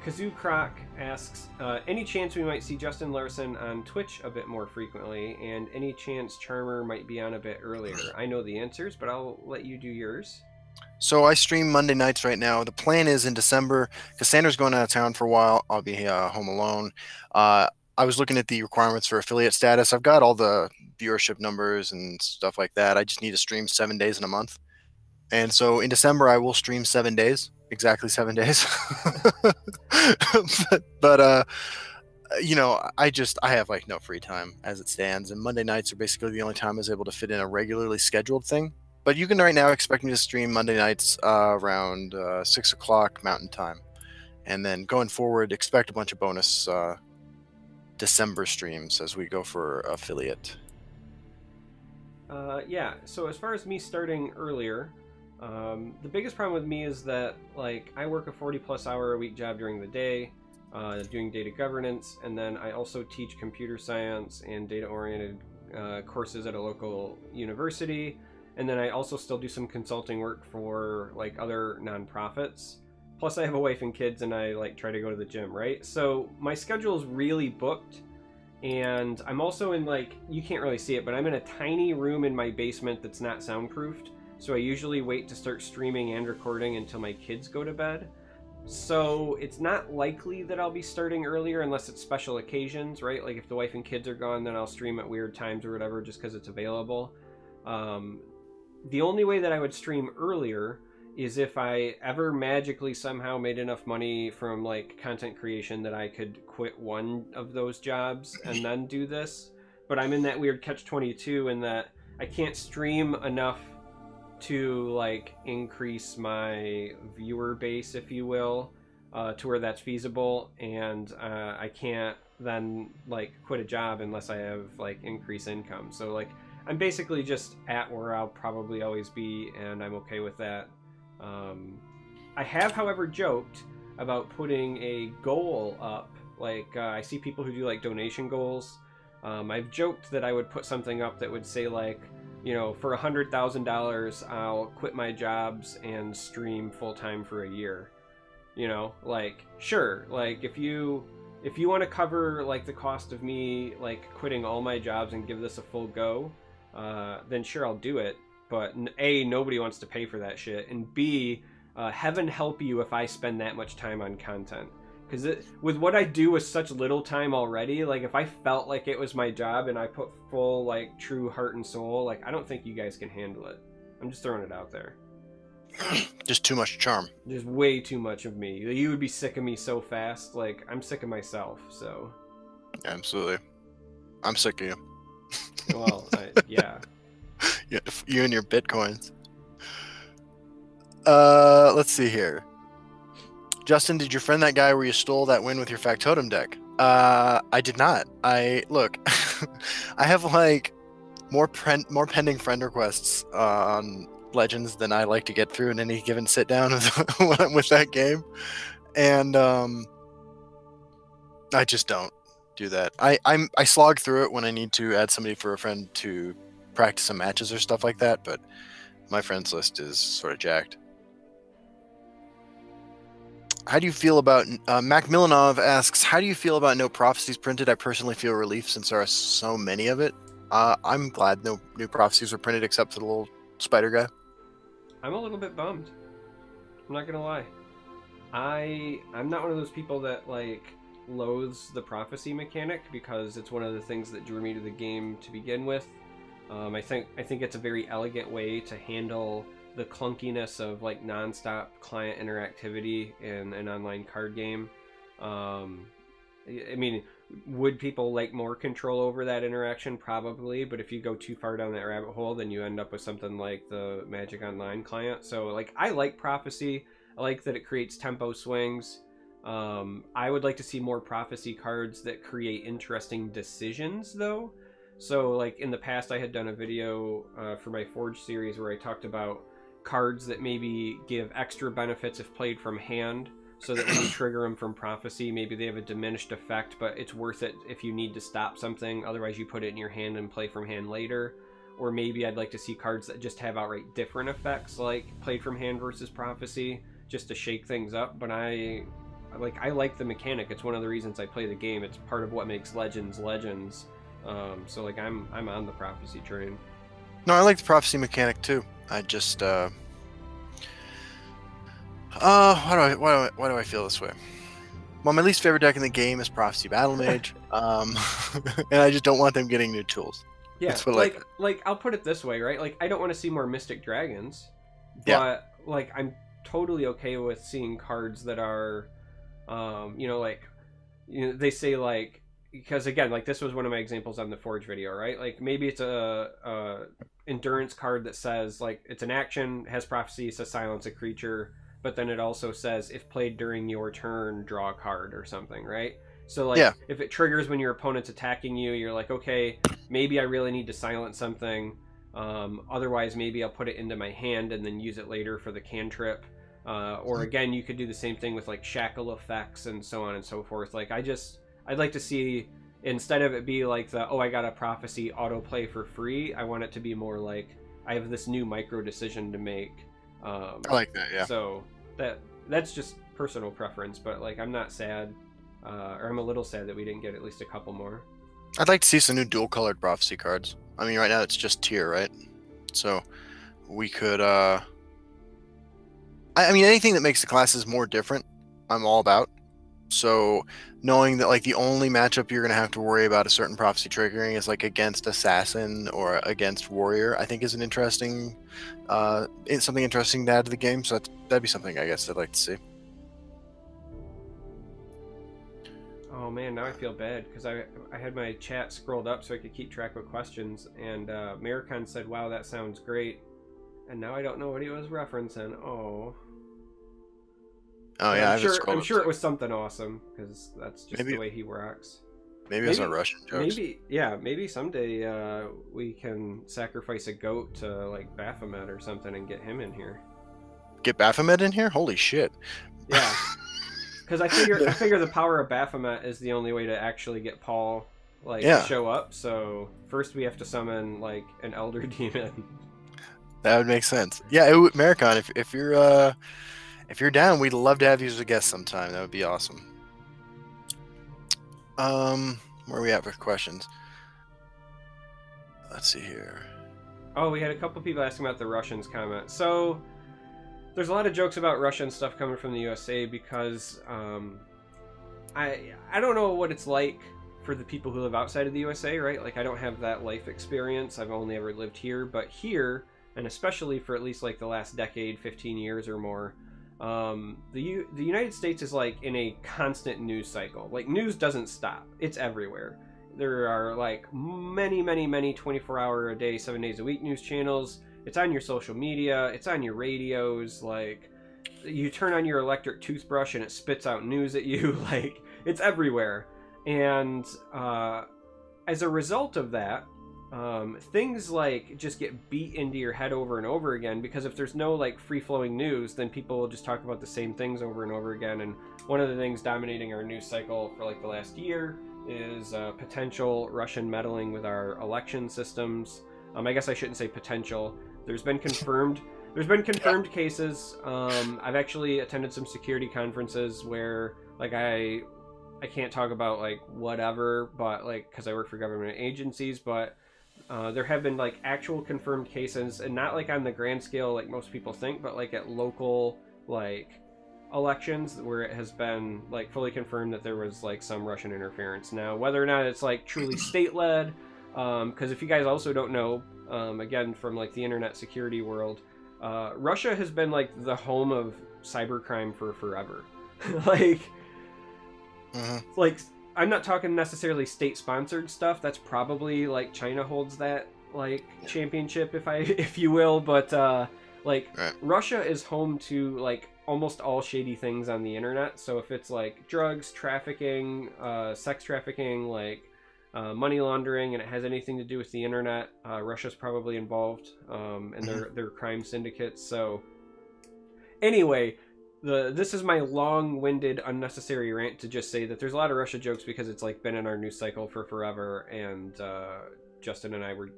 Speaker 1: Kazoo Croc asks, any chance we might see Justin Larson on Twitch a bit more frequently, and any chance Charmer might be on a bit earlier? I know the answers, but I'll let you do yours.
Speaker 2: So I stream Monday nights right now. The plan is in December, because Sandra's going out of town for a while. I'll be home alone. I was looking at the requirements for affiliate status. I've got all the viewership numbers and stuff like that. I just need to stream 7 days in a month. And so in December, I will stream 7 days, exactly 7 days. but you know, I have like no free time as it stands. And Monday nights are basically the only time I was able to fit in a regularly scheduled thing. But you can right now expect me to stream Monday nights around 6 o'clock Mountain Time. And then going forward, expect a bunch of bonus December streams as we go for affiliate.
Speaker 1: Yeah, so as far as me starting earlier, the biggest problem with me is that, like, I work a 40-plus hour a week job during the day, doing data governance, and then I also teach computer science and data-oriented courses at a local university, and then I also still do some consulting work for, like, other nonprofits. Plus, I have a wife and kids, and I, like, try to go to the gym, right? So my schedule is really booked, and I'm also in, like, you can't really see it, but I'm in a tiny room in my basement that's not soundproofed. So I usually wait to start streaming and recording until my kids go to bed. So it's not likely that I'll be starting earlier unless it's special occasions, right? Like if the wife and kids are gone, then I'll stream at weird times or whatever just because it's available. The only way that I would stream earlier is if I ever magically somehow made enough money from like content creation that I could quit one of those jobs and then do this. But I'm in that weird catch-22 in that I can't stream enough to like increase my viewer base, if you will, to where that's feasible, and I can't then like quit a job unless I have like increased income. So like I'm basically just at where I'll probably always be, and I'm okay with that. I have, however, joked about putting a goal up. Like I see people who do like donation goals. I've joked that I would put something up that would say like, you know, for $100,000, I'll quit my jobs and stream full time for a year. You know, like, sure, like if you want to cover like the cost of me like quitting all my jobs and give this a full go, then sure, I'll do it. But A, nobody wants to pay for that shit, and B, heaven help you if I spend that much time on content. Because with what I do with such little time already, like if I felt like it was my job and I put full like true heart and soul, like I don't think you guys can handle it. I'm just throwing it out there.
Speaker 2: Just too much charm.
Speaker 1: There's way too much of me. You would be sick of me so fast. Like I'm sick of myself. So.
Speaker 2: Absolutely. I'm sick of you.
Speaker 1: Well, yeah.
Speaker 2: Yeah, you and your bitcoins. Let's see here. Justin, did you friend that guy where you stole that win with your Factotum deck? I did not. Look, I have like more pending friend requests on Legends than I like to get through in any given sit down when I'm with that game, and I just don't do that. I slog through it when I need to add somebody for a friend to practice some matches or stuff like that, but my friends list is sort of jacked. How do you feel about Mac Milanov asks, how do you feel about no prophecies printed? I personally feel relief since there are so many of it. I'm glad no new prophecies were printed except for the little spider guy.
Speaker 1: I'm a little bit bummed. I'm not gonna lie. I'm not one of those people that like loathes the prophecy mechanic because it's one of the things that drew me to the game to begin with. I think it's a very elegant way to handle the clunkiness of like non-stop client interactivity in an online card game. I mean, would people like more control over that interaction? Probably, but if you go too far down that rabbit hole, then you end up with something like the Magic Online client. So like, I like prophecy. I like that it creates tempo swings. I would like to see more prophecy cards that create interesting decisions though. So like in the past I had done a video for my Forge series where I talked about cards that maybe give extra benefits if played from hand. so that when you trigger them from prophecy, maybe they have a diminished effect, but it's worth it if you need to stop something. Otherwise, you put it in your hand and play from hand later. Or maybe I'd like to see cards that just have outright different effects, like played from hand versus prophecy, just to shake things up. But I like the mechanic. It's one of the reasons I play the game. It's part of what makes Legends Legends. So like I'm on the prophecy train.
Speaker 2: No, I like the prophecy mechanic too. I just why do I feel this way? Well, my least favorite deck in the game is Prophecy Battle Mage, and I just don't want them getting new tools.
Speaker 1: Yeah, like I'll put it this way, right? Like I don't want to see more Mystic Dragons, but like I'm totally okay with seeing cards that are, they say like, because again, like this was one of my examples on the Forge video, right? Like maybe it's a endurance card that says like it's an action, has prophecy, says silence a creature, but then it also says if played during your turn, draw a card or something, right? So like if it triggers when your opponent's attacking you, you're like, okay, maybe I really need to silence something. Otherwise, maybe I'll put it into my hand and then use it later for the cantrip. Or again, you could do the same thing with like shackle effects and so on and so forth. Like I'd like to see, instead of it be like the, oh, I got a prophecy autoplay for free, I want it to be more like I have this new micro decision to make.
Speaker 2: I like that, yeah.
Speaker 1: So that's just personal preference, but like I'm not sad. Or I'm a little sad that we didn't get at least a couple more.
Speaker 2: I'd like to see some new dual-colored prophecy cards. I mean, right now it's just tier, right? So we could, I mean, anything that makes the classes more different, I'm all about. So knowing that like the only matchup you're gonna have to worry about a certain prophecy triggering is like against assassin or against warrior, I think is an interesting, it's something interesting to add to the game. So that'd be something I guess I'd like to see.
Speaker 1: Oh man, now I feel bad because I had my chat scrolled up so I could keep track of questions, and Maricon said, "Wow, that sounds great," and now I don't know what he was referencing. Oh
Speaker 2: yeah,
Speaker 1: I'm sure it was something awesome because that's just the way he works.
Speaker 2: Maybe it's not Russian jokes.
Speaker 1: Maybe someday we can sacrifice a goat to like Baphomet or something and get him in here.
Speaker 2: Get Baphomet in here? Holy shit!
Speaker 1: Yeah. Because I figure the power of Baphomet is the only way to actually get Paul to show up. So first we have to summon like an Elder Demon.
Speaker 2: That would make sense. Yeah, Maricon, if you're down, we'd love to have you as a guest sometime. That would be awesome. Where are we at with questions? Let's see here.
Speaker 1: Oh, we had a couple people asking about the Russians comment. So there's a lot of jokes about Russian stuff coming from the USA because I don't know what it's like for the people who live outside of the USA, right? Like I don't have that life experience. I've only ever lived here, but here, and especially for at least like the last decade, 15 years or more, the United States is like in a constant news cycle. Like news doesn't stop. It's everywhere. There are like many 24-hour a day, 7 days a week news channels. It's on your social media, it's on your radios, like you turn on your electric toothbrush and it spits out news at you, like it's everywhere. And as a result of that, things like just get beat into your head over and over again, because if there's no like free-flowing news, then people will just talk about the same things over and over again. And one of the things dominating our news cycle for like the last year is potential Russian meddling with our election systems. I guess I shouldn't say potential. There's been confirmed cases. I've actually attended some security conferences where like I can't talk about like whatever, but like because I work for government agencies, but there have been like actual confirmed cases, and not like on the grand scale like most people think, but like at local like elections where it has been like fully confirmed that there was like some Russian interference. Now whether or not it's like truly state-led, because if you guys also don't know, again from like the internet security world, Russia has been like the home of cybercrime for forever. like I'm not talking necessarily state-sponsored stuff. That's probably like China holds that like championship, if you will, but Russia is home to like almost all shady things on the internet. So if it's like drugs trafficking, sex trafficking, like money laundering, and it has anything to do with the internet, Russia's probably involved, and their crime syndicates. So anyway, this is my long-winded, unnecessary rant to just say that there's a lot of Russia jokes because it's like been in our news cycle for forever, and Justin and I were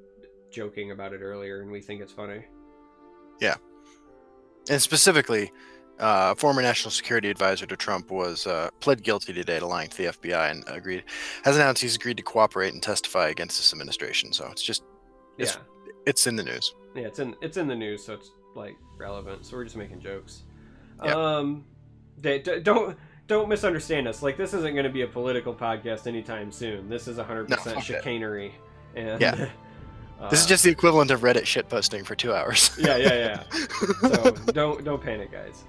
Speaker 1: joking about it earlier, and we think it's funny.
Speaker 2: Yeah, and specifically, former National Security Advisor to Trump was pled guilty today to lying to the FBI and has announced he's agreed to cooperate and testify against this administration. So it's just, it's in the news.
Speaker 1: Yeah, it's in the news, so it's like relevant. So we're just making jokes.
Speaker 2: Yeah.
Speaker 1: Don't misunderstand us. Like, this isn't going to be a political podcast anytime soon. This is 100% chicanery. And
Speaker 2: yeah. This is just the equivalent of Reddit shitposting for 2 hours.
Speaker 1: yeah. So don't panic, guys.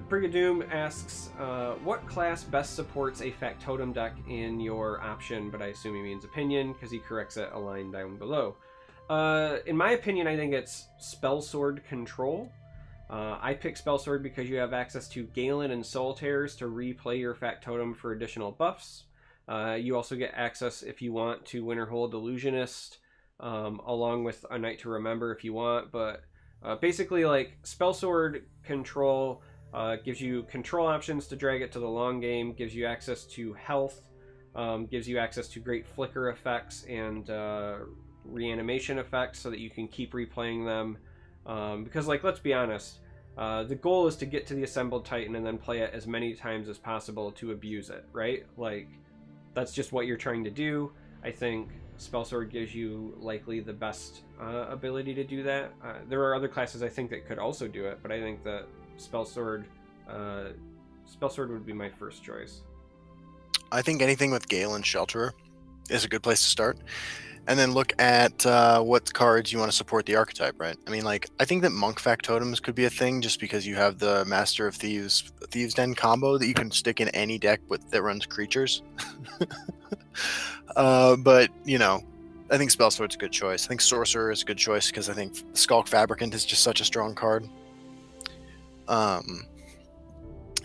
Speaker 1: Brigadoom asks, what class best supports a factotum deck in your option? But I assume he means opinion, because he corrects it a line down below. In my opinion, I think it's Spellsword Control. I pick Spellsword because you have access to Galen and Solitaires to replay your factotum for additional buffs. You also get access, if you want, to Winterhold Illusionist, along with a Night to Remember if you want. But basically, like, Spellsword Control gives you control options to drag it to the long game, gives you access to health, gives you access to great flicker effects and reanimation effects so that you can keep replaying them. Because, like, let's be honest, the goal is to get to the Assembled Titan and then play it as many times as possible to abuse it, right? Like, that's just what you're trying to do. I think Spellsword gives you likely the best ability to do that. There are other classes I think that could also do it, but I think that Spellsword would be my first choice.
Speaker 2: I think anything with Gale and Shelterer is a good place to start. And then look at what cards you want to support the archetype, right? I mean, like, I think that Monk Factotums could be a thing just because you have the Master of Thieves Den combo that you can stick in any deck that runs creatures. But, you know, I think Spellsword's a good choice. I think Sorcerer is a good choice because I think Skulk Fabricant is just such a strong card.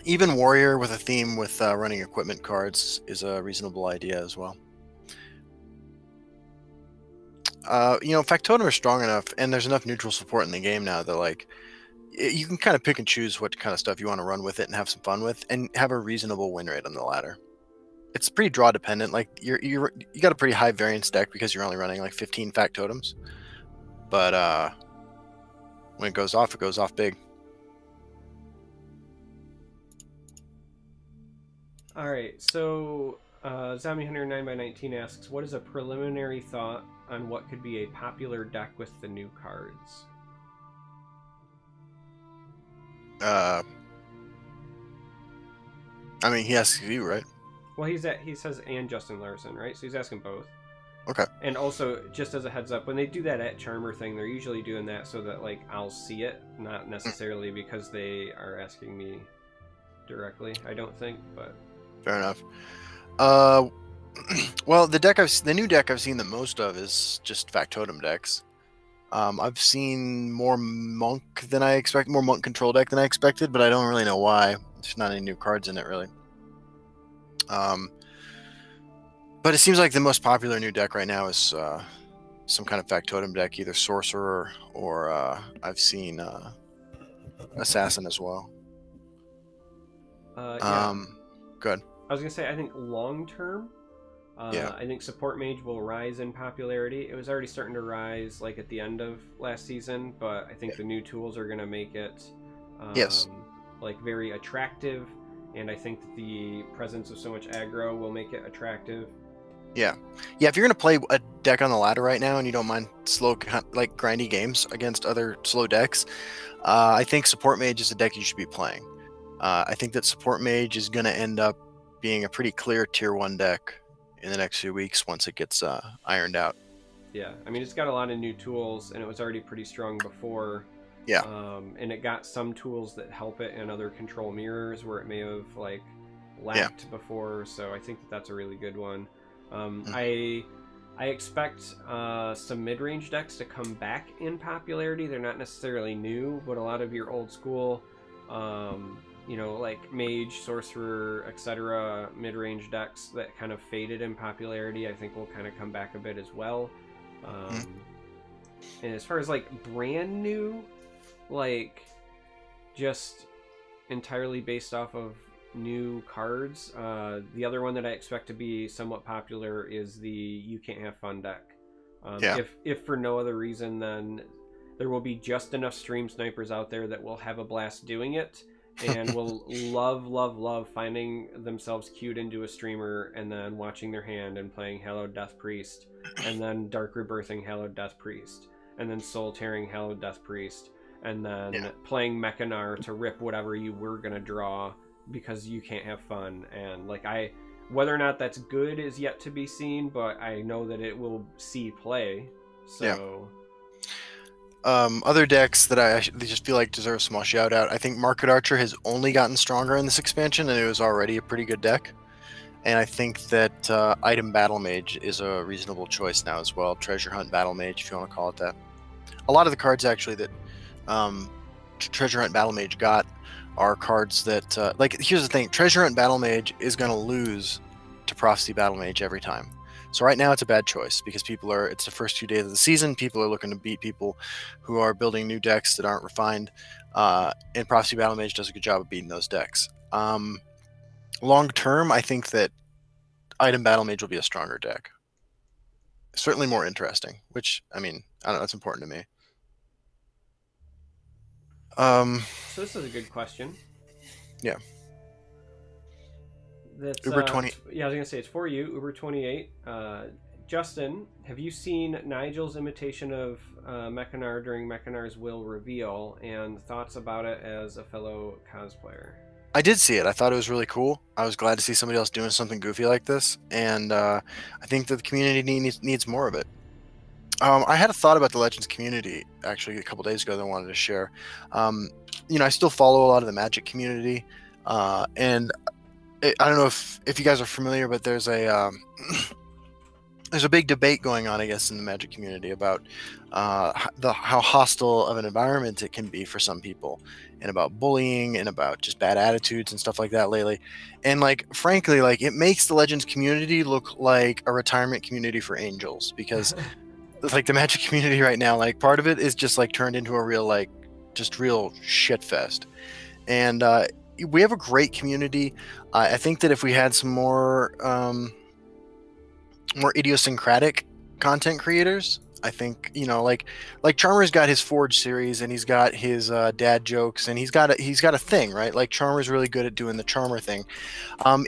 Speaker 2: Even Warrior with a theme with running equipment cards is a reasonable idea as well. You know, Factotum are strong enough, and there's enough neutral support in the game now that, like, you can kind of pick and choose what kind of stuff you want to run with it and have some fun with, and have a reasonable win rate on the ladder. It's pretty draw dependent. Like, you got a pretty high variance deck because you're only running like 15 Factotums, but when it goes off big.
Speaker 1: All right, so Zombie Hunter 9x19 asks, what is a preliminary thought on what could be a popular deck with the new cards?
Speaker 2: I mean, he asks you, right?
Speaker 1: Well, he says and Justin Larson, right? So he's asking both.
Speaker 2: Okay.
Speaker 1: And also, just as a heads up, when they do that at Charmer thing, they're usually doing that so that, like, I'll see it, not necessarily because they are asking me directly, I don't think, but...
Speaker 2: Fair enough. Well, the new deck I've seen the most of is just Factotum decks. I've seen more Monk than I expected, more Monk control deck than I expected, but I don't really know why. There's not any new cards in it, really. But it seems like the most popular new deck right now is some kind of Factotum deck, either Sorcerer or I've seen Assassin as well.
Speaker 1: Yeah.
Speaker 2: Good.
Speaker 1: I was going to say, I think long-term, I think Support Mage will rise in popularity. It was already starting to rise, like, at the end of last season, but I think the new tools are going to make it, like, very attractive, and I think that the presence of so much aggro will make it attractive.
Speaker 2: Yeah, if you're going to play a deck on the ladder right now and you don't mind slow, like, grindy games against other slow decks, I think Support Mage is a deck you should be playing. I think that Support Mage is going to end up being a pretty clear tier 1 deck in the next few weeks once it gets ironed out.
Speaker 1: Yeah, I mean, it's got a lot of new tools, and it was already pretty strong before.
Speaker 2: Yeah.
Speaker 1: And it got some tools that help it in other control mirrors where it may have, like, lacked before, so I think that that's a really good one. I expect some mid-range decks to come back in popularity. They're not necessarily new, but a lot of your old school... you know, like Mage, Sorcerer, etc., mid-range decks that kind of faded in popularity, I think will kind of come back a bit as well. And as far as, like, brand new, like, just entirely based off of new cards. The other one that I expect to be somewhat popular is the You Can't Have Fun deck.
Speaker 2: Yeah.
Speaker 1: If for no other reason, then there will be just enough stream snipers out there that will have a blast doing it and will love finding themselves queued into a streamer and then watching their hand and playing Hallowed Death Priest and then Dark Rebirthing Hallowed Death Priest and then Soul Tearing Hallowed Death Priest and then playing Mechanar to rip whatever you were gonna draw because you can't have fun. And like, whether or not that's good is yet to be seen, but I know that it will see play. So
Speaker 2: other decks that I just feel like deserve a small shout out. I think Market Archer has only gotten stronger in this expansion, and it was already a pretty good deck. And I think that Item Battle Mage is a reasonable choice now as well. Treasure Hunt Battle Mage, if you want to call it that. A lot of the cards actually that Treasure Hunt Battle Mage got are cards that like, here's the thing: Treasure Hunt Battle Mage is going to lose to Prophecy Battle Mage every time. So right now it's a bad choice because it's the first 2 days of the season. People are looking to beat people who are building new decks that aren't refined. And Prophecy Battle Mage does a good job of beating those decks. Long term, I think that Item Battle Mage will be a stronger deck. Certainly more interesting, which, I mean, I don't know, that's important to me.
Speaker 1: so this is a good question.
Speaker 2: Yeah.
Speaker 1: That's,
Speaker 2: Uber 20.
Speaker 1: Yeah, I was gonna say it's for you, Uber 28. Justin, have you seen Nigel's imitation of Mechanar during Mechanar's Will reveal, and thoughts about it as a fellow cosplayer?
Speaker 2: I did see it. I thought it was really cool. I was glad to see somebody else doing something goofy like this, and I think that the community needs more of it. I had a thought about the Legends community actually a couple days ago that I wanted to share. You know, I still follow a lot of the Magic community, and I don't know if you guys are familiar, but there's a big debate going on, I guess, in the Magic community about how hostile of an environment it can be for some people, and about bullying and about just bad attitudes and stuff like that lately. And like, frankly, like, it makes the Legends community look like a retirement community for angels, because like the Magic community right now, like, part of it is just like turned into a real, like, just real shit fest. And we have a great community. I think that if we had some more idiosyncratic content creators, I think, you know, like Charmer's got his Forge series, and he's got his dad jokes, and he's got a thing, right? Like, Charmer's really good at doing the Charmer thing.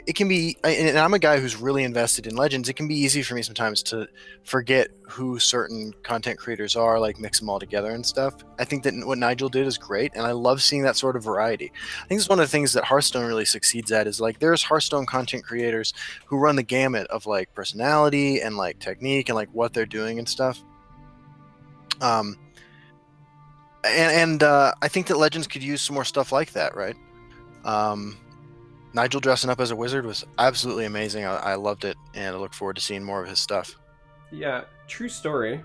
Speaker 2: It can be, and I'm a guy who's really invested in Legends. It can be easy for me sometimes to forget who certain content creators are, like mix them all together and stuff. I think that what Nigel did is great, and I love seeing that sort of variety. I think it's one of the things that Hearthstone really succeeds at, is like, there's Hearthstone content creators who run the gamut of like personality and like technique and like what they're doing and stuff. I think that Legends could use some more stuff like that, right? Nigel dressing up as a wizard was absolutely amazing. I loved it, and I look forward to seeing more of his stuff.
Speaker 1: Yeah, true story.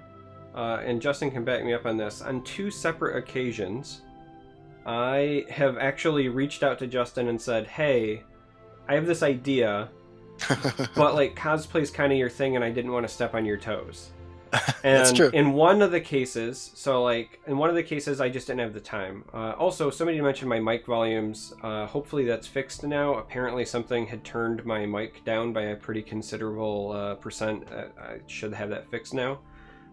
Speaker 1: And Justin can back me up on this. On 2 separate occasions, I have actually reached out to Justin and said, hey, I have this idea, but like, cosplay's kind of your thing, and I didn't want to step on your toes. And
Speaker 2: That's true.
Speaker 1: in one of the cases, I just didn't have the time. Also, somebody mentioned my mic volumes. Hopefully that's fixed now. Apparently something had turned my mic down by a pretty considerable percent. I should have that fixed now.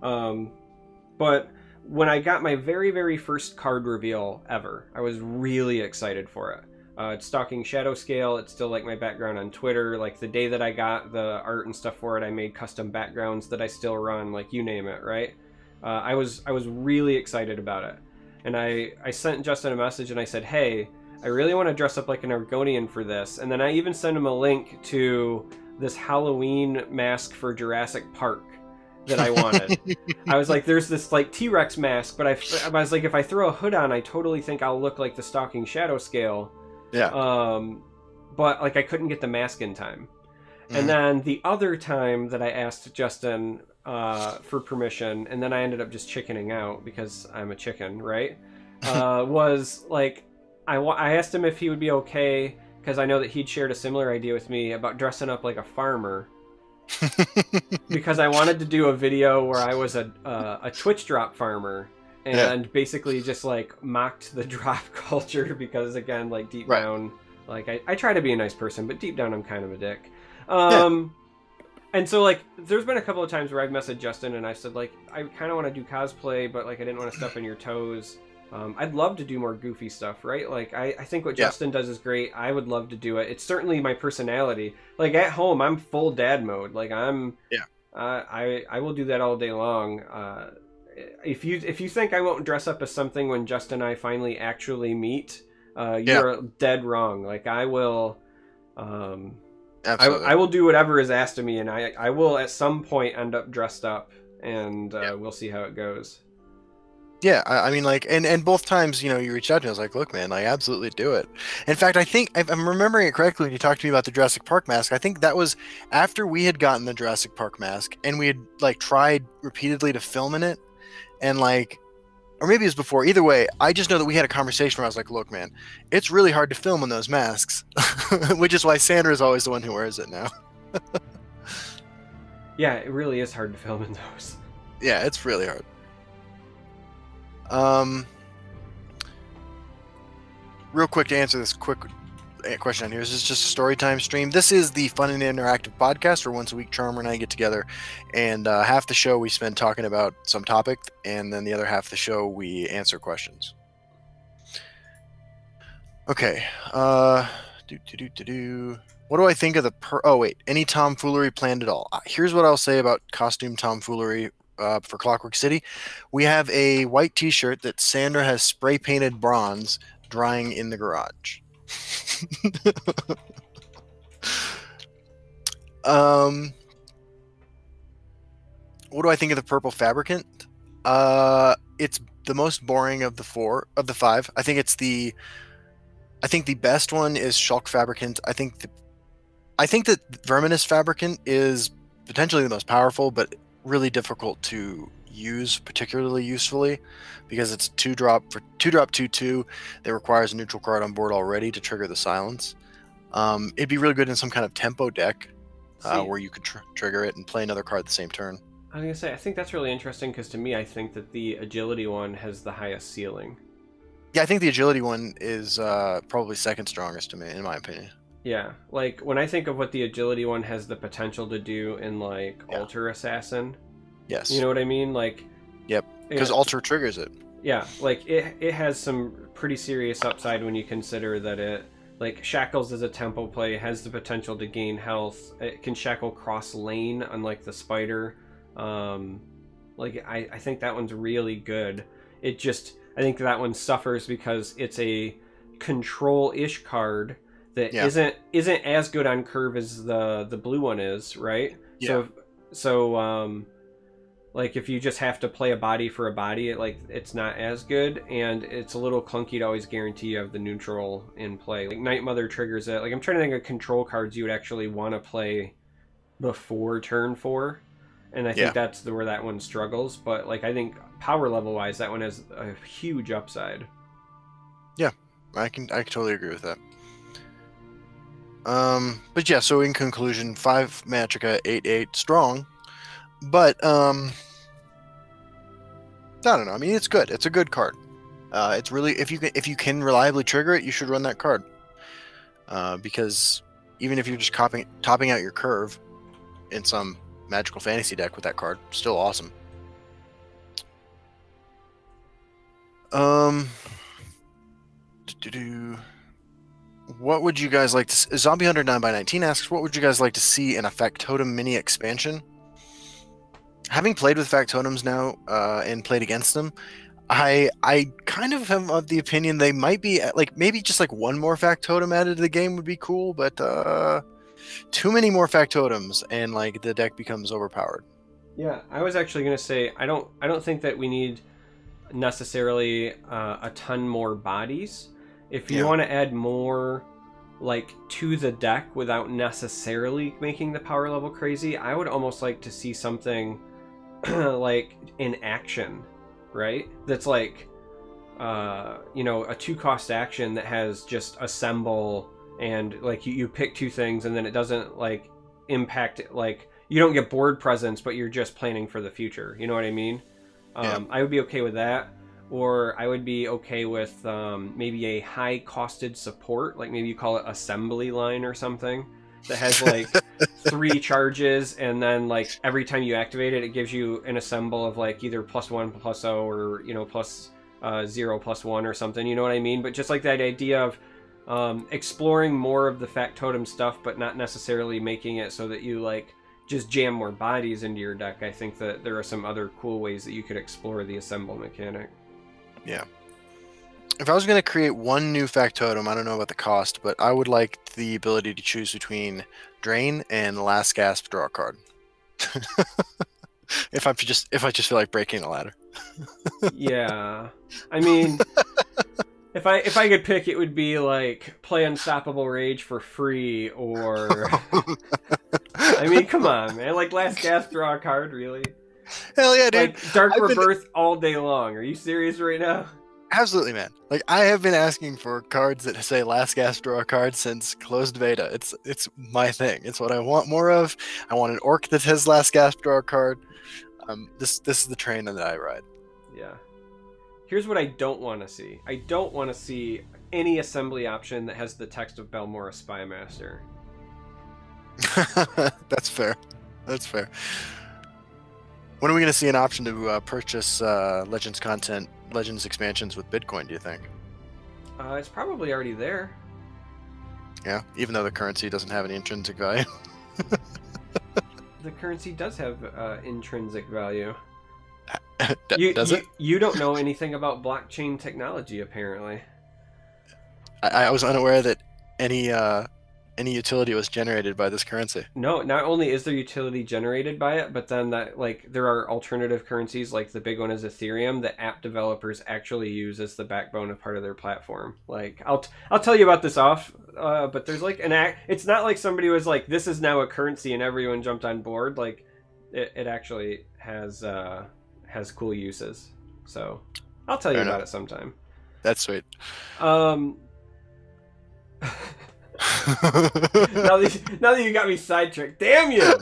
Speaker 1: But when I got my very, very first card reveal ever, I was really excited for it. It's Stalking Shadow Scale. It's still like my background on Twitter. Like, the day that I got the art and stuff for it, I made custom backgrounds that I still run, like, you name it, right? I was really excited about it. And I sent Justin a message and I said, hey, I really want to dress up like an Argonian for this. And then I even sent him a link to this Halloween mask for Jurassic Park that I wanted. I was like, there's this like T-Rex mask, but I was like, if I throw a hood on, I totally think I'll look like the Stalking Shadow Scale.
Speaker 2: Yeah.
Speaker 1: But like, I couldn't get the mask in time. And then the other time that I asked Justin for permission, and then I ended up just chickening out because I'm a chicken, right? Was like, I asked him if he would be okay, because I know that he'd shared a similar idea with me about dressing up like a farmer. Because I wanted to do a video where I was a Twitch drop farmer,
Speaker 2: Yeah.
Speaker 1: and basically just like mocked the drop culture because again, like deep
Speaker 2: Right.
Speaker 1: down, like I try to be a nice person, but deep down I'm kind of a dick.
Speaker 2: Yeah.
Speaker 1: And so like there's been a couple of times where I've messaged Justin and I said like I kind of want to do cosplay, but like I didn't want to step on your toes. I'd love to do more goofy stuff, right? Like I think what
Speaker 2: Yeah.
Speaker 1: Justin does is great. I would love to do it. It's certainly my personality. Like at home, I'm full dad mode. Like I'm,
Speaker 2: Yeah.
Speaker 1: I will do that all day long. If you think I won't dress up as something when Justin and I finally actually meet,
Speaker 2: Yeah.
Speaker 1: you're dead wrong. Like I will.
Speaker 2: Absolutely.
Speaker 1: I will do whatever is asked of me, and I will at some point end up dressed up, and we'll see how it goes.
Speaker 2: Yeah, I mean, like, and both times, you know, you reached out to me, I was like, look, man, like, absolutely do it. In fact, I think, if I'm remembering it correctly, when you talked to me about the Jurassic Park mask, I think that was after we had gotten the Jurassic Park mask, and we had, like, tried repeatedly to film in it, and, like, or maybe it was before. Either way, I just know that we had a conversation where I was like, look, man, it's really hard to film in those masks, which is why Sandra is always the one who wears it now.
Speaker 1: Yeah, it really is hard to film in those.
Speaker 2: Yeah, it's really hard. Real quick to answer this quick question on here. This is just a story time stream. This is the fun and interactive podcast where once a week Charmer and I get together, and half the show we spend talking about some topic, and then the other half of the show we answer questions. Okay. What do I think of the any tomfoolery planned at all? Here's what I'll say about costume tomfoolery for Clockwork City. We have a white t-shirt that Sandra has spray painted bronze drying in the garage. What do I think of the purple fabricant? It's the most boring of the five. I think the best one is Shulk fabricant. I think that Verminous fabricant is potentially the most powerful, but really difficult to use particularly usefully because it's 2-drop 2/2 that requires a neutral card on board already to trigger the silence. It'd be really good in some kind of tempo deck where you could trigger it and play another card the same turn.
Speaker 1: I was gonna say I think that's really interesting because to me I think that the agility one has the highest ceiling.
Speaker 2: Yeah, I think the agility one is probably second strongest to me in my opinion.
Speaker 1: Yeah, like when I think of what the agility one has the potential to do in like Alter Assassin.
Speaker 2: Yes.
Speaker 1: You know what I mean? Like.
Speaker 2: Yep. Because Alter triggers it.
Speaker 1: Yeah, like it has some pretty serious upside when you consider that it like shackles as a tempo play has the potential to gain health. It can shackle cross lane unlike the spider. Like I think that one's really good. I think that one suffers because it's a control-ish card that isn't as good on curve as the blue one is, right?
Speaker 2: Yeah.
Speaker 1: So like if you just have to play a body for a body, it's not as good, and it's a little clunky to always guarantee you have the neutral in play. Like Night Mother triggers it. Like I'm trying to think of control cards you would actually want to play before turn 4, and I think that's where that one struggles. But like I think power level wise, that one has a huge upside.
Speaker 2: Yeah, I can totally agree with that. But yeah, so in conclusion, 5 Matrica, 8/8 strong, but I don't know. I mean, it's good. It's a good card. It's really if you can reliably trigger it, you should run that card. Because even if you're just topping out your curve in some magical fantasy deck with that card, still awesome. What would you guys like to? Zombie Hunter 9x19 asks, what would you guys like to see in a Factotum mini expansion? Having played with Factotums now and played against them, I kind of am of the opinion they might be like maybe just like one more Factotum added to the game would be cool, but too many more Factotums and like the deck becomes overpowered.
Speaker 1: Yeah, I was actually gonna say I don't think that we need necessarily a ton more bodies. If you want to add more like to the deck without necessarily making the power level crazy, I would almost like to see something like in action, right? That's like a 2-cost action that has just assemble and like you pick 2 things and then it doesn't like impact it, like you don't get board presence but you're just planning for the future, you know what I mean? I would be okay with that. or I would be okay with maybe a high-costed support, like maybe you call it assembly line or something, that has like 3 charges, and then like every time you activate it, it gives you an assemble of like either +1 +0 or plus 0 +1 or something. You know what I mean? But just like that idea of exploring more of the factotum stuff, but not necessarily making it so that you like just jam more bodies into your deck. I think that there are some other cool ways that you could explore the assemble mechanic.
Speaker 2: Yeah. If I was going to create one new factotum, I don't know about the cost, but I would like the ability to choose between drain and last gasp draw a card. if I just feel like breaking a ladder.
Speaker 1: Yeah, I mean, if I could pick, it would be like play Unstoppable Rage for free, or I mean, come on, man, like last gasp draw a card, really?
Speaker 2: Hell yeah, dude!
Speaker 1: Like Dark Rebirth all day long. Are you serious right now?
Speaker 2: Absolutely, man. Like, I have been asking for cards that say last gasp draw a card since closed beta. It's my thing. It's what I want more of. I want an orc that says last gasp draw a card. This is the train that I ride.
Speaker 1: Yeah. Here's what I don't want to see. I don't want to see any assembly option that has the text of Belmora Spymaster.
Speaker 2: That's fair. That's fair. When are we going to see an option to purchase Legends content, Legends expansions with Bitcoin, do you think?
Speaker 1: It's probably already there.
Speaker 2: Yeah, even though the currency doesn't have any intrinsic value.
Speaker 1: The currency does have intrinsic value.
Speaker 2: Does it?
Speaker 1: You don't know anything about blockchain technology, apparently.
Speaker 2: I was unaware that any utility was generated by this currency.
Speaker 1: No, not only is there utility generated by it, but then that like there are alternative currencies, like the big one is Ethereum, that app developers actually use as the backbone of part of their platform. Like I'll tell you about this off, but there's like it's not like somebody was like, this is now a currency and everyone jumped on board. Like it actually has cool uses. So I'll tell you about it sometime.
Speaker 2: That's sweet.
Speaker 1: now that you got me sidetracked, damn you.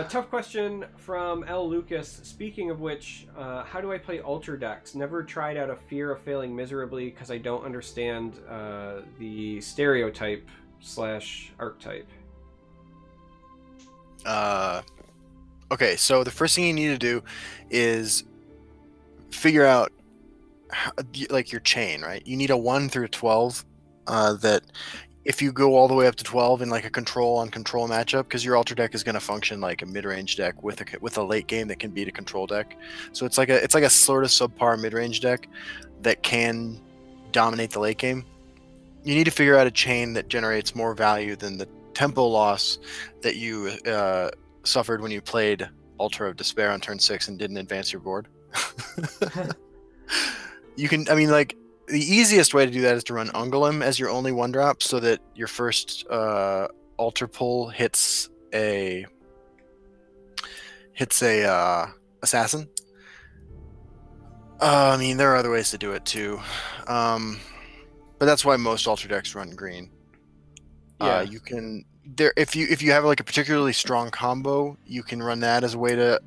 Speaker 1: Tough question from L. Lucas. Speaking of which, how do I play altar decks? Never tried out of fear of failing miserably because I don't understand the stereotype / archetype.
Speaker 2: Okay, so the first thing you need to do is figure out like your chain, right? You need a 1 through 12 that if you go all the way up to 12 in like a control on control matchup, because your altar deck is going to function like a mid-range deck with a late game that can beat a control deck. So it's like a sort of subpar mid-range deck that can dominate the late game. You need to figure out a chain that generates more value than the tempo loss that you suffered when you played Altar of Despair on turn 6 and didn't advance your board. You can, I mean, like, the easiest way to do that is to run Ungolem as your only 1-drop so that your first altar pull hits a assassin. I mean, there are other ways to do it too, but that's why most altar decks run green.
Speaker 1: Yeah.
Speaker 2: You can if you have like a particularly strong combo, you can run that as a way to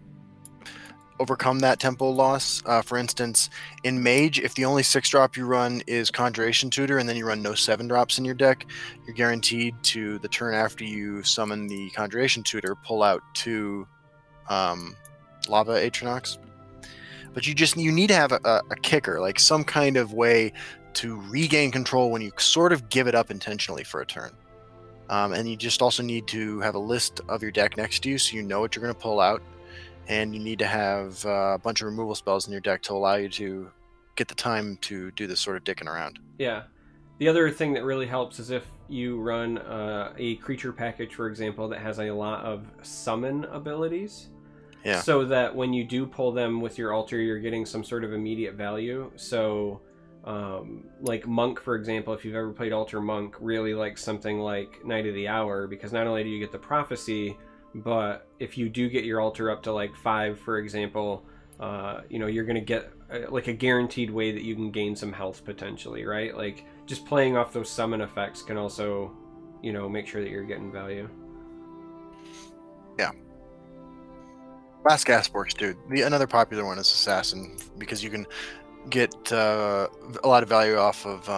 Speaker 2: overcome that tempo loss. For instance, in Mage, if the only 6-drop you run is Conjuration Tutor and then you run no 7-drops in your deck, you're guaranteed to, the turn after you summon the Conjuration Tutor, pull out 2 Lava Atronox. But you need to have a kicker, like some kind of way to regain control when you sort of give it up intentionally for a turn. And you just also need to have a list of your deck next to you so you know what you're going to pull out. And you need to have a bunch of removal spells in your deck to allow you to get the time to do this sort of dicking around.
Speaker 1: Yeah. The other thing that really helps is if you run a creature package, for example, that has a lot of summon abilities.
Speaker 2: Yeah.
Speaker 1: So that when you do pull them with your altar, you're getting some sort of immediate value. So, like Monk, for example, if you've ever played Altar Monk, really likes something like Knight of the Hour, because not only do you get the prophecy, but if you do get your altar up to like 5, for example, you're going to get like a guaranteed way that you can gain some health potentially, right? Like just playing off those summon effects can also, make sure that you're getting value.
Speaker 2: Yeah. Last Gasp works too. Another popular one is Assassin, because you can get a lot of value off of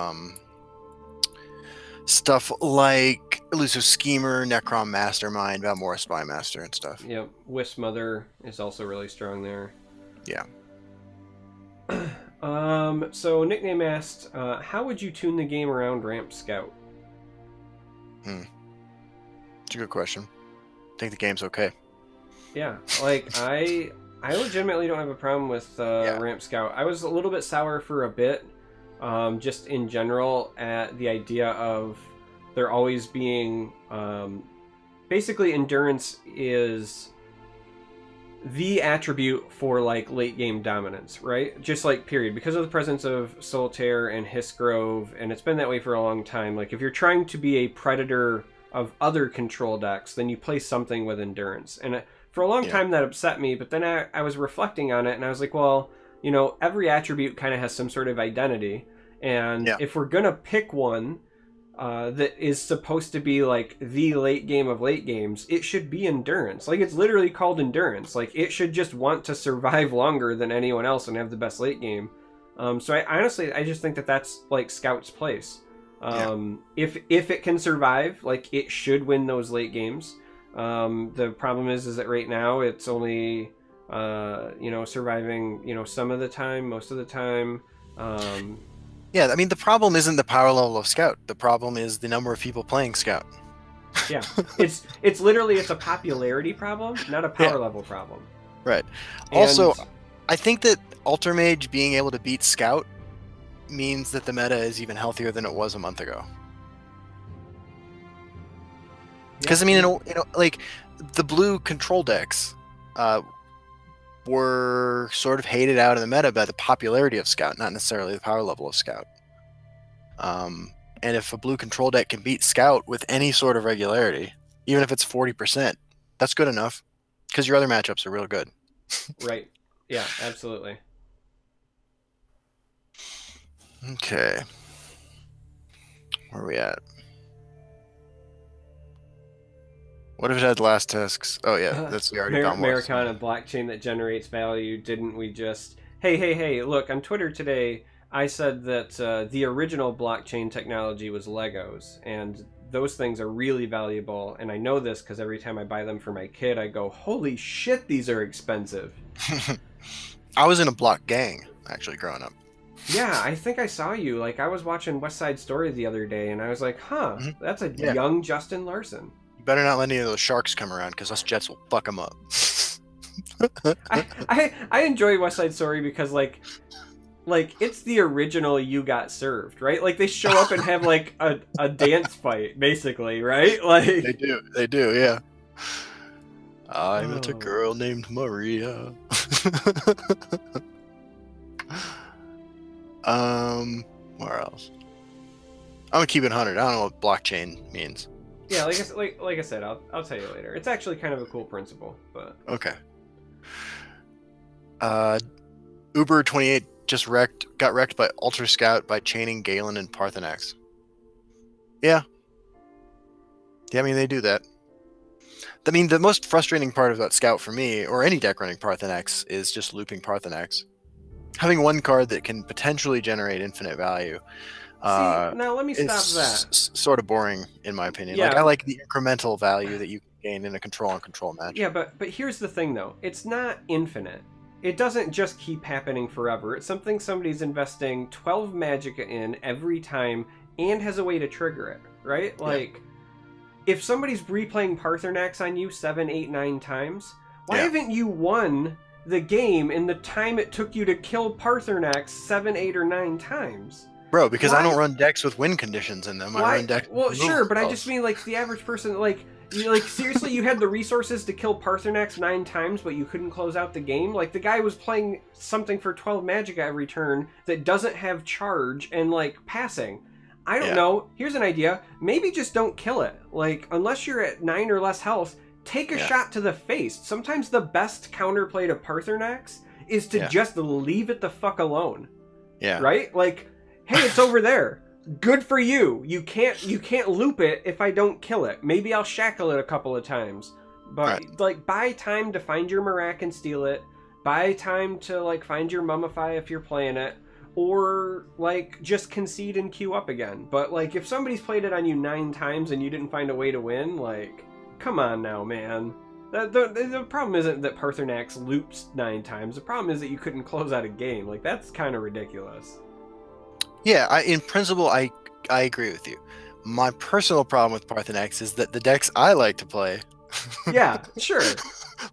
Speaker 2: stuff like Elusive Schemer, Necron Mastermind, Valmora Spy Master, and stuff.
Speaker 1: Yep, Wisp Mother is also really strong there.
Speaker 2: Yeah.
Speaker 1: So Nickname asked, how would you tune the game around Ramp Scout?
Speaker 2: It's a good question. I think the game's okay.
Speaker 1: Yeah, like I legitimately don't have a problem with Ramp Scout. I was a little bit sour for a bit, just in general, at the idea of there always being basically endurance is the attribute for like late game dominance, right? Just like period, because of the presence of Solitaire and Hissgrove, and it's been that way for a long time. Like if you're trying to be a predator of other control decks, then you play something with endurance. And for a long time that upset me, but then I was reflecting on it and I was like, well, you know, every attribute kind of has some sort of identity, and if we're gonna pick one that is supposed to be like the late game of late games, it should be endurance. Like it's literally called endurance. Like it should just want to survive longer than anyone else and have the best late game. So I honestly just think that that's like Scout's place. If it can survive, like it should win those late games. The problem is that right now it's only you know, surviving, you know, some of the time, most of the time.
Speaker 2: Yeah, I mean, the problem isn't the power level of Scout. The problem is the number of people playing Scout.
Speaker 1: Yeah, it's literally a popularity problem, not a power level problem.
Speaker 2: Right. Also, I think that Alter Mage being able to beat Scout means that the meta is even healthier than it was a month ago. Because I mean, you know, like the blue control decks were sort of hated out of the meta by the popularity of Scout, not necessarily the power level of Scout. And if a blue control deck can beat Scout with any sort of regularity, even if it's 40%, that's good enough, because your other matchups are real good.
Speaker 1: Right. Yeah, absolutely.
Speaker 2: Okay. Where are we at? What if it had last tasks? Oh yeah, that's already
Speaker 1: Americana blockchain that generates value. Didn't we just... Hey, look, on Twitter today, I said that the original blockchain technology was Legos, and those things are really valuable, and I know this because every time I buy them for my kid, I go, holy shit, these are expensive.
Speaker 2: I was in a block gang, actually, growing up.
Speaker 1: Yeah, I think I saw you. Like, I was watching West Side Story the other day, and I was like, huh, that's a young Justin Larson.
Speaker 2: You better not let any of those sharks come around, because us Jets will fuck them up.
Speaker 1: I enjoy West Side Story because, like it's the original You Got Served, right? Like, they show up and have, like, a dance fight, basically, right? Like
Speaker 2: They do, yeah. I met a girl named Maria. Where else? I'm gonna keep it 100. I don't know what blockchain means.
Speaker 1: Yeah, like I said, I'll tell you later. It's actually kind of a cool principle, but
Speaker 2: okay. Uber 28 just got wrecked by Ultra Scout by chaining Galen and Parthenax. Yeah. Yeah, I mean, they do that. I mean, the most frustrating part about Scout for me, or any deck running Parthenax, is just looping Parthenax. Having one card that can potentially generate infinite value.
Speaker 1: See, now let me stop that.
Speaker 2: Sort of boring, in my opinion.
Speaker 1: Yeah.
Speaker 2: Like, I like the incremental value that you can gain in a control-on-control match.
Speaker 1: Yeah, but here's the thing, though. It's not infinite. It doesn't just keep happening forever. It's something somebody's investing 12 Magicka in every time and has a way to trigger it, right? Like, if somebody's replaying Parthenax on you 7, 8, 9 times, why haven't you won the game in the time it took you to kill Parthenax 7, 8, or 9 times?
Speaker 2: Bro, because I don't run decks with win conditions in them. I run decks.
Speaker 1: Well, sure, but I just mean, like, the average person, like seriously, you had the resources to kill Parthenax 9 times, but you couldn't close out the game? Like, the guy was playing something for 12 Magicka every turn that doesn't have charge and, like, passing. I don't know. Here's an idea. Maybe just don't kill it. Like, unless you're at 9 or less health, take a shot to the face. Sometimes the best counterplay to Parthenax is to just leave it the fuck alone.
Speaker 2: Yeah.
Speaker 1: Right? Like, hey, it's over there. Good for you. You can't loop it if I don't kill it. Maybe I'll shackle it a couple of times. But like, buy time to find your Marak and steal it. Buy time to like find your Mummify if you're playing it, or like just concede and queue up again. But like, if somebody's played it on you 9 times and you didn't find a way to win, like, come on now, man. The problem isn't that Parthenax loops 9 times. The problem is that you couldn't close out a game. Like, that's kind of ridiculous.
Speaker 2: Yeah, in principle, I agree with you. My personal problem with Parthenax is that the decks I like to play,
Speaker 1: yeah, sure,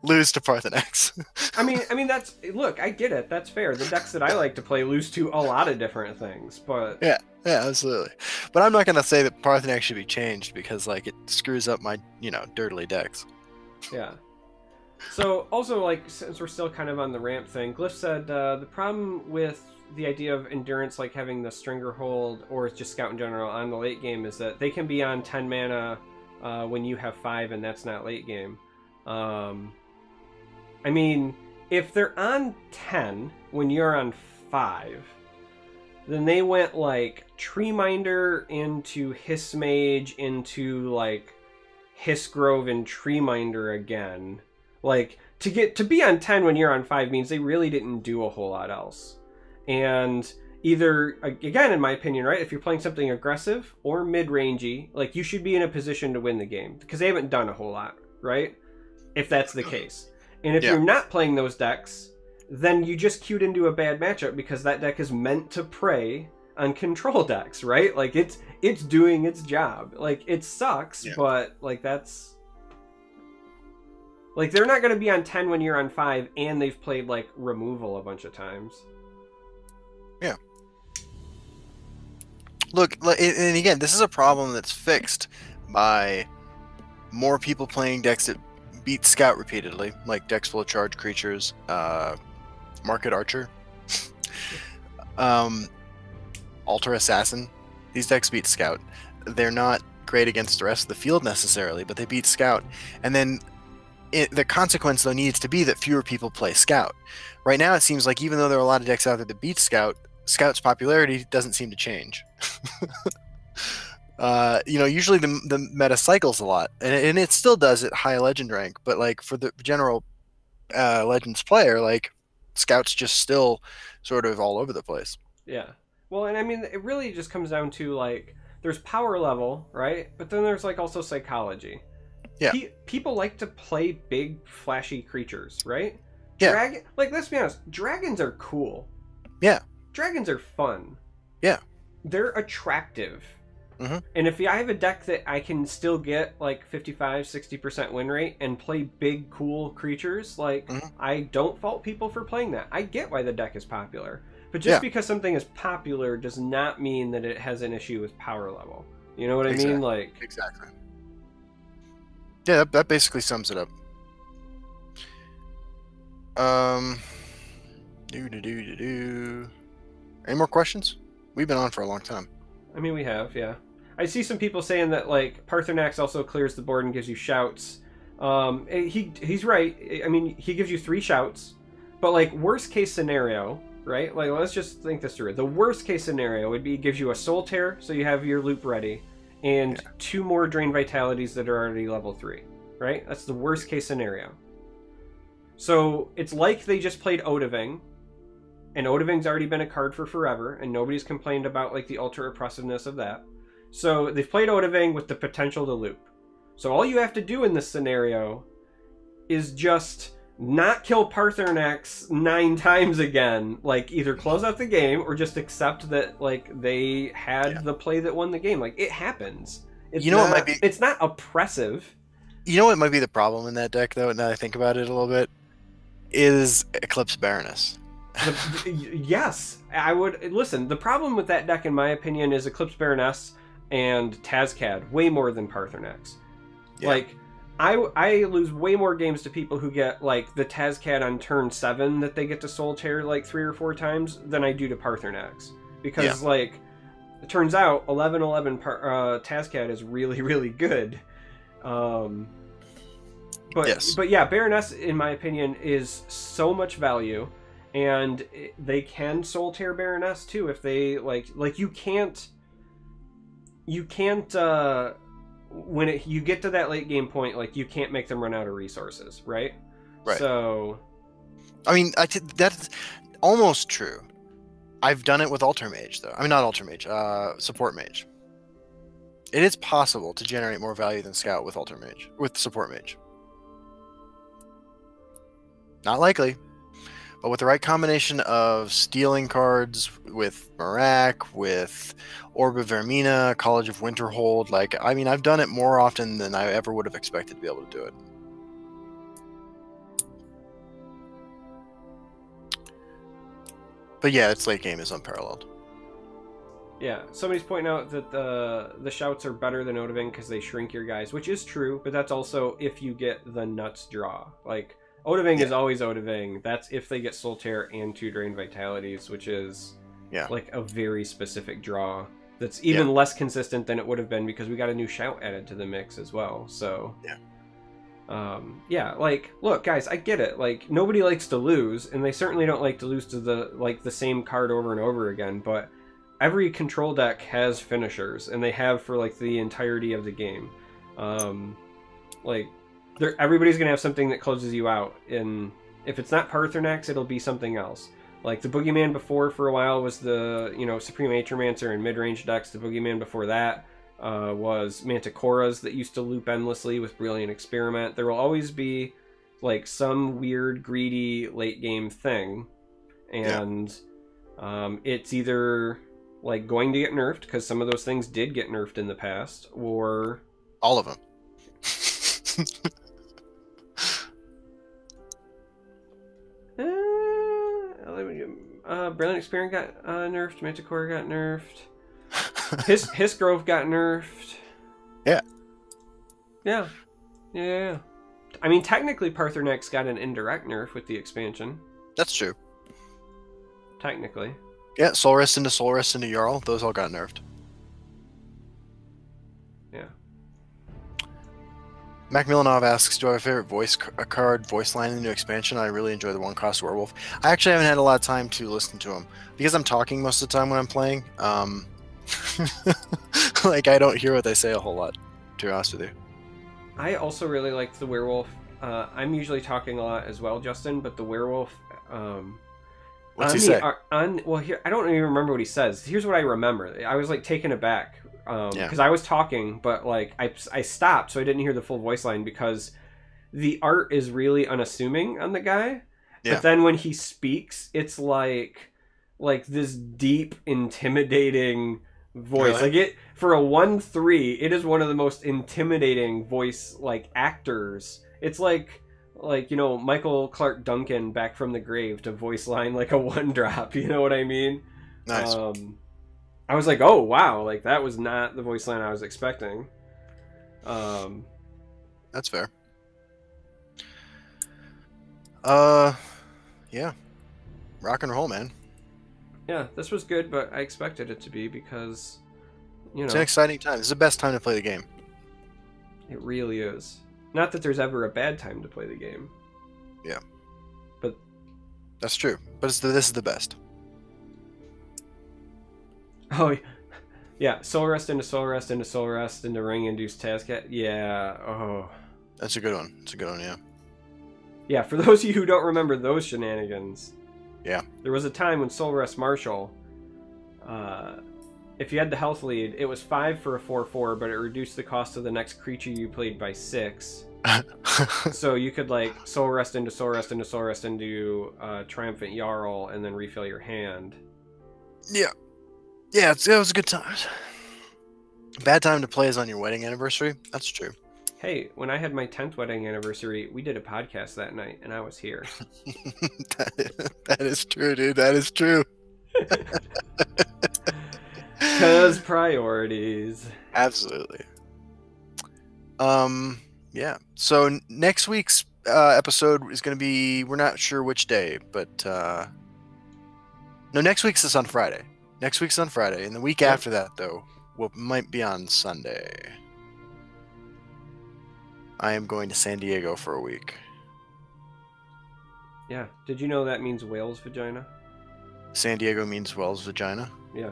Speaker 2: lose to Parthenax.
Speaker 1: I mean that's, look, I get it. That's fair. The decks that I like to play lose to a lot of different things, but
Speaker 2: yeah, absolutely. But I'm not gonna say that Parthenax should be changed because like it screws up my dirtily decks.
Speaker 1: Yeah. So also, like, since we're still kind of on the ramp thing, Glyph said the problem with the idea of endurance, like having the Stranglehold or just Scout in general on the late game, is that they can be on 10 mana when you have 5, and that's not late game. I mean, if they're on 10 when you're on 5, then they went like Treeminder into Hiss Mage into like Hiss Grove and Treeminder again. Like, to be on 10 when you're on 5 means they really didn't do a whole lot else. And either, again, in my opinion, right, if you're playing something aggressive or mid-rangey, like, you should be in a position to win the game, because they haven't done a whole lot, right? If that's the case. And if you're not playing those decks, then you just queued into a bad matchup, because that deck is meant to prey on control decks, right? Like, it's doing its job. Like, it sucks, but, like, that's... Like, they're not going to be on 10 when you're on 5, and they've played, like, removal a bunch of times.
Speaker 2: Yeah. Look, and again, this is a problem that's fixed by more people playing decks that beat Scout repeatedly, like decks full of charged creatures, Market Archer, Altar Assassin. These decks beat Scout. They're not great against the rest of the field necessarily, but they beat Scout. And then the consequence, though, needs to be that fewer people play Scout. Right now, it seems like even though there are a lot of decks out there that beat Scout, Scout's popularity doesn't seem to change. Usually the meta cycles a lot, and it still does at high legend rank, but like for the general Legends player, like Scout's just still sort of all over the place.
Speaker 1: Yeah. Well, and I mean, it really just comes down to, like, there's power level, right? But then there's, like, also psychology.
Speaker 2: Yeah.
Speaker 1: People like to play big, flashy creatures, right?
Speaker 2: Yeah.
Speaker 1: Like, let's be honest, dragons are cool.
Speaker 2: Yeah.
Speaker 1: Dragons are fun.
Speaker 2: Yeah.
Speaker 1: They're attractive.
Speaker 2: Mm-hmm.
Speaker 1: And if I have a deck that I can still get, like, 55-60% win rate and play big, cool creatures, like, I don't fault people for playing that. I get why the deck is popular. But just because something is popular does not mean that it has an issue with power level. You know what I mean? Like,
Speaker 2: exactly. Yeah, that basically sums it up. Any more questions? We've been on for a long time.
Speaker 1: I mean, we have, yeah. I see some people saying that, like, Parthenax also clears the board and gives you shouts. He's right. I mean, he gives you 3 shouts, but, like, worst case scenario, right? Like, let's just think this through. The worst case scenario would be he gives you a Soul Tear, so you have your loop ready, and 2 more Drain Vitalities that are already level 3, right? That's the worst case scenario. So it's like they just played Odaving, and Odaving's already been a card for forever, and nobody's complained about, like, the ultra oppressiveness of that. So they've played Odaving with the potential to loop. So all you have to do in this scenario is just not kill Parthenax 9 times again. Like, either close out the game or just accept that, like, they had the play that won the game. Like, it happens. What might be... It's not oppressive.
Speaker 2: You know what might be the problem in that deck, though, now that I think about it a little bit? Is Eclipse Baroness.
Speaker 1: Yes, I would... Listen, the problem with that deck, in my opinion, is Eclipse Baroness and Tazcad way more than Parthenax. Yeah. Like, I lose way more games to people who get, like, the Tazcad on turn 7 that they get to Soul Tear, like, 3 or 4 times than I do to Parthenax. Because, like, it turns out 11/11 Tazcad is really, really good. But yeah, Baroness, in my opinion, is so much value, and they can Soul Tear Baroness too if they like you can't when you get to that late game point, like, you can't make them run out of resources, right?
Speaker 2: Right.
Speaker 1: So,
Speaker 2: I mean, that's almost true. I've done it with Alter Mage, though. I mean, not Alter Mage, Support Mage. It is possible to generate more value than Scout with Alter Mage, with Support Mage. Not likely, but with the right combination of stealing cards, with Marak, with Orb of Vermina, College of Winterhold, like, I mean, I've done it more often than I ever would have expected to be able to do it. But yeah, its late game is unparalleled.
Speaker 1: yeah, somebody's pointing out that the shouts are better than Odahviing because they shrink your guys, which is true, but that's also if you get the nuts draw. Like, Odahviing is always Odahviing. That's if they get Soul Tear and 2 Drain Vitalities, which is like a very specific draw that's even less consistent than it would have been because we got a new shout added to the mix as well. So yeah, like, look, guys, I get it. Like, nobody likes to lose, and they certainly don't like to lose to the same card over and over again, but every control deck has finishers, and they have for like the entirety of the game. Like, everybody's gonna have something that closes you out, and if it's not Parthenax, it'll be something else. Like, the boogeyman before for a while was the, you know, Supreme Atromancer in mid-range decks. The boogeyman before that was Manticoras that used to loop endlessly with Brilliant Experiment. There will always be like some weird greedy late game thing, and it's either like going to get nerfed because some of those things did get nerfed in the past, or
Speaker 2: all of them.
Speaker 1: Brilliant Experiment got nerfed. Manticore got nerfed. His Grove got nerfed. Yeah. I mean, technically, Parthenax got an indirect nerf with the expansion.
Speaker 2: That's true.
Speaker 1: Technically.
Speaker 2: Yeah, Soul Rest into Jarl, those all got nerfed.
Speaker 1: Yeah.
Speaker 2: Mac Milanov asks, do I have a favorite card voice line in the new expansion? I really enjoy the one-cost Werewolf. I actually haven't had a lot of time to listen to him. Because I'm talking most of the time when I'm playing, like, I don't hear what they say a whole lot, to be honest with you.
Speaker 1: I also really liked the Werewolf. I'm usually talking a lot as well, Justin, but the Werewolf...
Speaker 2: What's he say?
Speaker 1: Well, here, I don't even remember what he says. Here's what I remember. I was, like, taken aback. Because I was talking, but like I stopped, so I didn't hear the full voice line because the art is really unassuming on the guy. Yeah. But then when he speaks, it's like this deep, intimidating voice. Really? Like, it for a 1/3, it is one of the most intimidating voice like actors. It's like you know, Michael Clark Duncan back from the grave to voice line like a 1-drop. You know what I mean?
Speaker 2: Nice.
Speaker 1: I was like, oh, wow, like, that was not the voice line I was expecting.
Speaker 2: That's fair. Yeah. Rock and roll, man.
Speaker 1: Yeah, this was good, but I expected it to be because, you know...
Speaker 2: It's an exciting time. This is the best time to play the game.
Speaker 1: It really is. Not that there's ever a bad time to play the game.
Speaker 2: Yeah.
Speaker 1: But...
Speaker 2: That's true. But this is the best.
Speaker 1: Oh, yeah. Soul Rest into Soul Rest into Soul Rest into Ring Induced Tazcat. Yeah. Oh.
Speaker 2: That's a good one. It's a good one, yeah.
Speaker 1: Yeah, for those of you who don't remember those shenanigans.
Speaker 2: Yeah.
Speaker 1: There was a time when Soul Rest Marshall, if you had the health lead, it was 5 for a 4/4, but it reduced the cost of the next creature you played by 6. So you could, like, Soul Rest into Soul Rest into Soul Rest into Triumphant Jarl and then refill your hand.
Speaker 2: Yeah. Yeah, it was a good time. Bad time to play is on your wedding anniversary. That's true.
Speaker 1: Hey, when I had my 10th wedding anniversary, we did a podcast that night, and I was here.
Speaker 2: That is true, dude. That is true.
Speaker 1: Because priorities.
Speaker 2: Absolutely. Yeah. So next week's episode is going to be, we're not sure which day, but no, next week's is on Friday. Next week's on Friday, and the week after that, though, might be on Sunday. I am going to San Diego for a week.
Speaker 1: Yeah. Did you know that means whale's vagina?
Speaker 2: San Diego means whale's vagina?
Speaker 1: Yeah.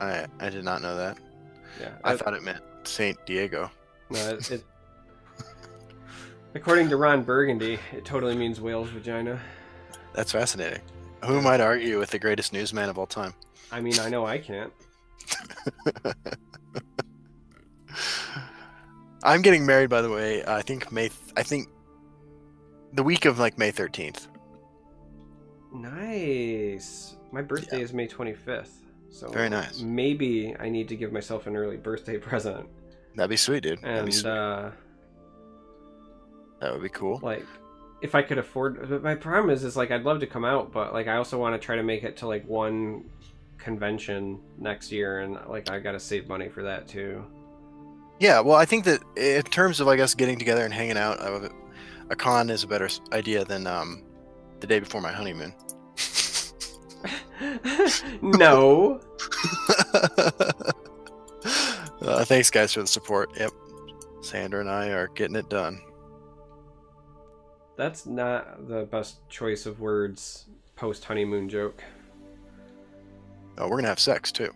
Speaker 2: I did not know that.
Speaker 1: Yeah.
Speaker 2: I thought it meant Saint Diego.
Speaker 1: No, according to Ron Burgundy, it totally means whale's vagina.
Speaker 2: That's fascinating. Who might argue with the greatest newsman of all time?
Speaker 1: I mean, I know I can't.
Speaker 2: I'm getting married, by the way. I think the week of like May 13th.
Speaker 1: Nice. My birthday is May 25th. So
Speaker 2: very nice.
Speaker 1: Maybe I need to give myself an early birthday present.
Speaker 2: That'd be sweet, dude.
Speaker 1: And
Speaker 2: that would be cool.
Speaker 1: Like, if I could afford, but my problem is like I'd love to come out, but like I also want to try to make it to like one convention next year, and like I gotta save money for that too.
Speaker 2: Yeah, well, I think that in terms of, I guess, getting together and hanging out, a con is a better idea than the day before my honeymoon.
Speaker 1: No.
Speaker 2: Thanks, guys, for the support. Yep, Sandra and I are getting it done.
Speaker 1: That's not the best choice of words post-honeymoon joke.
Speaker 2: Oh, we're gonna have sex too.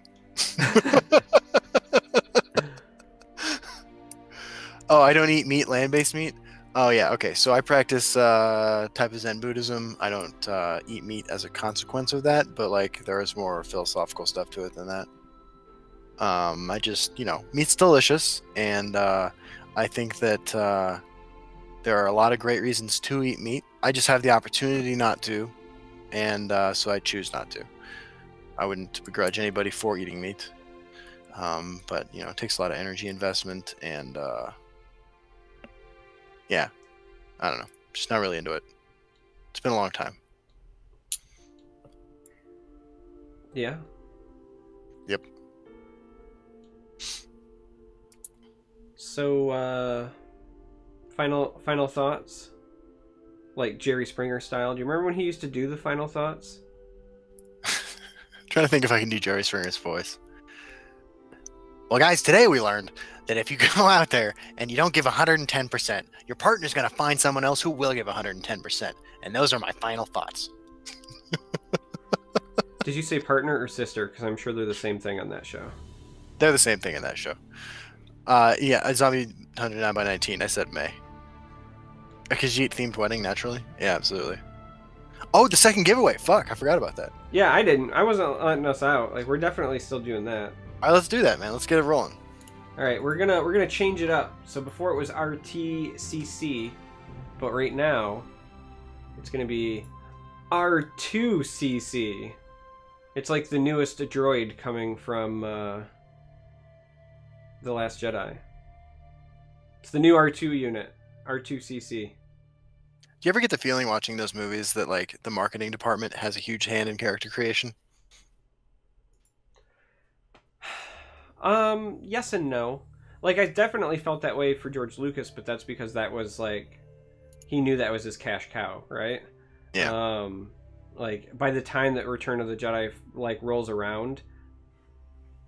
Speaker 2: Oh, I don't eat meat, land-based meat? Oh, yeah, okay. So I practice type of Zen Buddhism. I don't eat meat as a consequence of that, but, like, there is more philosophical stuff to it than that. I just, meat's delicious, and I think that there are a lot of great reasons to eat meat. I just have the opportunity not to, and so I choose not to. I wouldn't begrudge anybody for eating meat, but, it takes a lot of energy investment, and yeah, I don't know. Just not really into it. It's been a long time.
Speaker 1: Yeah.
Speaker 2: Yep.
Speaker 1: So, final thoughts? Like Jerry Springer style. Do you remember when he used to do the final thoughts?
Speaker 2: Trying to think if I can do Jerry Springer's voice. Well, guys, today we learned that if you go out there and you don't give 110%, your partner's going to find someone else who will give 110%. And those are my final thoughts.
Speaker 1: Did you say partner or sister? Because I'm sure they're the same thing on that show.
Speaker 2: They're the same thing in that show. Yeah, a Zombie 109 by 19. I said May. Because you eat themed wedding, naturally? Yeah, absolutely. Oh, the second giveaway. Fuck, I forgot about that.
Speaker 1: Yeah, I didn't. I wasn't letting us out. Like, we're definitely still doing that.
Speaker 2: All right, let's do that, man. Let's get it rolling.
Speaker 1: All right, we're gonna change it up. So before it was RTCC, but right now it's gonna be R2CC. It's like the newest droid coming from The Last Jedi. It's the new R2 unit, R2CC.
Speaker 2: Do you ever get the feeling watching those movies that, like, the marketing department has a huge hand in character creation?
Speaker 1: Yes and no. Like, I definitely felt that way for George Lucas, but that's because that was, like, he knew that was his cash cow, right?
Speaker 2: Yeah.
Speaker 1: Like, by the time that Return of the Jedi, like, rolls around,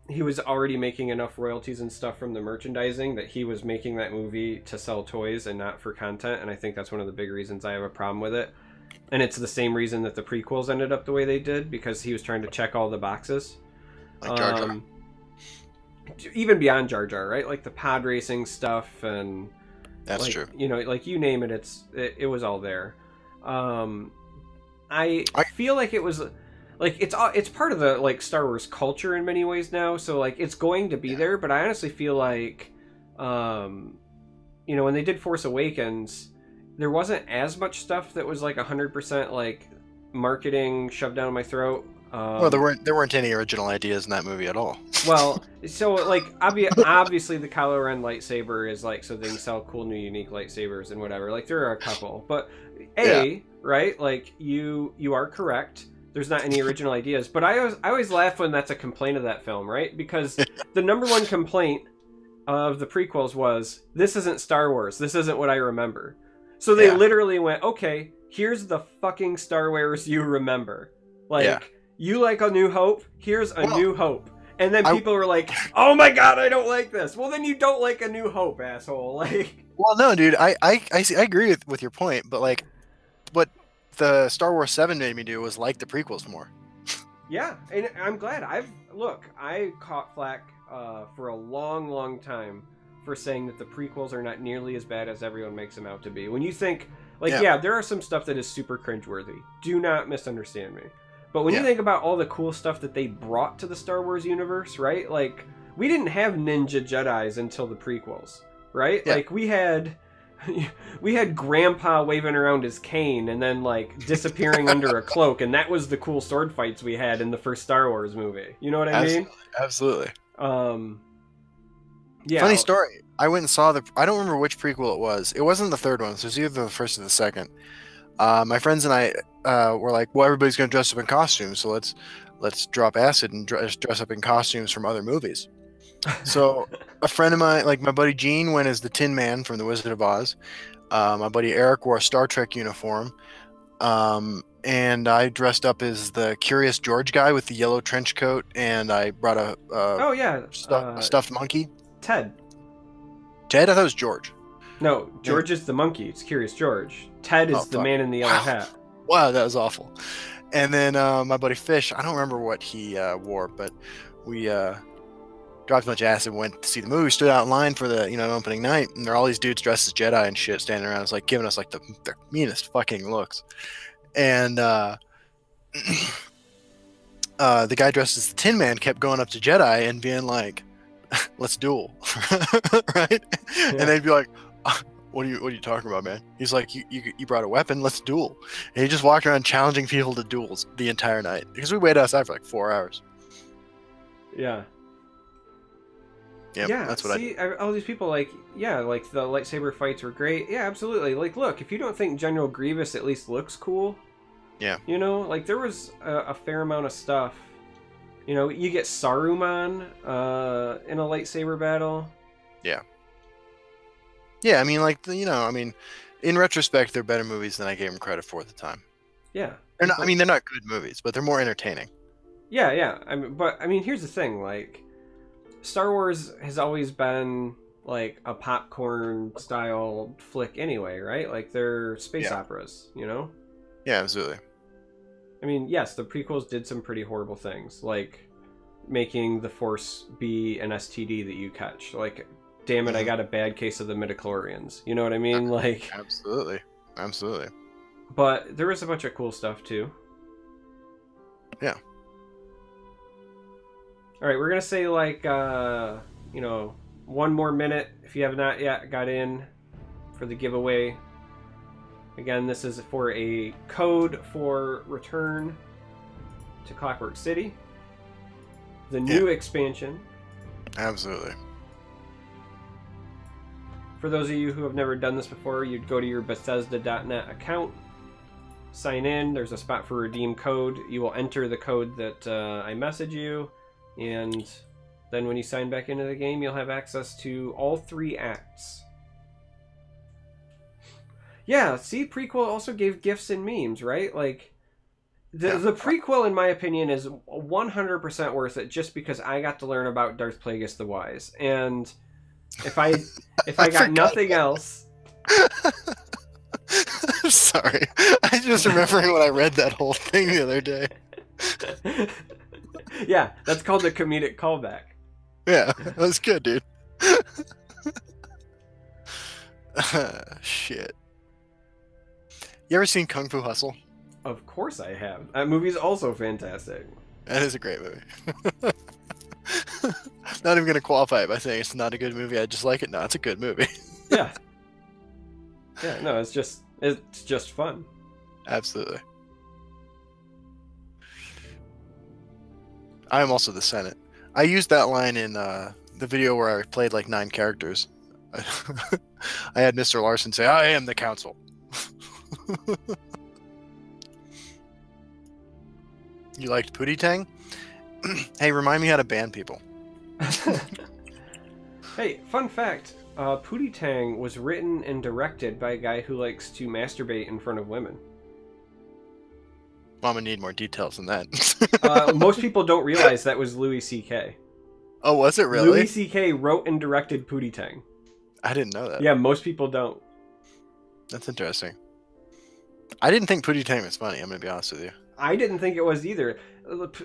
Speaker 1: he was already making enough royalties and stuff from the merchandising that he was making that movie to sell toys and not for content, and I think that's one of the big reasons I have a problem with it. And it's the same reason that the prequels ended up the way they did, because he was trying to check all the boxes.
Speaker 2: Like Jar Jar.
Speaker 1: Even beyond Jar Jar, right? Like the pod racing stuff, and
Speaker 2: that's
Speaker 1: like,
Speaker 2: true.
Speaker 1: Like you name it, it was all there. I feel like it was like it's part of the like Star Wars culture in many ways now. So like it's going to be there, but I honestly feel like, when they did Force Awakens, there wasn't as much stuff that was like 100% like marketing shoved down my throat.
Speaker 2: Well, there weren't any original ideas in that movie at all.
Speaker 1: Well, so like obviously the Kylo Ren lightsaber is like so they can sell cool new unique lightsabers and whatever. Like there are a couple, but right? Like you are correct. There's not any original ideas, but I always laugh when that's a complaint of that film, right? Because the number one complaint of the prequels was this isn't Star Wars. This isn't what I remember. So they literally went, okay, here's the fucking Star Wars you remember, like. You like A New Hope? Here's A New Hope. And then people were like, oh my god, I don't like this. Well, then you don't like A New Hope, asshole. Like,
Speaker 2: well, no, dude, I agree with your point, but like, what the Star Wars 7 made me do was like the prequels more.
Speaker 1: Yeah, and I'm glad. I caught flack for a long time for saying that the prequels are not nearly as bad as everyone makes them out to be. When you think, like,
Speaker 2: Yeah.
Speaker 1: yeah, there are some stuff that is super cringeworthy. Do not misunderstand me. But when you
Speaker 2: Yeah.
Speaker 1: think about all the cool stuff that they brought to the Star Wars universe, right? Like, we didn't have ninja Jedis until the prequels, right?
Speaker 2: Yeah.
Speaker 1: Like, we had Grandpa waving around his cane and then, like, disappearing under a cloak, and that was the cool sword fights we had in the first Star Wars movie. You know what I mean?
Speaker 2: Absolutely.
Speaker 1: Yeah.
Speaker 2: Funny story. I went and saw I don't remember which prequel it was. It wasn't the third one. So it was either the first or the second. My friends and I were like, well, everybody's going to dress up in costumes, so let's drop acid and dress up in costumes from other movies. So a friend of mine, like my buddy Gene, went as the Tin Man from The Wizard of Oz. My buddy Eric wore a Star Trek uniform. And I dressed up as the Curious George guy with the yellow trench coat, and I brought a stuffed monkey.
Speaker 1: Ted.
Speaker 2: Ted? I thought it was George.
Speaker 1: No, George is the monkey. It's Curious George. Ted is the man in the yellow hat.
Speaker 2: Wow, that was awful. And then my buddy Fish, I don't remember what he wore, but we dropped a bunch of acid, went to see the movie, stood out in line for the opening night, and there are all these dudes dressed as Jedi and shit standing around. It's like giving us like the meanest fucking looks. And the guy dressed as the Tin Man kept going up to Jedi and being like, let's duel. Right? Yeah. And they'd be like, what are you talking about, man? He's like, you brought a weapon, let's duel. And he just walked around challenging people to duels the entire night, because we waited outside for like 4 hours.
Speaker 1: Yeah.
Speaker 2: Yep,
Speaker 1: yeah,
Speaker 2: that's what
Speaker 1: all these people, like, yeah, like, the lightsaber fights were great. Yeah, absolutely. Like, look, if you don't think General Grievous at least looks cool,
Speaker 2: yeah,
Speaker 1: like, there was a fair amount of stuff. You get Saruman in a lightsaber battle.
Speaker 2: Yeah. Yeah, I mean, like, in retrospect, they're better movies than I gave them credit for at the time.
Speaker 1: Yeah.
Speaker 2: They're not, they're not good movies, but they're more entertaining.
Speaker 1: Yeah. I mean, here's the thing, like, Star Wars has always been like a popcorn style flick anyway, right? Like, they're space operas, Yeah,
Speaker 2: absolutely.
Speaker 1: I mean, yes, the prequels did some pretty horrible things, like making the Force be an STD that you catch. Like, damn it, I got a bad case of the midichlorians. You know what I mean? Like,
Speaker 2: absolutely.
Speaker 1: But there was a bunch of cool stuff too.
Speaker 2: Yeah.
Speaker 1: All right, we're going to say, like, 1 more minute if you have not yet got in for the giveaway. Again, this is for a code for return to Clockwork City. The new expansion.
Speaker 2: Absolutely.
Speaker 1: For those of you who have never done this before, you'd go to your Bethesda.net account, sign in, there's a spot for redeem code. You will enter the code that I message you. And then when you sign back into the game, you'll have access to all 3 acts. Yeah, see, prequel also gave gifts and memes, right? Like, the prequel, in my opinion, is 100% worth it just because I got to learn about Darth Plagueis the Wise. And if I got nothing else...
Speaker 2: I'm sorry. I was just remembering when I read that whole thing the other day.
Speaker 1: Yeah, that's called the comedic callback.
Speaker 2: Yeah, that was good, dude. Shit. You ever seen Kung Fu Hustle?
Speaker 1: Of course I have. That movie's also fantastic.
Speaker 2: That is a great movie. Not even going to qualify it by saying it's not a good movie. I just like it. No, it's a good movie.
Speaker 1: Yeah. Yeah, no, it's just fun.
Speaker 2: Absolutely. I am also the Senate. I used that line in the video where I played like 9 characters. I had Mr. Larson say, "I am the council." You liked Pootie Tang? Hey, remind me how to ban people.
Speaker 1: Hey, fun fact. Pootie Tang was written and directed by a guy who likes to masturbate in front of women.
Speaker 2: Well, I'm gonna need more details than that.
Speaker 1: Most people don't realize that was Louis C.K.
Speaker 2: Oh, was it really?
Speaker 1: Louis C.K. wrote and directed Pootie Tang.
Speaker 2: I didn't know that.
Speaker 1: Yeah, most people don't.
Speaker 2: That's interesting. I didn't think Pootie Tang was funny, I'm gonna be honest with you.
Speaker 1: I didn't think it was either.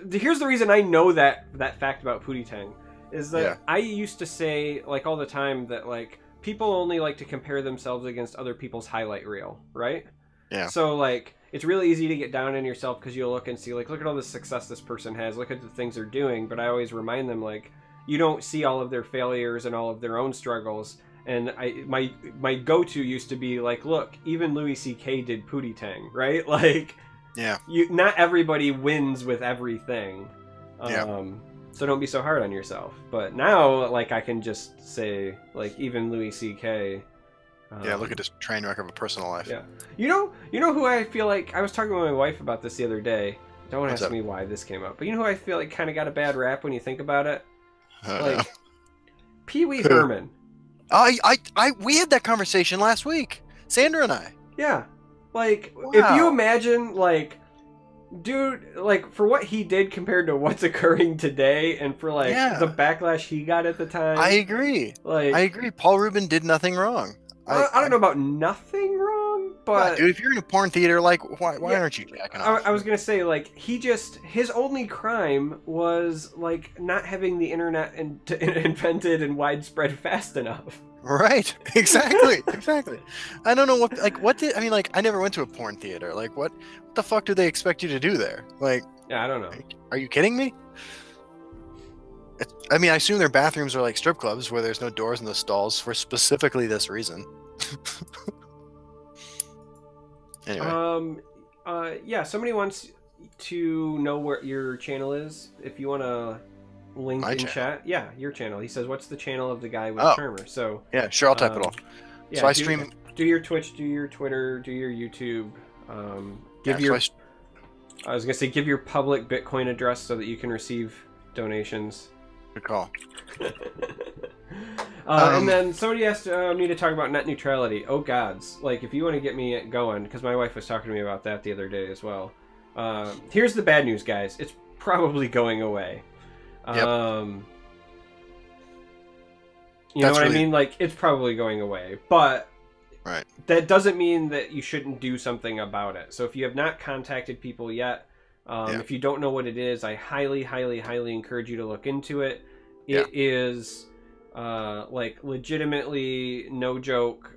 Speaker 1: Here's the reason I know that fact about Pootie Tang. is that
Speaker 2: Yeah.
Speaker 1: I used to say, like, all the time that, like, people only like to compare themselves against other people's highlight reel, right?
Speaker 2: Yeah.
Speaker 1: So, like, it's really easy to get down on yourself because you'll look and see, like, look at all the success this person has, look at the things they're doing, but I always remind them, like, you don't see all of their failures and all of their own struggles. And my go-to used to be, like, look, even Louis C.K. did Pootie Tang, right? Like,
Speaker 2: Yeah.
Speaker 1: not everybody wins with everything.
Speaker 2: Yeah.
Speaker 1: So don't be so hard on yourself. But now, like, I can just say, like, even Louis C.K.
Speaker 2: Yeah, look at this train wreck of a personal life.
Speaker 1: Yeah. You know who I feel like... I was talking with my wife about this the other day. Don't ask me why this came up. But you know who I feel like kind of got a bad rap when you think about it? Like, Pee Wee Herman.
Speaker 2: We had that conversation last week. Sandra and I.
Speaker 1: Yeah. Like,
Speaker 2: wow.
Speaker 1: If you imagine, like... Dude, like, for what he did compared to what's occurring today, and for, like, the backlash he got at the time.
Speaker 2: I agree.
Speaker 1: Like,
Speaker 2: I agree. Paul Rubin did nothing wrong.
Speaker 1: I don't know about nothing wrong, but...
Speaker 2: Yeah, dude, if you're in a porn theater, like, why aren't you jacking off?
Speaker 1: I was going to say, like, his only crime was, like, not having the internet invented and widespread fast enough.
Speaker 2: Right. Exactly. Exactly. I don't know I never went to a porn theater. Like, what the fuck do they expect you to do there? Like,
Speaker 1: yeah, I don't know.
Speaker 2: Are you kidding me? I mean, I assume their bathrooms are like strip clubs where there's no doors in the stalls for specifically this reason. Anyway.
Speaker 1: Yeah, somebody wants to know where your channel is. If you want to link in chat. Yeah, your channel. He says, what's the channel of the guy with Charmer? So
Speaker 2: yeah, sure, I'll type it all.
Speaker 1: Yeah,
Speaker 2: so I stream...
Speaker 1: Do your Twitch, do your Twitter, do your YouTube. I was going to say, give your public Bitcoin address so that you can receive donations.
Speaker 2: Good call.
Speaker 1: And then somebody asked me to talk about net neutrality. Oh, gods. Like, if you want to get me going, because my wife was talking to me about that the other day as well. Here's the bad news, guys. It's probably going away.
Speaker 2: Yep.
Speaker 1: You know what I mean? Like, it's probably going away. But
Speaker 2: right.
Speaker 1: That doesn't mean that you shouldn't do something about it. So if you have not contacted people yet, if you don't know what it is, I highly, highly, highly encourage you to look into it. It is, like, legitimately, no joke,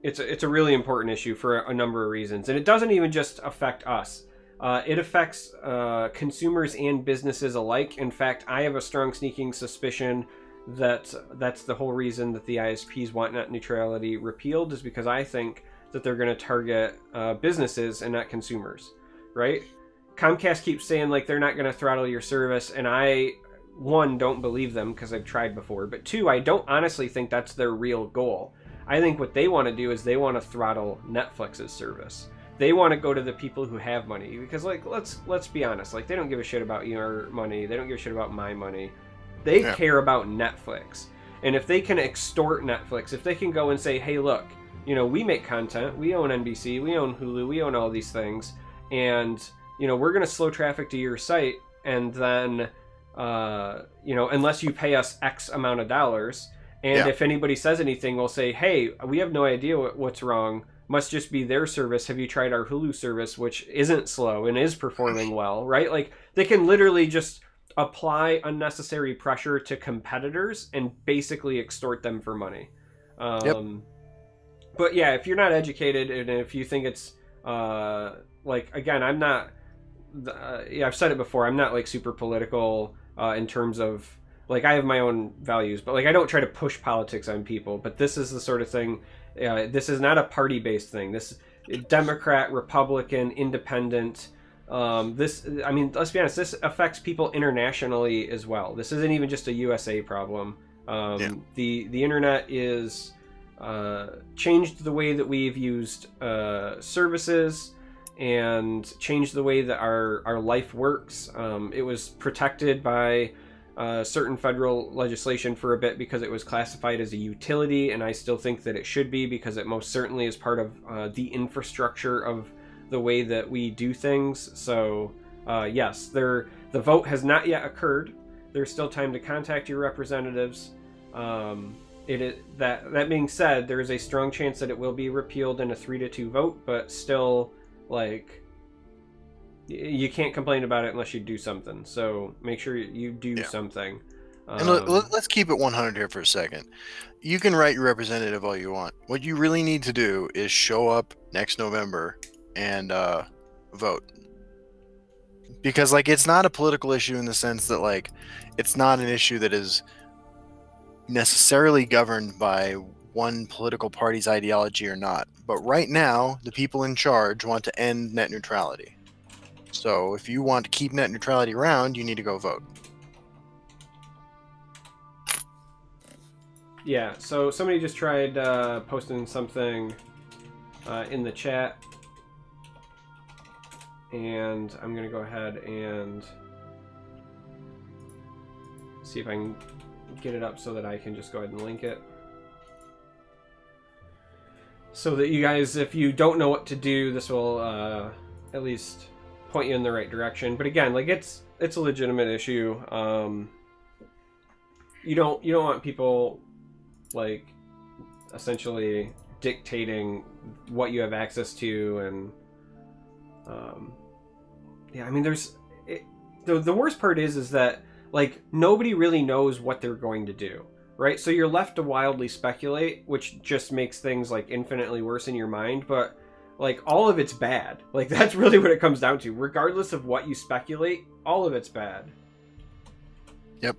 Speaker 1: it's a really important issue for a number of reasons. And it doesn't even just affect us. It affects consumers and businesses alike. In fact, I have a strong sneaking suspicion that that's the whole reason that the ISPs want net neutrality repealed, is because I think that they're going to target businesses and not consumers, right? Comcast keeps saying, like, they're not going to throttle your service, and I, one, don't believe them because I've tried before, but two, I don't honestly think that's their real goal. I think what they want to do is they want to throttle Netflix's service. They want to go to the people who have money, because, like, let's be honest, like, they don't give a shit about your money, they don't give a shit about my money. They care about Netflix. And if they can extort Netflix, if they can go and say, hey, look, you know, we make content, we own NBC, we own Hulu, we own all these things, and, you know, we're going to slow traffic to your site, and then, you know, unless you pay us X amount of dollars, and if anybody says anything, we'll say, hey, we have no idea what's wrong, must just be their service, have you tried our Hulu service, which isn't slow and is performing well, right? Like, they can literally just apply unnecessary pressure to competitors and basically extort them for money. But yeah, if you're not educated, and if you think it's like, again, I'm not I've said it before, I'm not like super political in terms of, like, I have my own values, but like, I don't try to push politics on people. But this is the sort of thing, this is not a party based thing. This Democrat, Republican, Independent, this, I mean, let's be honest, this affects people internationally as well. This isn't even just a USA problem. The internet is changed the way that we've used services, and changed the way that our life works. It was protected by certain federal legislation for a bit because it was classified as a utility, and I still think that it should be, because it most certainly is part of the infrastructure of the way that we do things. So yes, the vote has not yet occurred. There's still time to contact your representatives. That being said, there is a strong chance that it will be repealed in a 3-2 vote, but still, like, You can't complain about it unless you do something. So make sure you do something.
Speaker 2: And let's keep it 100 here for a second. You can write your representative all you want. What you really need to do is show up next November and vote. Because like it's not a political issue in the sense that like it's not an issue that is necessarily governed by one political party's ideology or not. But right now, the people in charge want to end net neutrality. So if you want to keep net neutrality around, you need to go vote.
Speaker 1: Yeah, so somebody just tried posting something in the chat. And I'm going to go ahead and see if I can get it up so that I can just go ahead and link it. So that you guys, if you don't know what to do, this will at least point you in the right direction. But again, like it's a legitimate issue. You don't want people like essentially dictating what you have access to, and yeah, I mean, the worst part is that like nobody really knows what they're going to do, right? So you're left to wildly speculate, which just makes things like infinitely worse in your mind. But like all of it's bad. Like that's really what it comes down to. Regardless of what you speculate, all of it's bad.
Speaker 2: Yep.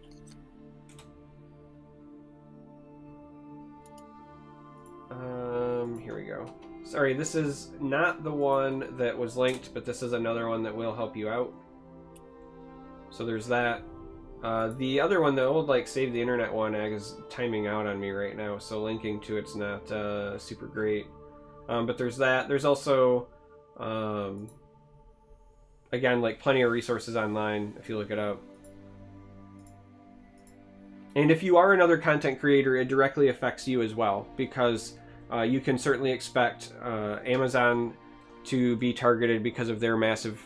Speaker 1: Here we go. Sorry, this is not the one that was linked, but this is another one that will help you out. So there's that. The other one, the old like save the internet one, is timing out on me right now, so linking to it's not super great. But there's that. There's also, again, like plenty of resources online if you look it up. And if you are another content creator, it directly affects you as well, because you can certainly expect Amazon to be targeted because of their massive,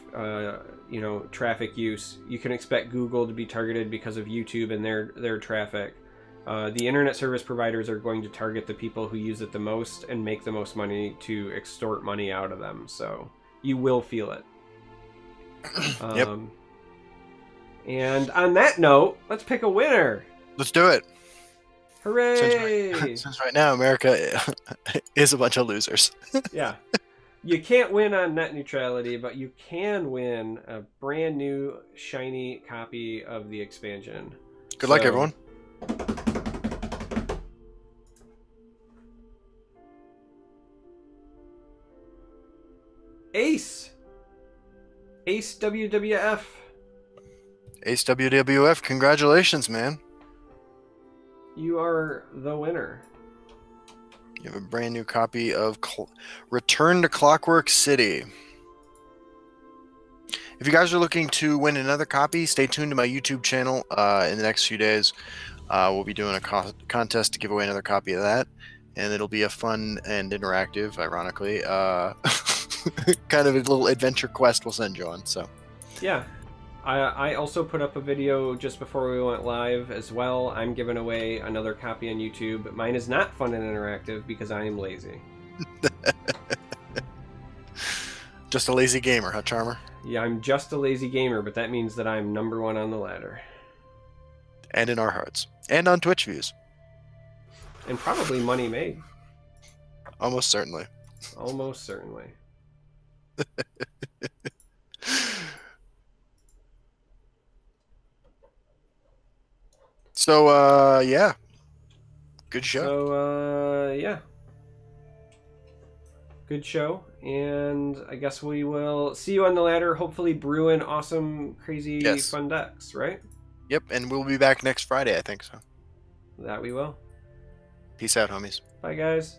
Speaker 1: traffic use. You can expect Google to be targeted because of YouTube and their traffic. The internet service providers are going to target the people who use it the most and make the most money to extort money out of them. So you will feel it.
Speaker 2: Yep.
Speaker 1: And on that note, let's pick a winner.
Speaker 2: Let's do it.
Speaker 1: Hooray!
Speaker 2: Since right now America is a bunch of losers.
Speaker 1: Yeah. You can't win on net neutrality, but you can win a brand new shiny copy of the expansion.
Speaker 2: Good luck, everyone.
Speaker 1: Ace WWF.
Speaker 2: Ace WWF, congratulations, man.
Speaker 1: You are the winner.
Speaker 2: You have a brand new copy of Return to Clockwork City. If you guys are looking to win another copy, stay tuned to my YouTube channel in the next few days. We'll be doing a contest to give away another copy of that, and it'll be a fun and interactive, ironically, kind of a little adventure quest we'll send you on. So, yeah.
Speaker 1: I also put up a video just before we went live as well. I'm giving away another copy on YouTube. Mine is not fun and interactive because I am lazy.
Speaker 2: Just a lazy gamer, huh, Charmer?
Speaker 1: Yeah, I'm just a lazy gamer, but that means that I'm #1 on the ladder.
Speaker 2: And in our hearts. And on Twitch views.
Speaker 1: And probably money made.
Speaker 2: Almost certainly.
Speaker 1: Almost certainly.
Speaker 2: So, yeah. Good show.
Speaker 1: So, yeah. Good show. And I guess we will see you on the ladder, hopefully brewing awesome, crazy, fun decks, right?
Speaker 2: Yep, and we'll be back next Friday, I think so.
Speaker 1: That we will.
Speaker 2: Peace out, homies.
Speaker 1: Bye, guys.